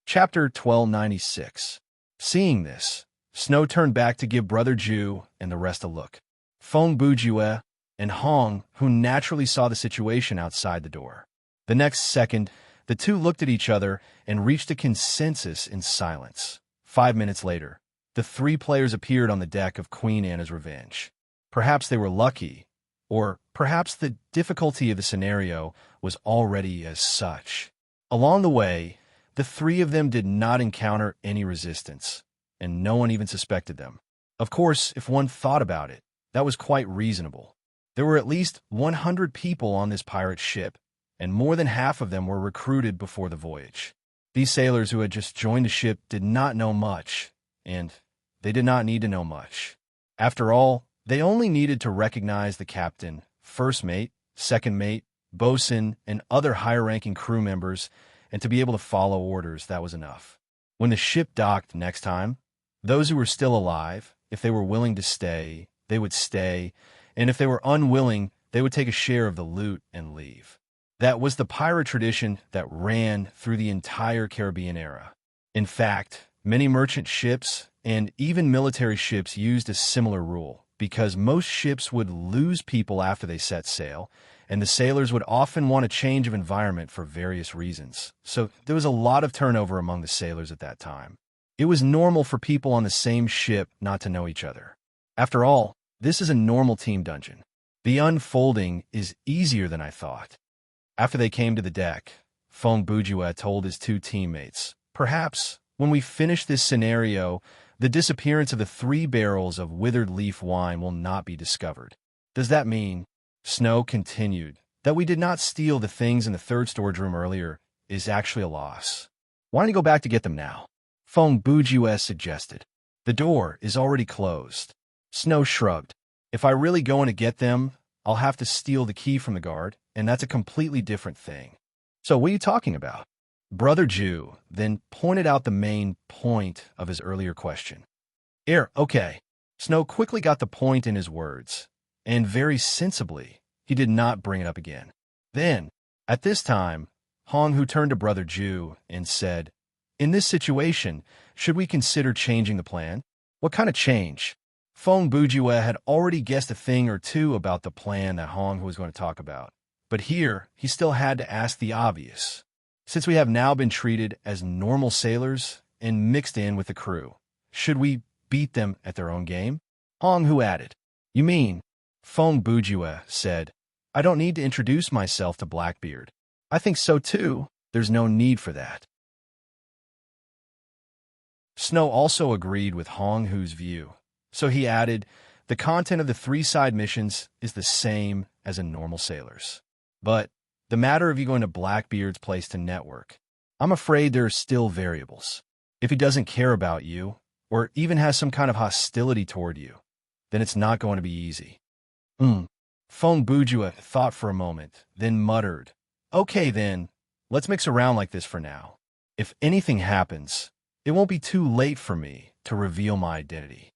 Chapter 1296. Seeing this, Snow turned back to give Brother Jew and the rest a look. Fong Bujue and Hong, who naturally saw the situation outside the door. The next second, the two looked at each other and reached a consensus in silence. 5 minutes later, the 3 players appeared on the deck of Queen Anna's Revenge. Perhaps they were lucky, or perhaps the difficulty of the scenario was already as such. Along the way, the 3 of them did not encounter any resistance, and no one even suspected them. Of course, if one thought about it, that was quite reasonable. There were at least 100 people on this pirate ship, and more than half of them were recruited before the voyage. These sailors who had just joined the ship did not know much, and they did not need to know much. After all, they only needed to recognize the captain, first mate, second mate, bosun, and other higher-ranking crew members, and to be able to follow orders. That was enough. When the ship docked next time, those who were still alive, if they were willing to stay, they would stay, and if they were unwilling, they would take a share of the loot and leave. That was the pirate tradition that ran through the entire Caribbean era. In fact, many merchant ships and even military ships used a similar rule, because most ships would lose people after they set sail, and the sailors would often want a change of environment for various reasons. So there was a lot of turnover among the sailors at that time. It was normal for people on the same ship not to know each other. After all, this is a normal team dungeon. The unfolding is easier than I thought. After they came to the deck, Fong Bujue told his 2 teammates, "Perhaps, when we finish this scenario, the disappearance of the 3 barrels of withered leaf wine will not be discovered." "Does that mean," Snow continued, "that we did not steal the things in the 3rd storage room earlier is actually a loss? Why don't you go back to get them now?" Fong Bujue suggested. "The door is already closed." Snow shrugged. "If I really go in to get them, I'll have to steal the key from the guard, and that's a completely different thing." "So what are you talking about?" Brother Jew then pointed out the main point of his earlier question. Okay. Snow quickly got the point in his words, and very sensibly, he did not bring it up again. Then, at this time, Hong Hu turned to Brother Jew and said, "In this situation, should we consider changing the plan?" "What kind of change?" Feng Bujue had already guessed a thing or two about the plan that Hong Hu was going to talk about. But here, he still had to ask the obvious. Since we have now been treated as normal sailors and mixed in with the crew, should we beat them at their own game? Hong Hu added, "You mean?" Feng Bujue said, "I don't need to introduce myself to Blackbeard." "I think so too. There's no need for that." Snow also agreed with Hong Hu's view, so he added, "The content of the 3 side missions is the same as in normal sailors. But the matter of you going to Blackbeard's place to network, I'm afraid there are still variables. If he doesn't care about you, or even has some kind of hostility toward you, then it's not going to be easy." Feng Bujue thought for a moment, then muttered, "Okay then, let's mix around like this for now. If anything happens, it won't be too late for me to reveal my identity."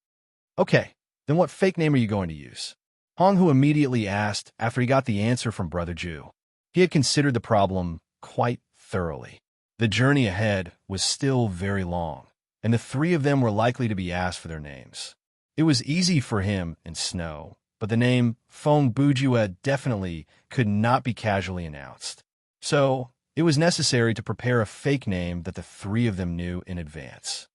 "Okay, then what fake name are you going to use?" Hong Hu immediately asked after he got the answer from Brother Jew. He had considered the problem quite thoroughly. The journey ahead was still very long, and the 3 of them were likely to be asked for their names. It was easy for him and Snow, but the name Feng Bujue definitely could not be casually announced. So it was necessary to prepare a fake name that the 3 of them knew in advance.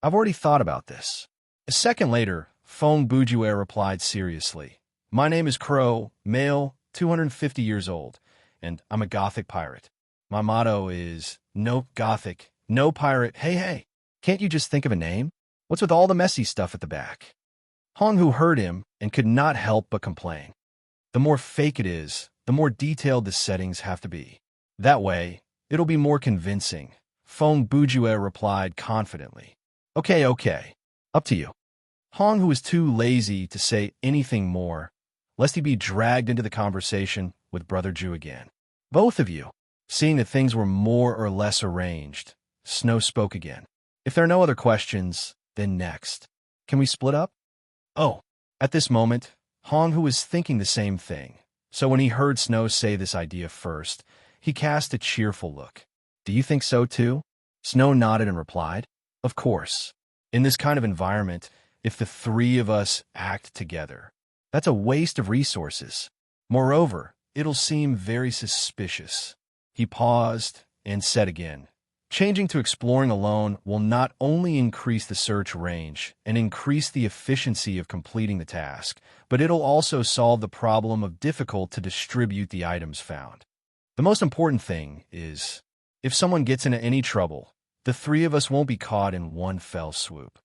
"I've already thought about this." A second later, Feng Bujue replied seriously, "My name is Crow, male, 250 years old, and I'm a Gothic pirate. My motto is, no Gothic, no pirate. Hey, can't you just think of a name? What's with all the messy stuff at the back?" Hong Hu heard him and could not help but complain. "The more fake it is, the more detailed the settings have to be. That way, it'll be more convincing," Feng Bujue replied confidently. Okay, up to you." Hong Hu was too lazy to say anything more, lest he be dragged into the conversation with Brother Jew again. "Both of you." Seeing that things were more or less arranged, Snow spoke again. "If there are no other questions, then next. Can we split up?" Oh, at this moment, Hong Hu was thinking the same thing, so when he heard Snow say this idea first, he cast a cheerful look. "Do you think so too?" Snow nodded and replied, "Of course. In this kind of environment, if the 3 of us act together, that's a waste of resources. Moreover, it'll seem very suspicious." He paused and said again, "Changing to exploring alone will not only increase the search range and increase the efficiency of completing the task, but it'll also solve the problem of difficult to distribute the items found. The most important thing is, if someone gets into any trouble, the 3 of us won't be caught in one fell swoop."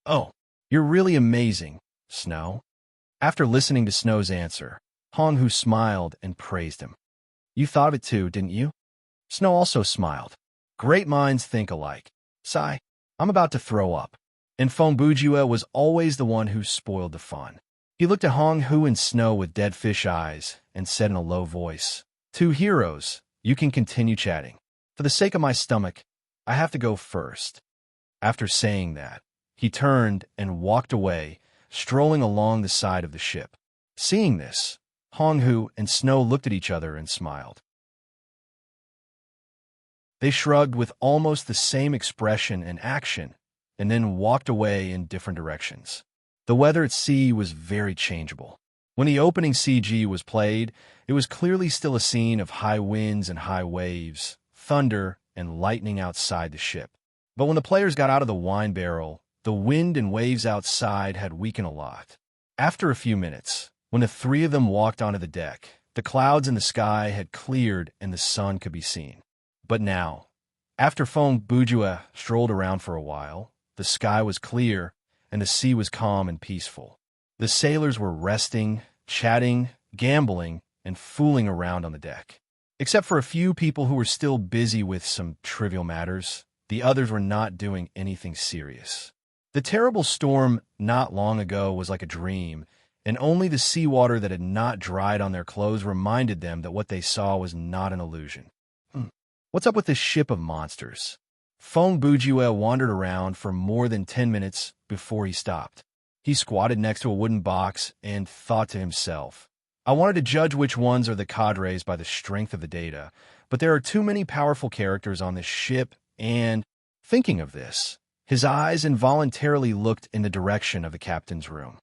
"Oh, you're really amazing, Snow." After listening to Snow's answer, Hong Hu smiled and praised him. "You thought of it too, didn't you?" Snow also smiled. "Great minds think alike." Sigh, I'm about to throw up. And Feng Bujue was always the one who spoiled the fun. He looked at Hong Hu and Snow with dead fish eyes and said in a low voice, "Two heroes, you can continue chatting. For the sake of my stomach, I have to go first." After saying that, he turned and walked away, strolling along the side of the ship. Seeing this, Hong Hu and Snow looked at each other and smiled. They shrugged with almost the same expression and action, and then walked away in different directions. The weather at sea was very changeable. When the opening CG was played, it was clearly still a scene of high winds and high waves, thunder and lightning outside the ship. But when the players got out of the wine barrel, the wind and waves outside had weakened a lot. After a few minutes, when the 3 of them walked onto the deck, the clouds in the sky had cleared and the sun could be seen. But now, after Feng Bujue strolled around for a while, the sky was clear and the sea was calm and peaceful. The sailors were resting, chatting, gambling, and fooling around on the deck. Except for a few people who were still busy with some trivial matters, the others were not doing anything serious. The terrible storm not long ago was like a dream, and only the seawater that had not dried on their clothes reminded them that what they saw was not an illusion. What's up with this ship of monsters? Fong Bujue wandered around for more than 10 minutes before he stopped. He squatted next to a wooden box and thought to himself, I wanted to judge which ones are the cadres by the strength of the data, but there are too many powerful characters on this ship, and, thinking of this, his eyes involuntarily looked in the direction of the captain's room.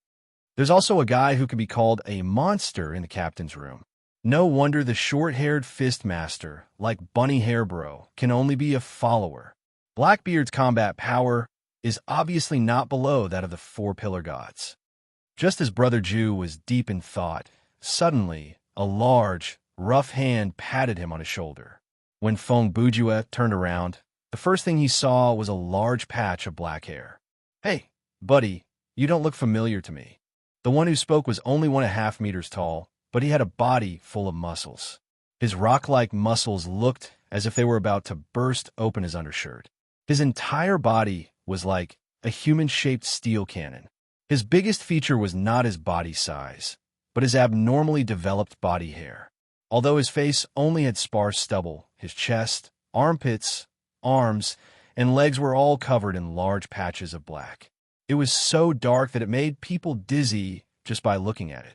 There's also a guy who could be called a monster in the captain's room. No wonder the short-haired fist master, like Bunny Hairbro, can only be a follower. Blackbeard's combat power is obviously not below that of the four pillar gods. Just as Brother Jew was deep in thought, suddenly a large, rough hand patted him on his shoulder. When Fong Bujue turned around, the first thing he saw was a large patch of black hair. Hey, buddy, you don't look familiar to me. The one who spoke was only 1.5 meters tall, but he had a body full of muscles. His rock-like muscles looked as if they were about to burst open his undershirt. His entire body was like a human-shaped steel cannon. His biggest feature was not his body size, but his abnormally developed body hair. Although his face only had sparse stubble, his chest, armpits, arms, and legs were all covered in large patches of black. It was so dark that it made people dizzy just by looking at it.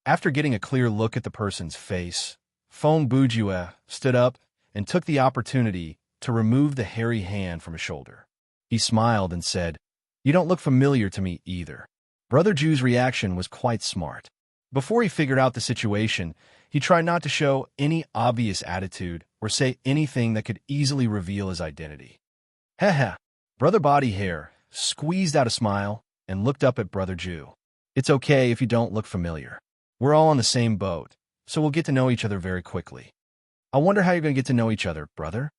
After getting a clear look at the person's face, Fong Bujue stood up and took the opportunity to remove the hairy hand from his shoulder. He smiled and said, You don't look familiar to me either. Brother Jew's reaction was quite smart. Before he figured out the situation, he tried not to show any obvious attitude or say anything that could easily reveal his identity. Heh. Brother Body Hair squeezed out a smile and looked up at Brother Jew. It's okay if you don't look familiar. We're all on the same boat, so we'll get to know each other very quickly. I wonder how you're going to get to know each other, brother.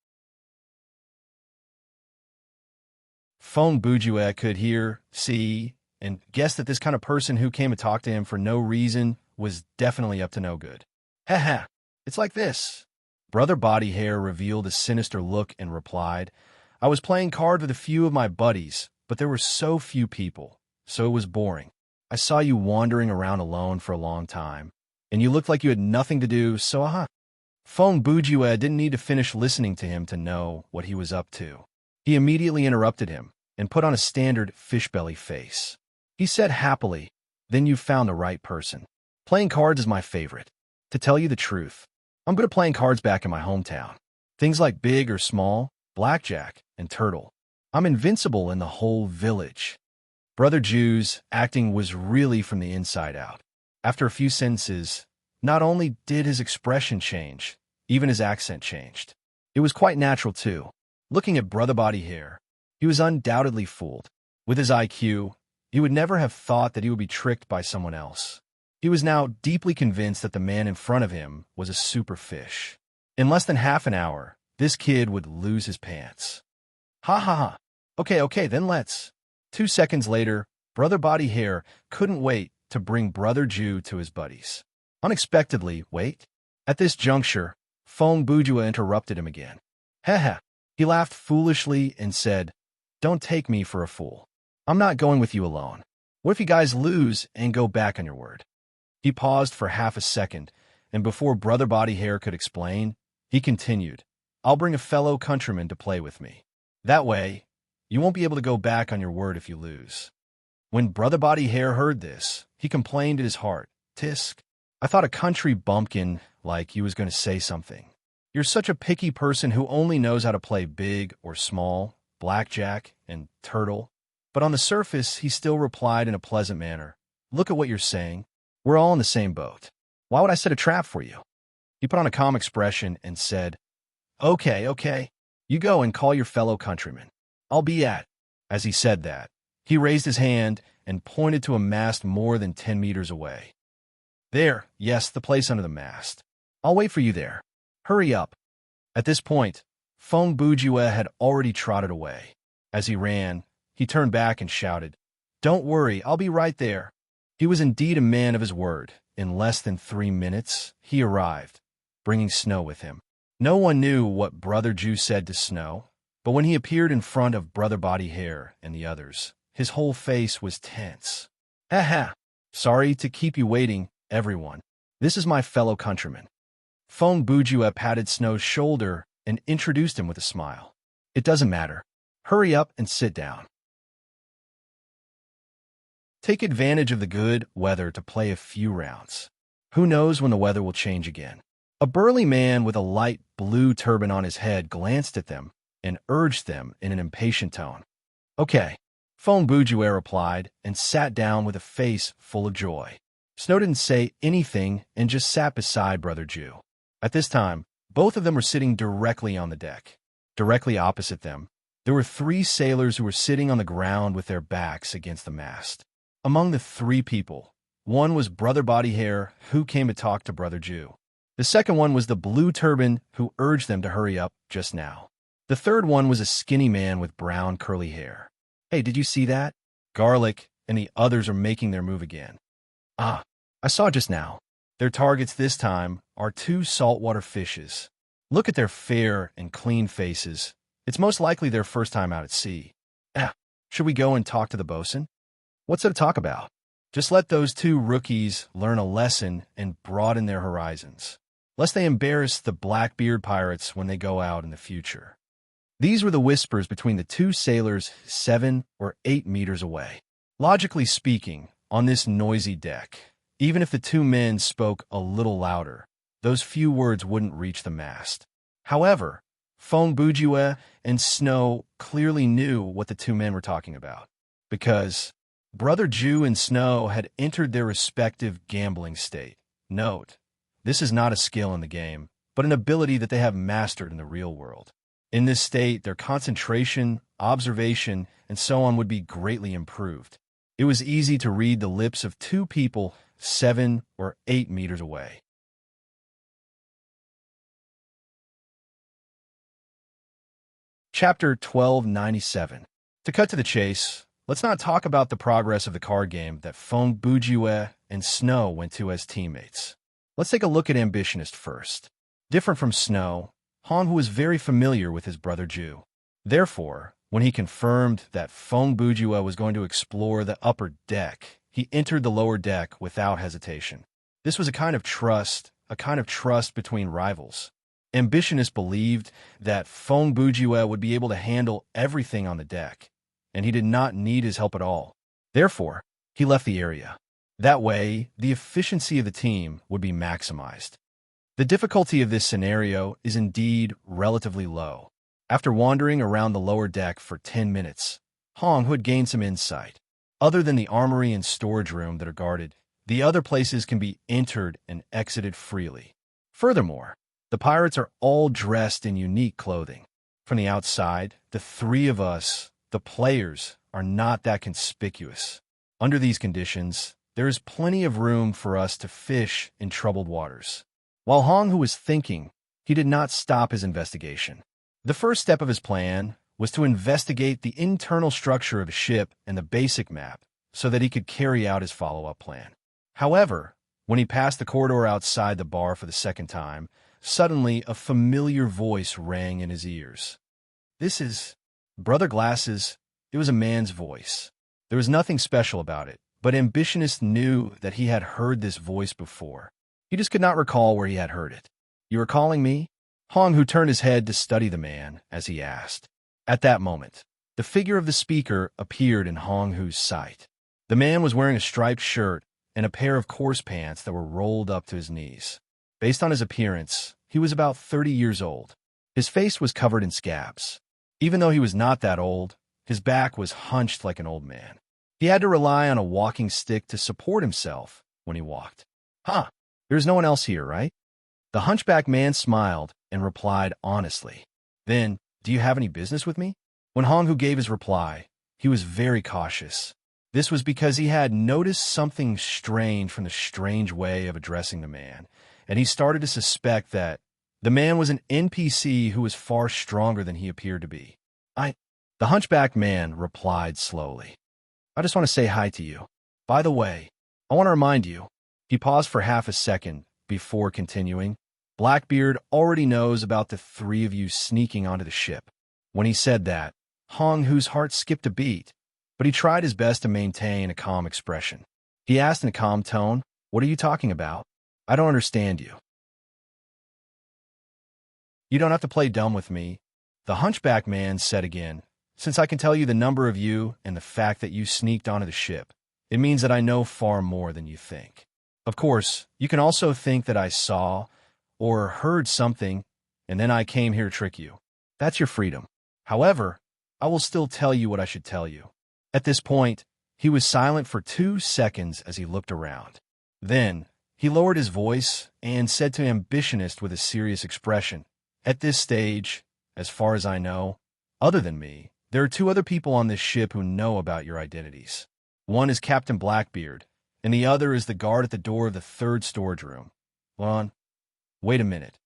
Fong Bujue could hear, see, and guess that this kind of person who came to talk to him for no reason was definitely up to no good. Haha, it's like this. Brother Body Hair revealed a sinister look and replied, I was playing cards with a few of my buddies, but there were so few people, so it was boring. I saw you wandering around alone for a long time, and you looked like you had nothing to do, so Fong Bujue didn't need to finish listening to him to know what he was up to. He immediately interrupted him and put on a standard fishbelly face. He said happily, Then you've found the right person. Playing cards is my favorite. To tell you the truth, I'm good at playing cards back in my hometown. Things like big or small, blackjack, and turtle. I'm invincible in the whole village. Brother Jew's acting was really from the inside out. After a few sentences, not only did his expression change, even his accent changed. It was quite natural, too. Looking at Brother Body Hair, he was undoubtedly fooled. With his IQ, he would never have thought that he would be tricked by someone else. He was now deeply convinced that the man in front of him was a superfish. In less than half an hour, this kid would lose his pants. Ha. Okay, then let's. 2 seconds later, Brother Body Hair couldn't wait to bring Brother Jew to his buddies. Unexpectedly, wait. At this juncture, Fong Bujue interrupted him again. Heh. He laughed foolishly and said, Don't take me for a fool. I'm not going with you alone. What if you guys lose and go back on your word? He paused for half a second, and before Brother Body Hair could explain, he continued, I'll bring a fellow countryman to play with me. That way, you won't be able to go back on your word if you lose. When Brother Body Hair heard this, he complained in his heart, Tisk, I thought a country bumpkin like you was going to say something. You're such a picky person who only knows how to play big or small, blackjack, and turtle. But on the surface, he still replied in a pleasant manner, Look at what you're saying. We're all in the same boat. Why would I set a trap for you? He put on a calm expression and said, Okay. You go and call your fellow countrymen. I'll be at. As he said that, he raised his hand and pointed to a mast more than 10 meters away. There, yes, the place under the mast. I'll wait for you there. Hurry up. At this point, Fong Bujue had already trotted away. As he ran, he turned back and shouted, Don't worry, I'll be right there. He was indeed a man of his word. In less than 3 minutes, he arrived, bringing Snow with him. No one knew what Brother Jew said to Snow, but when he appeared in front of Brother Body Hair and the others, his whole face was tense. Ha. Sorry to keep you waiting, everyone. This is my fellow countryman. Fong Bujue patted Snow's shoulder and introduced him with a smile. "It doesn't matter. Hurry up and sit down. Take advantage of the good weather to play a few rounds. Who knows when the weather will change again?" A burly man with a light blue turban on his head glanced at them and urged them in an impatient tone. "Okay," Fong Bujue replied and sat down with a face full of joy. Snow didn't say anything and just sat beside Brother Jew. At this time, both of them were sitting directly on the deck. Directly opposite them, there were 3 sailors who were sitting on the ground with their backs against the mast. Among the 3 people, one was Brother Bodyhair, who came to talk to Brother Jew. The second one was the blue turban who urged them to hurry up just now. The third one was a skinny man with brown curly hair. "Hey, did you see that? Garlic and the others are making their move again." "Ah, I saw just now. Their targets this time are 2 saltwater fishes. Look at their fair and clean faces. It's most likely their first time out at sea. Should we go and talk to the bosun?" "What's there to talk about? Just let those 2 rookies learn a lesson and broaden their horizons, lest they embarrass the Blackbeard pirates when they go out in the future." These were the whispers between the 2 sailors 7 or 8 meters away. Logically speaking, on this noisy deck, even if the 2 men spoke a little louder, those few words wouldn't reach the mast. However, Fong Bujue and Snow clearly knew what the 2 men were talking about, because Brother Jew and Snow had entered their respective gambling state. Note, this is not a skill in the game, but an ability that they have mastered in the real world. In this state, their concentration, observation, and so on would be greatly improved. It was easy to read the lips of 2 people 7 or 8 meters away. Chapter 1297. To cut to the chase, let's not talk about the progress of the card game that Fong Bujue and Snow went to as teammates. Let's take a look at Ambitionist first. Different from Snow, Han was very familiar with his brother Jew. Therefore, when he confirmed that Fong Bujue was going to explore the upper deck, he entered the lower deck without hesitation. This was a kind of trust between rivals. Ambitionist believed that Fong Bujue would be able to handle everything on the deck, and he did not need his help at all. Therefore, he left the area. That way, the efficiency of the team would be maximized. The difficulty of this scenario is indeed relatively low. After wandering around the lower deck for 10 minutes, Hong had gained some insight. Other than the armory and storage room that are guarded, the other places can be entered and exited freely. Furthermore, the pirates are all dressed in unique clothing. From the outside, the 3 of us, the players, are not that conspicuous. Under these conditions, there is plenty of room for us to fish in troubled waters. While Hong was thinking, he did not stop his investigation. The first step of his plan was to investigate the internal structure of a ship and the basic map so that he could carry out his follow-up plan. However, when he passed the corridor outside the bar for the second time, suddenly a familiar voice rang in his ears. "This is Brother Glasses." It was a man's voice. There was nothing special about it, but Ambitionist knew that he had heard this voice before. He just could not recall where he had heard it. "You are calling me?" Hong, who turned his head to study the man, as he asked. At that moment, the figure of the speaker appeared in Hong-Hu's sight. The man was wearing a striped shirt and a pair of coarse pants that were rolled up to his knees. Based on his appearance, he was about 30 years old. His face was covered in scabs. Even though he was not that old, his back was hunched like an old man. He had to rely on a walking stick to support himself when he walked. "Huh, there's no one else here, right?" The hunchback man smiled and replied honestly. "Then, do you have any business with me?" When Hong-Hu gave his reply, he was very cautious. This was because he had noticed something strange from the strange way of addressing the man, and he started to suspect that the man was an NPC who was far stronger than he appeared to be. The hunchback man replied slowly. "I just want to say hi to you. By the way, I want to remind you." He paused for half a second before continuing. "Blackbeard already knows about the 3 of you sneaking onto the ship." When he said that, Hong-Hu's heart skipped a beat, but he tried his best to maintain a calm expression. He asked in a calm tone, "What are you talking about? I don't understand you." You don't have to play dumb with me, the hunchback man said again. Since I can tell you the number of you and the fact that you sneaked onto the ship, it means that I know far more than you think. Of course, you can also think that I saw or heard something, and then I came here to trick you. That's your freedom. However, I will still tell you what I should tell you. At this point, he was silent for 2 seconds as he looked around. Then, he lowered his voice and said to Ambitionist with a serious expression, "At this stage, as far as I know, other than me, there are 2 other people on this ship who know about your identities. One is Captain Blackbeard, and the other is the guard at the door of the 3rd storage room. Lon, wait a minute."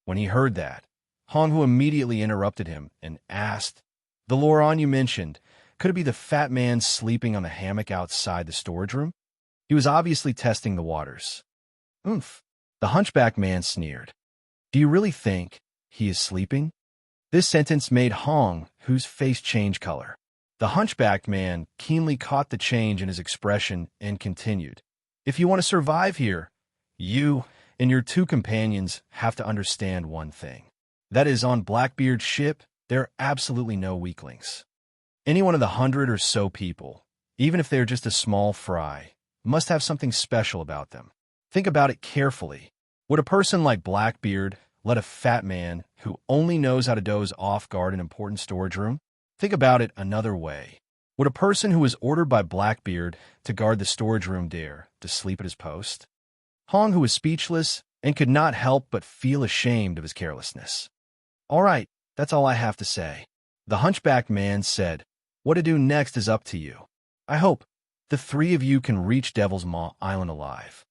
When he heard that, Honghu immediately interrupted him and asked, "The Loran you mentioned, could it be the fat man sleeping on the hammock outside the storage room?" He was obviously testing the waters. "Oomph," the hunchback man sneered. "Do you really think he is sleeping?" This sentence made Honghu's face change color. The hunchbacked man keenly caught the change in his expression and continued, "If you want to survive here, you and your 2 companions have to understand one thing. That is, on Blackbeard's ship, there are absolutely no weaklings. Any one of the 100 or so people, even if they're just a small fry, must have something special about them. Think about it carefully. Would a person like Blackbeard let a fat man who only knows how to doze off guard an important storage room? Think about it another way. Would a person who was ordered by Blackbeard to guard the storage room dare to sleep at his post?" Honghu was speechless and could not help but feel ashamed of his carelessness. "All right, that's all I have to say," the hunchbacked man said. "What to do next is up to you. I hope the 3 of you can reach Devil's Maw Island alive."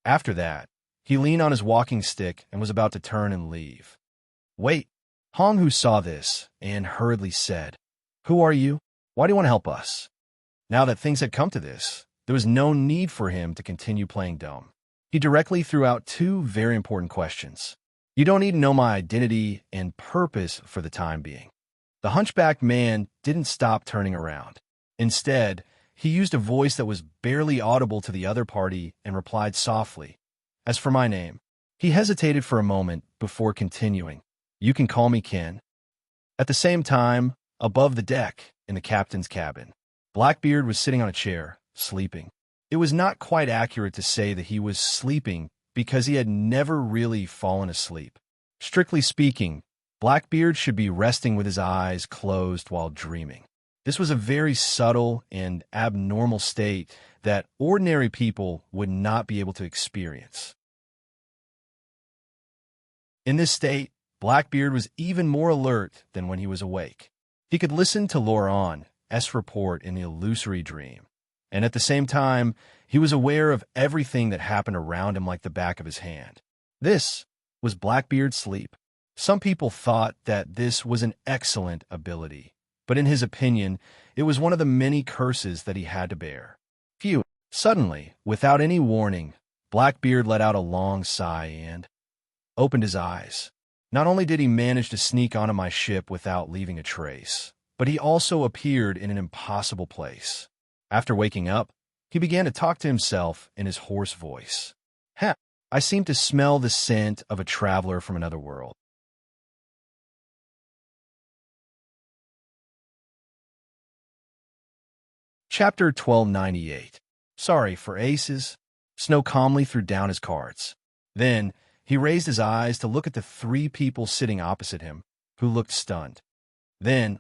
After that, he leaned on his walking stick and was about to turn and leave. "Wait." Honghu saw this and hurriedly said, "Who are you? Why do you want to help us?" Now that things had come to this, there was no need for him to continue playing dumb. He directly threw out 2 very important questions. "You don't need to know my identity and purpose for the time being." The hunchbacked man didn't stop turning around. Instead, he used a voice that was barely audible to the other party and replied softly, "As for my name." He hesitated for a moment before continuing, "You can call me Ken." At the same time, above the deck, in the captain's cabin, Blackbeard was sitting on a chair, sleeping. It was not quite accurate to say that he was sleeping because he had never really fallen asleep. Strictly speaking, Blackbeard should be resting with his eyes closed while dreaming. This was a very subtle and abnormal state that ordinary people would not be able to experience. In this state, Blackbeard was even more alert than when he was awake. He could listen to Loran's report in the illusory dream, and at the same time, he was aware of everything that happened around him like the back of his hand. This was Blackbeard's sleep. Some people thought that this was an excellent ability, but in his opinion, it was one of the many curses that he had to bear. Phew! Suddenly, without any warning, Blackbeard let out a long sigh and opened his eyes. Not only did he manage to sneak onto my ship without leaving a trace, but he also appeared in an impossible place. After waking up, he began to talk to himself in his hoarse voice. "Heh, I seem to smell the scent of a traveler from another world." Chapter 1298. Sorry for Aces. Snow calmly threw down his cards. Then, he raised his eyes to look at the 3 people sitting opposite him, who looked stunned. Then,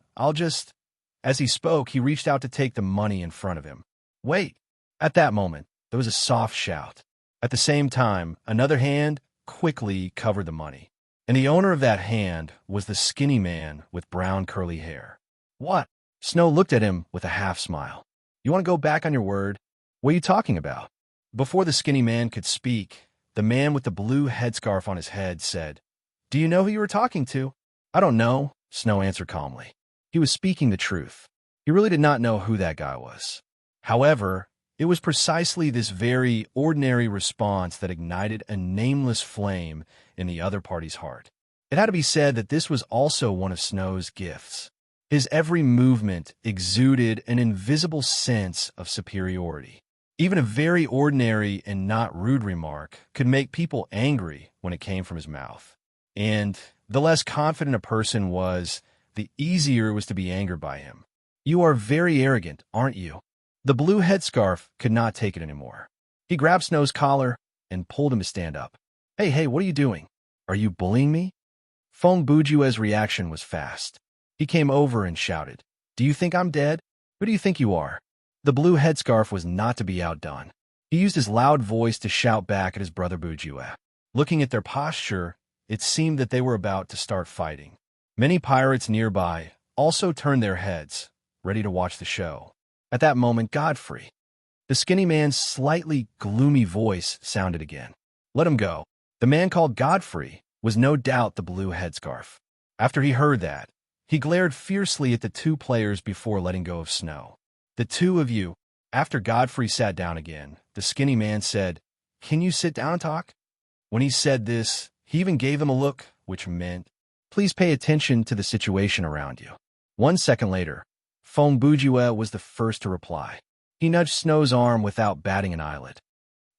As he spoke, he reached out to take the money in front of him. "Wait!" At that moment, there was a soft shout. At the same time, another hand quickly covered the money, and the owner of that hand was the skinny man with brown curly hair. "What?" Snow looked at him with a half-smile. "You want to go back on your word? What are you talking about?" Before the skinny man could speak, the man with the blue headscarf on his head said, "Do you know who you were talking to?" "I don't know," Snow answered calmly. He was speaking the truth. He really did not know who that guy was. However, it was precisely this very ordinary response that ignited a nameless flame in the other party's heart. It had to be said that this was also one of Snow's gifts. His every movement exuded an invisible sense of superiority. Even a very ordinary and not rude remark could make people angry when it came from his mouth. And The less confident a person was, the easier it was to be angered by him. "You are very arrogant, aren't you?" The blue headscarf could not take it anymore. He grabbed Snow's collar and pulled him to stand up. Hey, what are you doing? Are you bullying me?" Fong Bujue's reaction was fast. He came over and shouted, "Do you think I'm dead? Who do you think you are?" The blue headscarf was not to be outdone. He used his loud voice to shout back at his brother Bujue. Looking at their posture, it seemed that they were about to start fighting. Many pirates nearby also turned their heads, ready to watch the show. At that moment, Godfrey, the skinny man's slightly gloomy voice, sounded again. "Let him go." The man called Godfrey was no doubt the blue headscarf. After he heard that, he glared fiercely at the two players before letting go of Snow. "The two of you." After Godfrey sat down again, the skinny man said, "Can you sit down and talk?" When he said this, he even gave them a look, which meant, "Please pay attention to the situation around you." 1 second later, Fong Bujue was the first to reply. He nudged Snow's arm without batting an eyelid.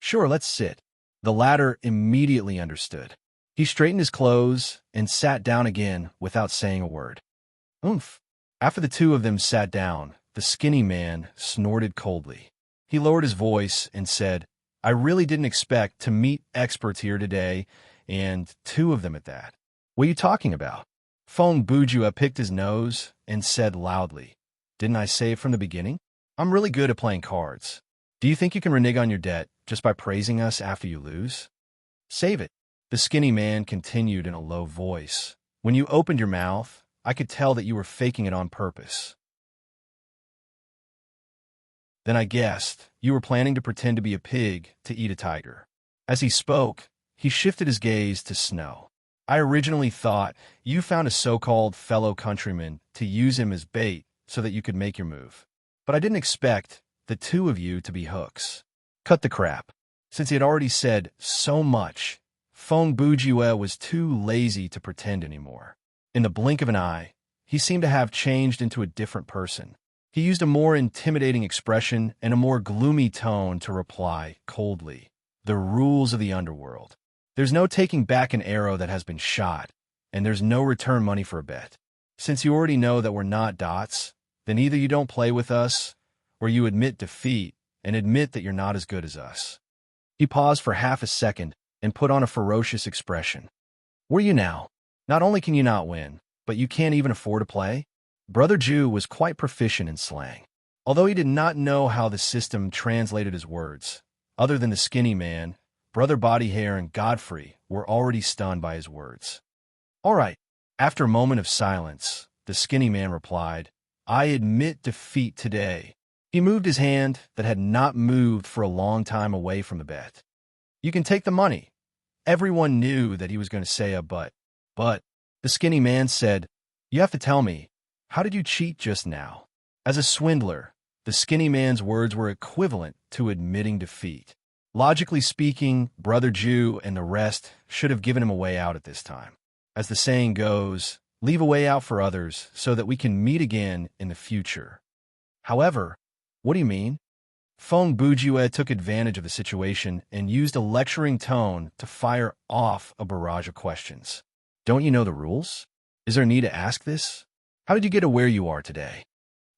"Sure, let's sit." The latter immediately understood. He straightened his clothes and sat down again without saying a word. "Oomph." After the two of them sat down, the skinny man snorted coldly. He lowered his voice and said, "I really didn't expect to meet experts here today, and two of them at that." "What are you talking about?" Fong Bujue picked his nose and said loudly, "Didn't I say it from the beginning? I'm really good at playing cards. Do you think you can renege on your debt just by praising us after you lose? Save it." The skinny man continued in a low voice. "When you opened your mouth, I could tell that you were faking it on purpose. Then I guessed you were planning to pretend to be a pig to eat a tiger." As he spoke, he shifted his gaze to Snow. "I originally thought you found a so-called fellow countryman to use him as bait so that you could make your move. But I didn't expect the two of you to be hooks." Cut the crap. Since he had already said so much, Fong Bujue was too lazy to pretend anymore. In the blink of an eye, he seemed to have changed into a different person. He used a more intimidating expression and a more gloomy tone to reply coldly, "The rules of the underworld. There's no taking back an arrow that has been shot, and there's no return money for a bet. Since you already know that we're not dots, then either you don't play with us, or you admit defeat and admit that you're not as good as us." He paused for half a second and put on a ferocious expression. "Were you now? Not only can you not win, but you can't even afford to play?" Brother Jew was quite proficient in slang. Although he did not know how the system translated his words, other than the skinny man, Brother Body Hair and Godfrey were already stunned by his words. "All right." After a moment of silence, the skinny man replied, "I admit defeat today." He moved his hand that had not moved for a long time away from the bet. "You can take the money." Everyone knew that he was going to say a but. The skinny man said, "You have to tell me, how did you cheat just now?" As a swindler, the skinny man's words were equivalent to admitting defeat. Logically speaking, Brother Jew and the rest should have given him a way out at this time. As the saying goes, leave a way out for others so that we can meet again in the future. However, what do you mean? Fong Bujue took advantage of the situation and used a lecturing tone to fire off a barrage of questions. "Don't you know the rules? Is there a need to ask this? How did you get to where you are today?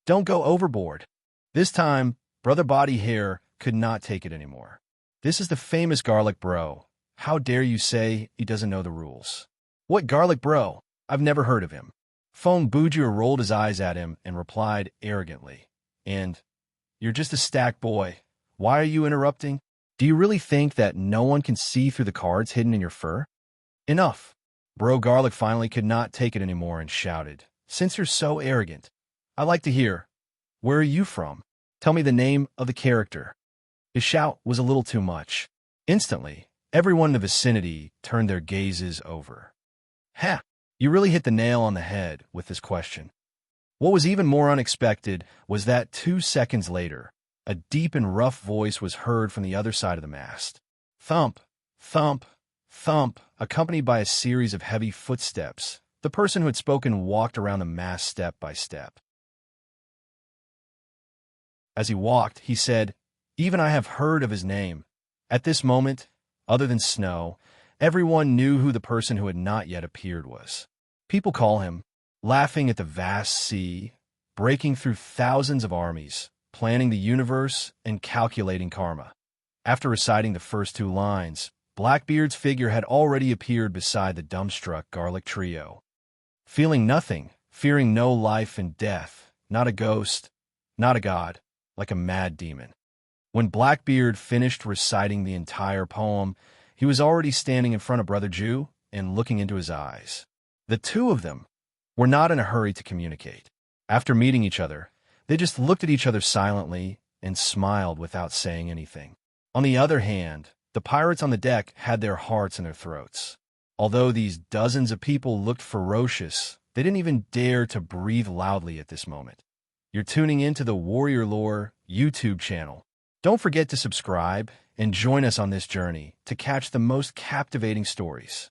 Don't go overboard." This time, Brother Body Hair could not take it anymore. "This is the famous Garlic Bro. How dare you say he doesn't know the rules?" "What Garlic Bro? I've never heard of him." Fong Bujue rolled his eyes at him and replied arrogantly, "And you're just a stack boy. Why are you interrupting? Do you really think that no one can see through the cards hidden in your fur?" "Enough." Bro Garlic finally could not take it anymore and shouted, "Since you're so arrogant, I'd like to hear, where are you from? Tell me the name of the character." His shout was a little too much. Instantly, everyone in the vicinity turned their gazes over. "Ha! You really hit the nail on the head with this question." What was even more unexpected was that 2 seconds later, a deep and rough voice was heard from the other side of the mast. Thump, thump, thump, accompanied by a series of heavy footsteps. The person who had spoken walked around the mast step by step. As he walked, he said, "Even I have heard of his name." At this moment, other than Snow, Everyone knew who the person who had not yet appeared was. People call him, laughing at the vast sea, breaking through thousands of armies, planning the universe, and calculating karma. After reciting the first two lines, Blackbeard's figure had already appeared beside the dumbstruck Garlic trio. Feeling nothing, fearing no life and death, not a ghost, not a god, like a mad demon. When Blackbeard finished reciting the entire poem, he was already standing in front of Brother Jew and looking into his eyes. The two of them were not in a hurry to communicate. After meeting each other, they just looked at each other silently and smiled without saying anything. On the other hand, the pirates on the deck had their hearts in their throats. Although these dozens of people looked ferocious, they didn't even dare to breathe loudly at this moment. You're tuning into the Warrior Lore YouTube channel. Don't forget to subscribe and join us on this journey to catch the most captivating stories.